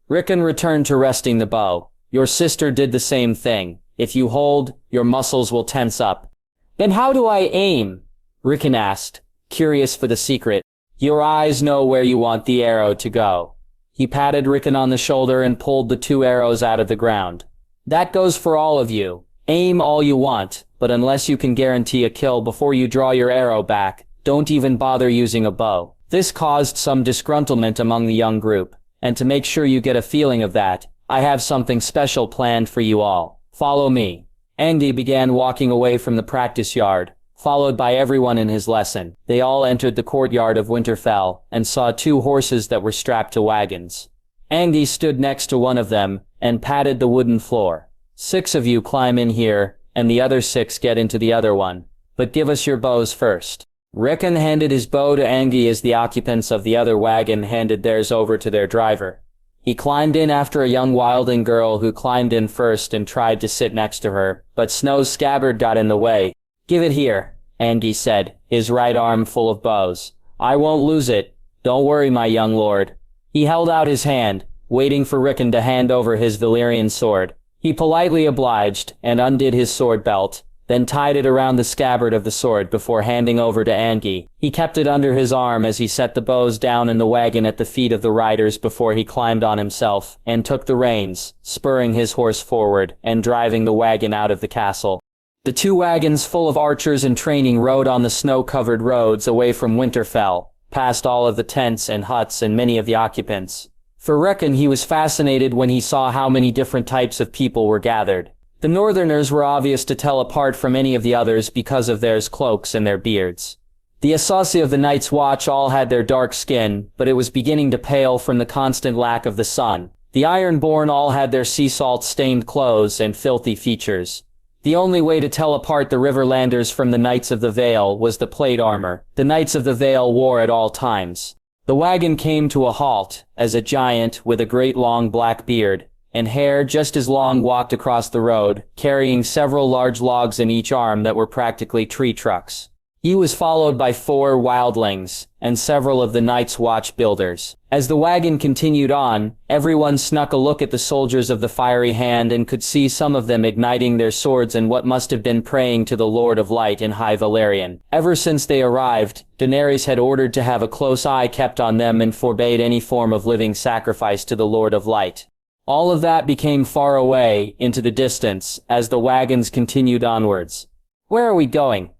Rickon returned to resting the bow. "Your sister did the same thing. If you hold, your muscles will tense up." "Then how do I aim?" Rickon asked, curious for the secret. "Your eyes know where you want the arrow to go." He patted Rickon on the shoulder and pulled the 2 arrows out of the ground. "That goes for all of you. Aim all you want, but unless you can guarantee a kill before you draw your arrow back, don't even bother using a bow." This caused some disgruntlement among the young group, and to make sure you get a feeling of that, I have something special planned for you all. Follow me. Andy began walking away from the practice yard, followed by everyone in his lesson. They all entered the courtyard of Winterfell and saw 2 horses that were strapped to wagons. Andy stood next to one of them and patted the wooden floor. "6 of you climb in here, and the other 6 get into the other one. But give us your bows first." Rickon handed his bow to Angie as the occupants of the other wagon handed theirs over to their driver. He climbed in after a young wildling girl who climbed in first and tried to sit next to her, but Snow's scabbard got in the way. "Give it here," Andy said, his right arm full of bows. "I won't lose it. Don't worry, my young lord." He held out his hand, waiting for Rickon to hand over his Valyrian sword. He politely obliged and undid his sword belt, then tied it around the scabbard of the sword before handing over to Angie. He kept it under his arm as he set the bows down in the wagon at the feet of the riders before he climbed on himself, and took the reins, spurring his horse forward and driving the wagon out of the castle. The 2 wagons full of archers in training rode on the snow-covered roads away from Winterfell, past all of the tents and huts and many of the occupants. For Rickon, he was fascinated when he saw how many different types of people were gathered. The Northerners were obvious to tell apart from any of the others because of their cloaks and their beards. The usse of the Night's Watch all had their dark skin, but it was beginning to pale from the constant lack of the sun. The Ironborn all had their sea salt-stained clothes and filthy features. The only way to tell apart the Riverlanders from the Knights of the Vale was the plate armor the Knights of the Vale wore at all times. The wagon came to a halt, as a giant with a great long black beard and hair just as long walked across the road, carrying several large logs in each arm that were practically tree trucks. He was followed by 4 wildlings, and several of the Night's Watch builders. As the wagon continued on, everyone snuck a look at the soldiers of the Fiery Hand and could see some of them igniting their swords in what must have been praying to the Lord of Light in High Valyrian. Ever since they arrived, Daenerys had ordered to have a close eye kept on them and forbade any form of living sacrifice to the Lord of Light. All of that became far away, into the distance, as the wagons continued onwards. "Where are we going?"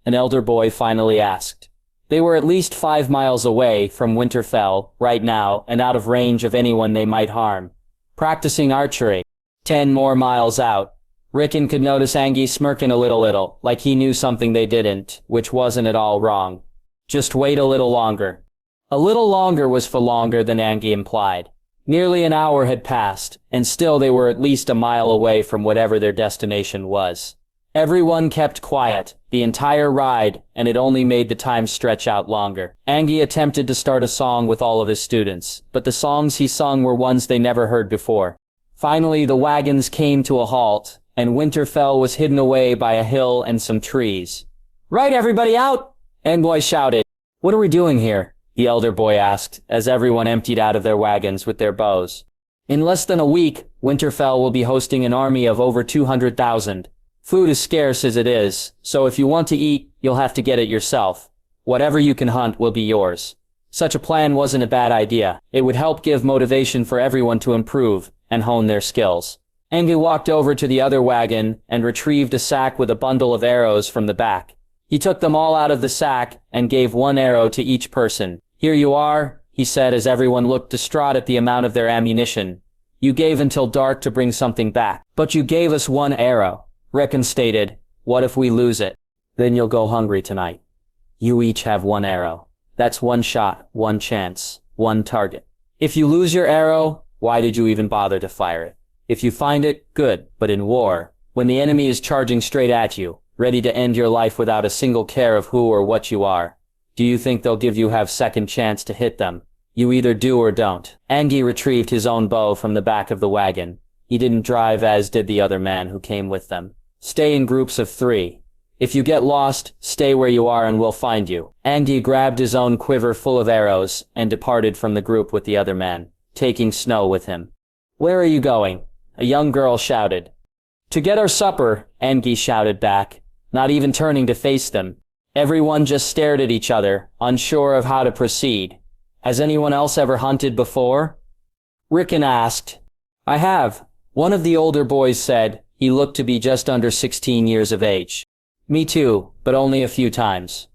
an elder boy finally asked. They were at least 5 miles away from Winterfell, right now, and out of range of anyone they might harm. "Practicing archery." 10 more miles out. Rickon could notice Angie smirking a little, like he knew something they didn't, which wasn't at all wrong. Just wait a little longer. A little longer was for longer than Angie implied. Nearly an hour had passed, and still they were at least a mile away from whatever their destination was. Everyone kept quiet the entire ride, and it only made the time stretch out longer. Angie attempted to start a song with all of his students, but the songs he sung were ones they never heard before. Finally, the wagons came to a halt, and Winterfell was hidden away by a hill and some trees. "Right, everybody out!" Envoy shouted. "What are we doing here?" the elder boy asked, as everyone emptied out of their wagons with their bows. "In less than a week, Winterfell will be hosting an army of over 200,000. Food is scarce as it is, so if you want to eat, you'll have to get it yourself. Whatever you can hunt will be yours." Such a plan wasn't a bad idea. It would help give motivation for everyone to improve and hone their skills. Angie walked over to the other wagon and retrieved a sack with a bundle of arrows from the back. He took them all out of the sack and gave one arrow to each person. "Here you are," he said as everyone looked distraught at the amount of their ammunition. "You gave until dark to bring something back. But you gave us one arrow." Rickon stated, "What if we lose it? Then you'll go hungry tonight. You each have one arrow. That's one shot, one chance, one target. If you lose your arrow, why did you even bother to fire it? If you find it, good, but in war, when the enemy is charging straight at you, ready to end your life without a single care of who or what you are, do you think they'll give you have second chance to hit them? You either do or don't." Angie retrieved his own bow from the back of the wagon. He didn't drive, as did the other man who came with them. "Stay in groups of 3. If you get lost, stay where you are and we'll find you." Angie grabbed his own quiver full of arrows and departed from the group with the other man, taking Snow with him. "Where are you going?" a young girl shouted. "To get our supper," Angie shouted back, not even turning to face them. Everyone just stared at each other, unsure of how to proceed. "Has anyone else ever hunted before?" Rickon asked. "I have," one of the older boys said. He looked to be just under 16 years of age. "Me too, but only a few times."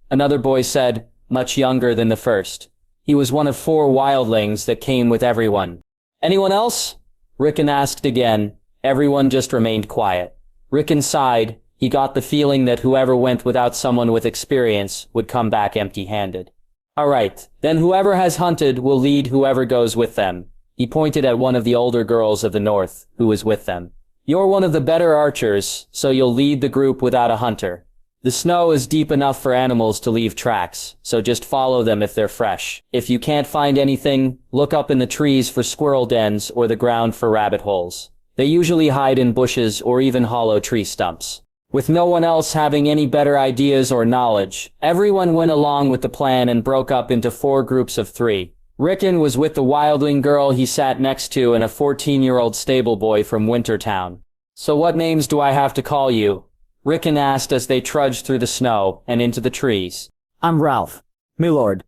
Another boy said, much younger than the first. He was one of 4 wildlings that came with everyone. "Anyone else?" Rickon asked again. Everyone just remained quiet. Rickon sighed. He got the feeling that whoever went without someone with experience would come back empty-handed. "All right, then whoever has hunted will lead whoever goes with them." He pointed at one of the older girls of the north, who was with them. "You're one of the better archers, so you'll lead the group without a hunter. The snow is deep enough for animals to leave tracks, so just follow them if they're fresh. If you can't find anything, look up in the trees for squirrel dens or the ground for rabbit holes. They usually hide in bushes or even hollow tree stumps." With no one else having any better ideas or knowledge, everyone went along with the plan and broke up into 4 groups of 3. Rickon was with the wildling girl he sat next to and a 14-year-old stable boy from Wintertown. "So what names do I have to call you?" Rickon asked as they trudged through the snow and into the trees. I'm Ralph, milord.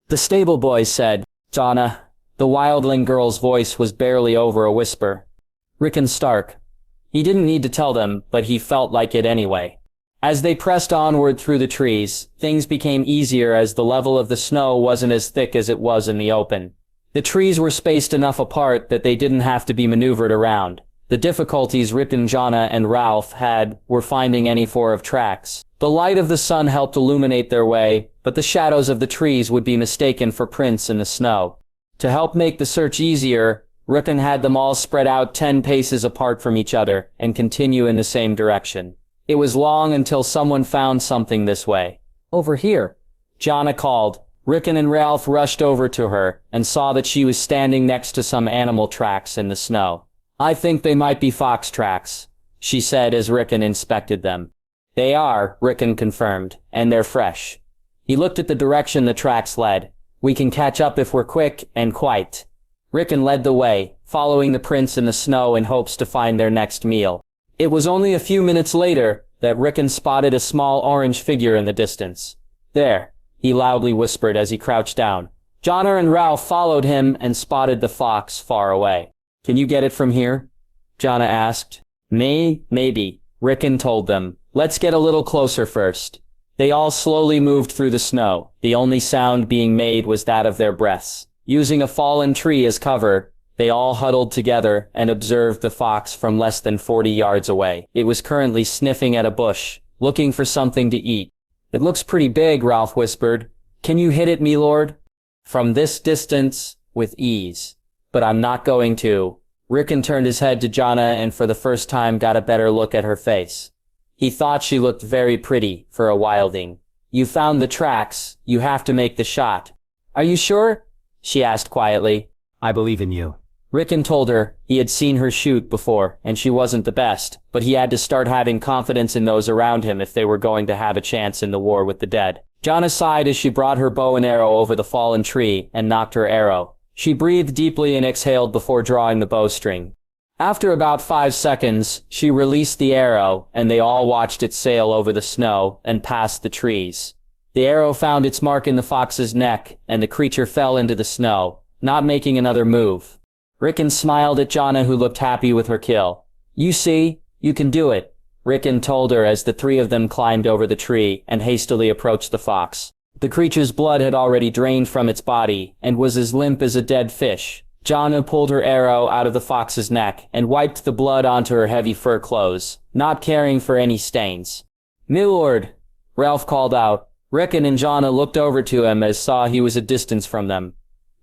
The stable boy said. "Donna." The wildling girl's voice was barely over a whisper. "Rickon Stark." He didn't need to tell them, but he felt like it anyway. As they pressed onward through the trees, things became easier as the level of the snow wasn't as thick as it was in the open. The trees were spaced enough apart that they didn't have to be maneuvered around. The difficulties Rickon, Jonna, and Ralph had were finding any 4 of tracks. The light of the sun helped illuminate their way, but the shadows of the trees would be mistaken for prints in the snow. To help make the search easier, Rickon had them all spread out 10 paces apart from each other and continue in the same direction. It was long until someone found something this way. "Over here," Jonna called. Rickon and Ralph rushed over to her and saw that she was standing next to some animal tracks in the snow. "I think they might be fox tracks," she said as Rickon inspected them. "They are," Rickon confirmed, "and they're fresh." He looked at the direction the tracks led. "We can catch up if we're quick and quiet." Rickon led the way, following the prints in the snow in hopes to find their next meal. It was only a few minutes later that Rickon spotted a small orange figure in the distance. "There," he loudly whispered as he crouched down. Jonna and Ralph followed him and spotted the fox far away. "Can you get it from here?" Jonna asked. Maybe," Rickon told them. "Let's get a little closer first." They all slowly moved through the snow. The only sound being made was that of their breaths. Using a fallen tree as cover, they all huddled together and observed the fox from less than 40 yards away. It was currently sniffing at a bush, looking for something to eat. "It looks pretty big," Ralph whispered. "Can you hit it, me lord?" "From this distance, with ease. But I'm not going to." Rickon turned his head to Jonna and for the first time got a better look at her face. He thought she looked very pretty for a wildling. You found the tracks, you have to make the shot. Are you sure? She asked quietly. I believe in you. Rickon told her he had seen her shoot before, and she wasn't the best, but he had to start having confidence in those around him if they were going to have a chance in the war with the dead. Jonna sighed as she brought her bow and arrow over the fallen tree and knocked her arrow. She breathed deeply and exhaled before drawing the bowstring. After about 5 seconds, she released the arrow, and they all watched it sail over the snow and past the trees. The arrow found its mark in the fox's neck, and the creature fell into the snow, not making another move. Rickon smiled at Jonna, who looked happy with her kill. You see, you can do it, Rickon told her as the three of them climbed over the tree and hastily approached the fox. The creature's blood had already drained from its body and was as limp as a dead fish. Jonna pulled her arrow out of the fox's neck and wiped the blood onto her heavy fur clothes, not caring for any stains. "Milord," Ralph called out. Rickon and Jonna looked over to him as saw he was a distance from them.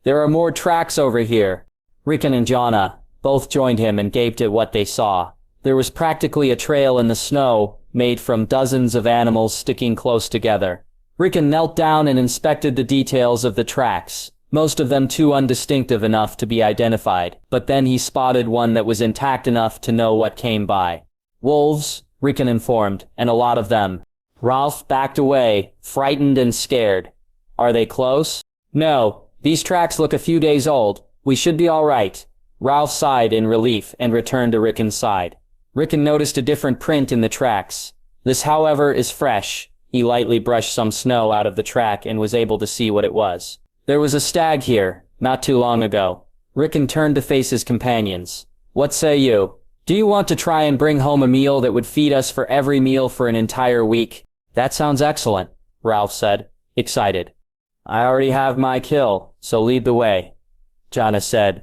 "There are more tracks over here." Rickon and Jonna both joined him and gaped at what they saw. There was practically a trail in the snow, made from dozens of animals sticking close together. Rickon knelt down and inspected the details of the tracks, most of them too undistinctive enough to be identified, but then he spotted one that was intact enough to know what came by. "Wolves," Rickon informed, "and a lot of them." Ralph backed away, frightened and scared. "Are they close?" "No, these tracks look a few days old. We should be all right." Ralph sighed in relief and returned to Rickon's side. Rickon noticed a different print in the tracks. "This, however, is fresh." He lightly brushed some snow out of the track and was able to see what it was. "There was a stag here, not too long ago." Rickon turned to face his companions. "What say you? Do you want to try and bring home a meal that would feed us for every meal for an entire week?" "That sounds excellent," Ralph said, excited. "I already have my kill, so lead the way," Jonna said.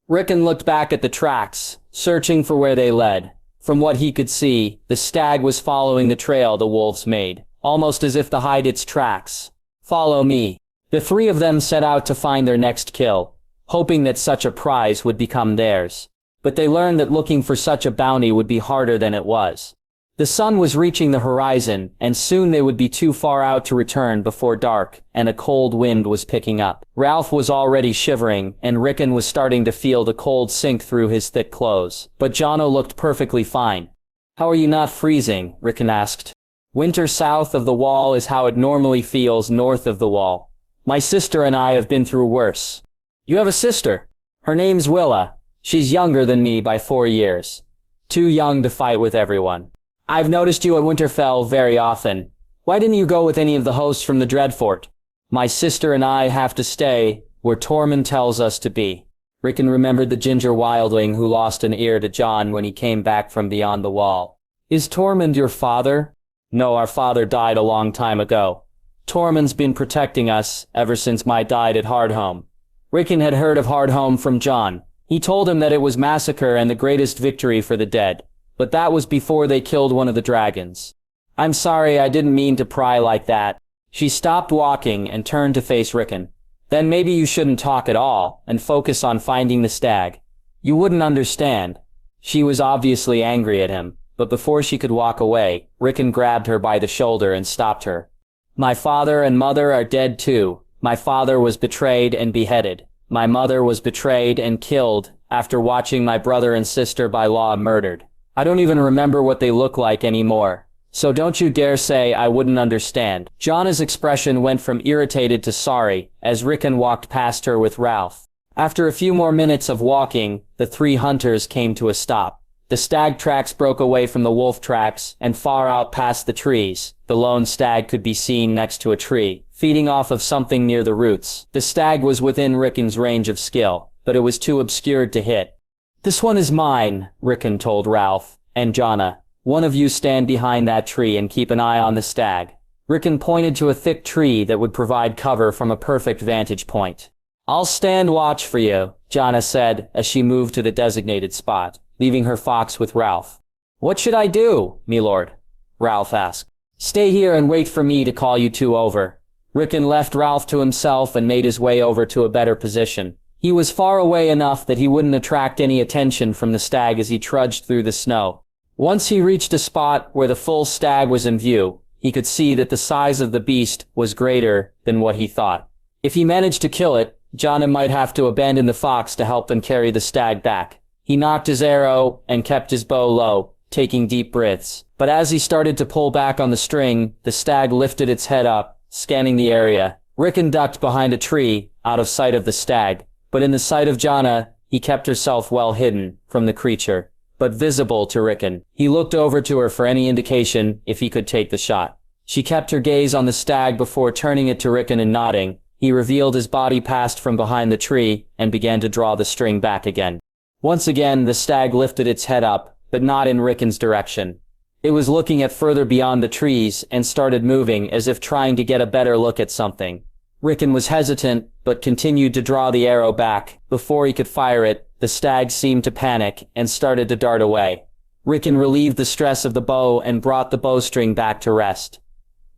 Rickon looked back at the tracks, searching for where they led. From what he could see, the stag was following the trail the wolves made, almost as if to hide its tracks. "Follow me." The three of them set out to find their next kill, hoping that such a prize would become theirs. But they learned that looking for such a bounty would be harder than it was. The sun was reaching the horizon, and soon they would be too far out to return before dark, and a cold wind was picking up. Ralph was already shivering, and Rickon was starting to feel the cold sink through his thick clothes. But Jonna looked perfectly fine. "How are you not freezing?" Rickon asked. "Winter south of the wall is how it normally feels north of the wall. My sister and I have been through worse." "You have a sister?" "Her name's Willa. She's younger than me by 4 years. Too young to fight with everyone. I've noticed you at Winterfell very often. Why didn't you go with any of the hosts from the Dreadfort?" "My sister and I have to stay where Tormund tells us to be." Rickon remembered the ginger wildling who lost an ear to Jon when he came back from beyond the wall. "Is Tormund your father?" "No, our father died a long time ago. Tormund's been protecting us ever since my died at Hardhome." Rickon had heard of Hardhome from Jon. He told him that it was massacre and the greatest victory for the dead. But that was before they killed one of the dragons. "I'm sorry, I didn't mean to pry like that." She stopped walking and turned to face Rickon. "Then maybe you shouldn't talk at all and focus on finding the stag. You wouldn't understand." She was obviously angry at him, but before she could walk away, Rickon grabbed her by the shoulder and stopped her. "My father and mother are dead too. My father was betrayed and beheaded. My mother was betrayed and killed after watching my brother and sister by law murdered. I don't even remember what they look like anymore. So don't you dare say I wouldn't understand." Jonna's expression went from irritated to sorry as Rickon walked past her with Ralph. After a few more minutes of walking, the three hunters came to a stop. The stag tracks broke away from the wolf tracks, and far out past the trees, the lone stag could be seen next to a tree, feeding off of something near the roots. The stag was within Rickon's range of skill, but it was too obscured to hit. "This one is mine," Rickon told Ralph and Jonna. "One of you stand behind that tree and keep an eye on the stag." Rickon pointed to a thick tree that would provide cover from a perfect vantage point. "I'll stand watch for you," Jonna said as she moved to the designated spot, leaving her fox with Ralph. "What should I do, milord?" Ralph asked. "Stay here and wait for me to call you two over." Rickon left Ralph to himself and made his way over to a better position. He was far away enough that he wouldn't attract any attention from the stag as he trudged through the snow. Once he reached a spot where the full stag was in view, he could see that the size of the beast was greater than what he thought. If he managed to kill it, Jaime might have to abandon the fox to help them carry the stag back. He knocked his arrow and kept his bow low, taking deep breaths. But as he started to pull back on the string, the stag lifted its head up, scanning the area. Rickon ducked behind a tree, out of sight of the stag. But in the sight of Jaime, he kept herself well hidden from the creature, but visible to Rickon. He looked over to her for any indication if he could take the shot. She kept her gaze on the stag before turning it to Rickon and nodding. He revealed his body passed from behind the tree and began to draw the string back again. Once again, the stag lifted its head up, but not in Rickon's direction. It was looking at further beyond the trees and started moving as if trying to get a better look at something. Rickon was hesitant, but continued to draw the arrow back. Before he could fire it, the stag seemed to panic and started to dart away. Rickon relieved the stress of the bow and brought the bowstring back to rest.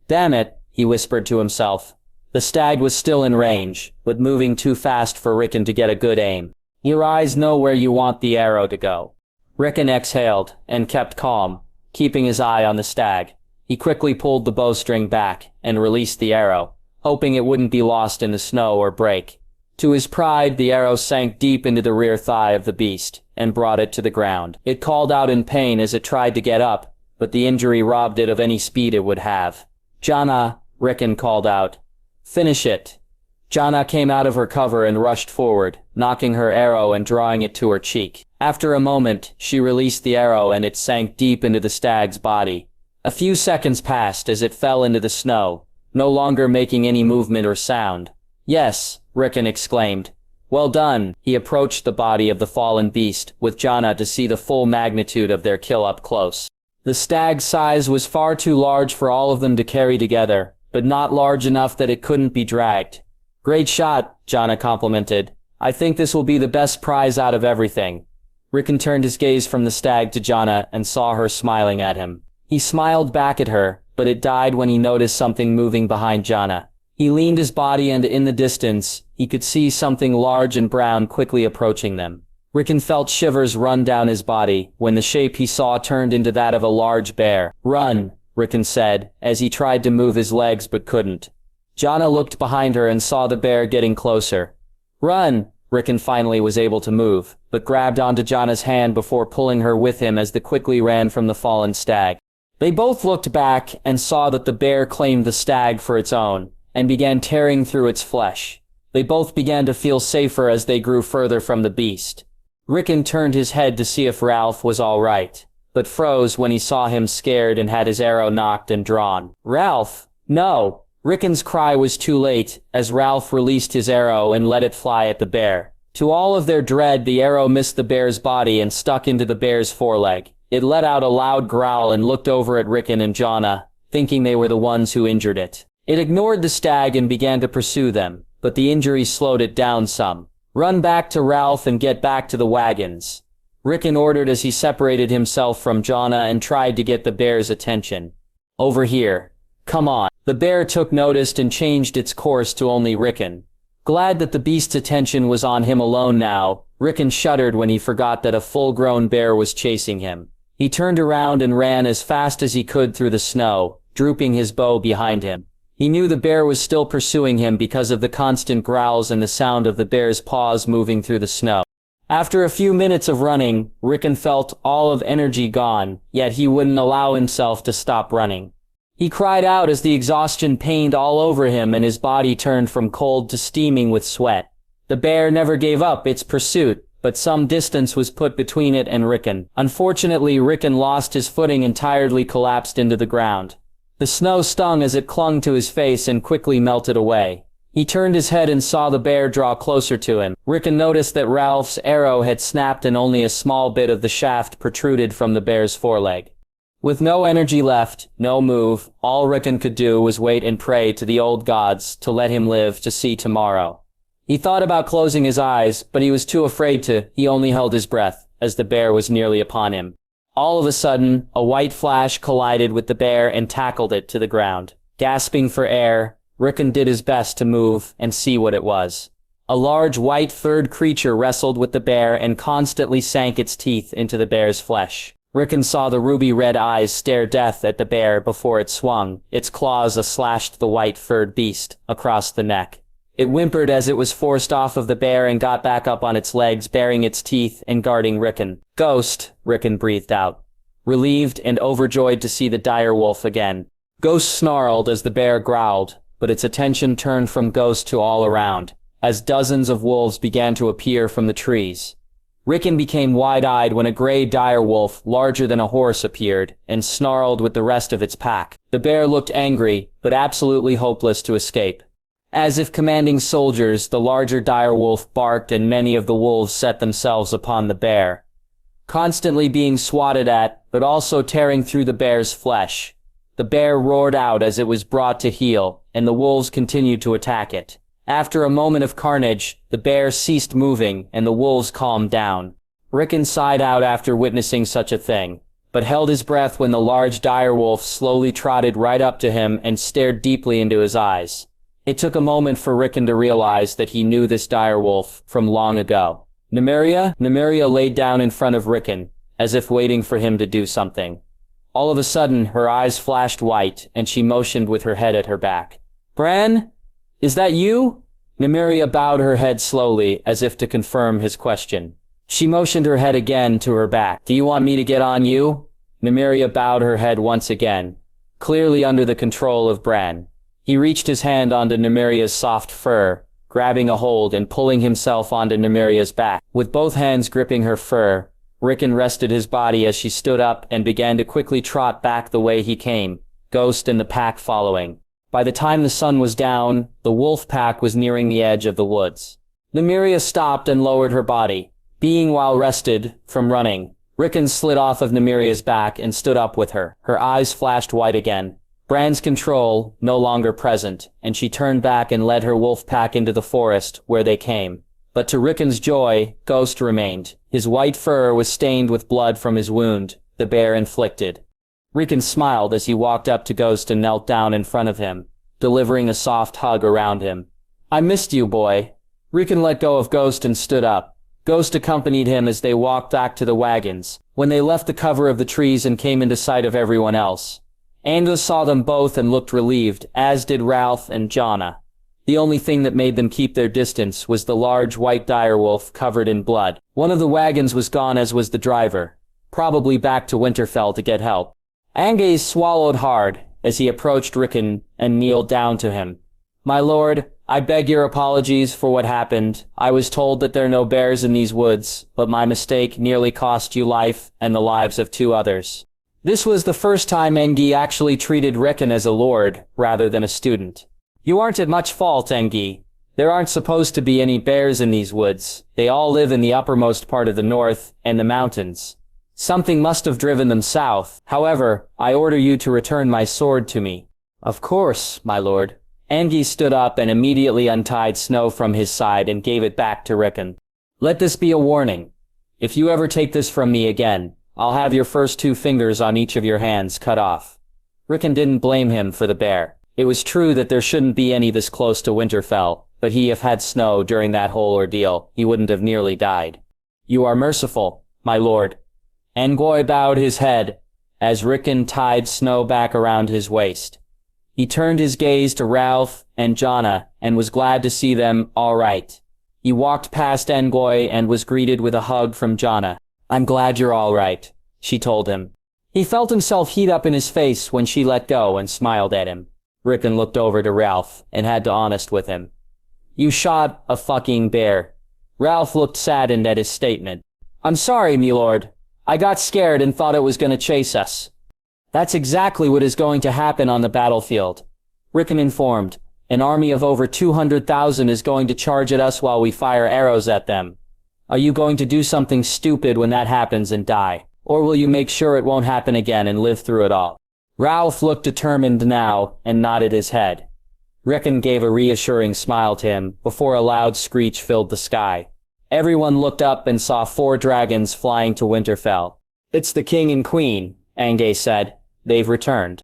"Damn it," he whispered to himself. The stag was still in range, but moving too fast for Rickon to get a good aim. "Your eyes know where you want the arrow to go." Rickon exhaled and kept calm, keeping his eye on the stag. He quickly pulled the bowstring back and released the arrow, hoping it wouldn't be lost in the snow or break. To his pride, the arrow sank deep into the rear thigh of the beast and brought it to the ground. It called out in pain as it tried to get up, but the injury robbed it of any speed it would have. "Jaime," Rickon called out. "Finish it." Jaime came out of her cover and rushed forward, knocking her arrow and drawing it to her cheek. After a moment, she released the arrow and it sank deep into the stag's body. A few seconds passed as it fell into the snow, no longer making any movement or sound. "Yes," Rickon exclaimed. "Well done." He approached the body of the fallen beast, with Jaime to see the full magnitude of their kill up close. The stag's size was far too large for all of them to carry together, but not large enough that it couldn't be dragged. "Great shot," Jaime complimented. "I think this will be the best prize out of everything." Rickon turned his gaze from the stag to Jaime and saw her smiling at him. He smiled back at her, but it died when he noticed something moving behind Jaime. He leaned his body and in the distance, he could see something large and brown quickly approaching them. Rickon felt shivers run down his body when the shape he saw turned into that of a large bear. "Run," Rickon said, as he tried to move his legs but couldn't. Jaime looked behind her and saw the bear getting closer. "Run!" Rickon finally was able to move, but grabbed onto Jaime's hand before pulling her with him as they quickly ran from the fallen stag. They both looked back and saw that the bear claimed the stag for its own, and began tearing through its flesh. They both began to feel safer as they grew further from the beast. Rickon turned his head to see if Ralph was all right, but froze when he saw him scared and had his arrow knocked and drawn. "Ralph! No!" Rickon's cry was too late, as Ralph released his arrow and let it fly at the bear. To all of their dread, the arrow missed the bear's body and stuck into the bear's foreleg. It let out a loud growl and looked over at Rickon and Jaime, thinking they were the ones who injured it. It ignored the stag and began to pursue them, but the injury slowed it down some. "Run back to Ralph and get back to the wagons," Rickon ordered as he separated himself from Jaime and tried to get the bear's attention. "Over here. Come on." The bear took notice and changed its course to only Rickon. Glad that the beast's attention was on him alone now, Rickon shuddered when he forgot that a full-grown bear was chasing him. He turned around and ran as fast as he could through the snow, drooping his bow behind him. He knew the bear was still pursuing him because of the constant growls and the sound of the bear's paws moving through the snow. After a few minutes of running, Rickon felt all of energy gone, yet he wouldn't allow himself to stop running. He cried out as the exhaustion pained all over him and his body turned from cold to steaming with sweat. The bear never gave up its pursuit, but some distance was put between it and Rickon. Unfortunately, Rickon lost his footing and tiredly collapsed into the ground. The snow stung as it clung to his face and quickly melted away. He turned his head and saw the bear draw closer to him. Rickon noticed that Ralph's arrow had snapped and only a small bit of the shaft protruded from the bear's foreleg. With no energy left, no move, all Rickon could do was wait and pray to the old gods to let him live to see tomorrow. He thought about closing his eyes, but he was too afraid to. He only held his breath, as the bear was nearly upon him. All of a sudden, a white flash collided with the bear and tackled it to the ground. Gasping for air, Rickon did his best to move and see what it was. A large white furred creature wrestled with the bear and constantly sank its teeth into the bear's flesh. Rickon saw the ruby-red eyes stare death at the bear before it swung, its claws slashed the white-furred beast across the neck. It whimpered as it was forced off of the bear and got back up on its legs, baring its teeth and guarding Rickon. "Ghost," Rickon breathed out, relieved and overjoyed to see the direwolf again. Ghost snarled as the bear growled, but its attention turned from Ghost to all around, as dozens of wolves began to appear from the trees. Rickon became wide-eyed when a gray direwolf, larger than a horse, appeared, and snarled with the rest of its pack. The bear looked angry, but absolutely hopeless to escape. As if commanding soldiers, the larger direwolf barked and many of the wolves set themselves upon the bear, constantly being swatted at, but also tearing through the bear's flesh. The bear roared out as it was brought to heel, and the wolves continued to attack it. After a moment of carnage, the bear ceased moving, and the wolves calmed down. Rickon sighed out after witnessing such a thing, but held his breath when the large direwolf slowly trotted right up to him and stared deeply into his eyes. It took a moment for Rickon to realize that he knew this direwolf from long ago. Nymeria laid down in front of Rickon, as if waiting for him to do something. All of a sudden, her eyes flashed white, and she motioned with her head at her back. "Bran? Is that you?" Nymeria bowed her head slowly, as if to confirm his question. She motioned her head again to her back. "Do you want me to get on you?" Nymeria bowed her head once again, clearly under the control of Bran. He reached his hand onto Nymeria's soft fur, grabbing a hold and pulling himself onto Nymeria's back. With both hands gripping her fur, Rickon rested his body as she stood up and began to quickly trot back the way he came, Ghost and the pack following. By the time the sun was down, the wolf pack was nearing the edge of the woods. Nymeria stopped and lowered her body, being while rested from running. Rickon slid off of Nymeria's back and stood up with her. Her eyes flashed white again. Bran's control no longer present, and she turned back and led her wolf pack into the forest where they came. But to Rickon's joy, Ghost remained. His white fur was stained with blood from his wound the bear inflicted. Rickon smiled as he walked up to Ghost and knelt down in front of him, delivering a soft hug around him. "I missed you, boy." Rickon let go of Ghost and stood up. Ghost accompanied him as they walked back to the wagons. When they left the cover of the trees and came into sight of everyone else, Angus saw them both and looked relieved, as did Ralph and Jonna. The only thing that made them keep their distance was the large white direwolf covered in blood. One of the wagons was gone, as was the driver, probably back to Winterfell to get help. Angus swallowed hard as he approached Rickon and kneeled down to him. "My lord, I beg your apologies for what happened. I was told that there are no bears in these woods, but my mistake nearly cost you life and the lives of 2 others." This was the first time Engi actually treated Rickon as a lord, rather than a student. "You aren't at much fault, Engi. There aren't supposed to be any bears in these woods. They all live in the uppermost part of the north and the mountains. Something must have driven them south. However, I order you to return my sword to me." "Of course, my lord." Engi stood up and immediately untied Snow from his side and gave it back to Rickon. "Let this be a warning. If you ever take this from me again, I'll have your first 2 fingers on each of your hands cut off." Rickon didn't blame him for the bear. It was true that there shouldn't be any this close to Winterfell, but he have had Snow during that whole ordeal, he wouldn't have nearly died. "You are merciful, my lord." Ngoy bowed his head as Rickon tied Snow back around his waist. He turned his gaze to Ralph and Jonna and was glad to see them all right. He walked past Ngoy and was greeted with a hug from Jonna. "I'm glad you're all right," she told him. He felt himself heat up in his face when she let go and smiled at him. Rickon looked over to Ralph and had to be honest with him. "You shot a fucking bear." Ralph looked saddened at his statement. "I'm sorry, me lord. I got scared and thought it was going to chase us." "That's exactly what is going to happen on the battlefield," Rickon informed. "An army of over 200,000 is going to charge at us while we fire arrows at them. Are you going to do something stupid when that happens and die? Or will you make sure it won't happen again and live through it all?" Ralph looked determined now and nodded his head. Rickon gave a reassuring smile to him before a loud screech filled the sky. Everyone looked up and saw 4 dragons flying to Winterfell. "It's the king and queen," Ange said. "They've returned."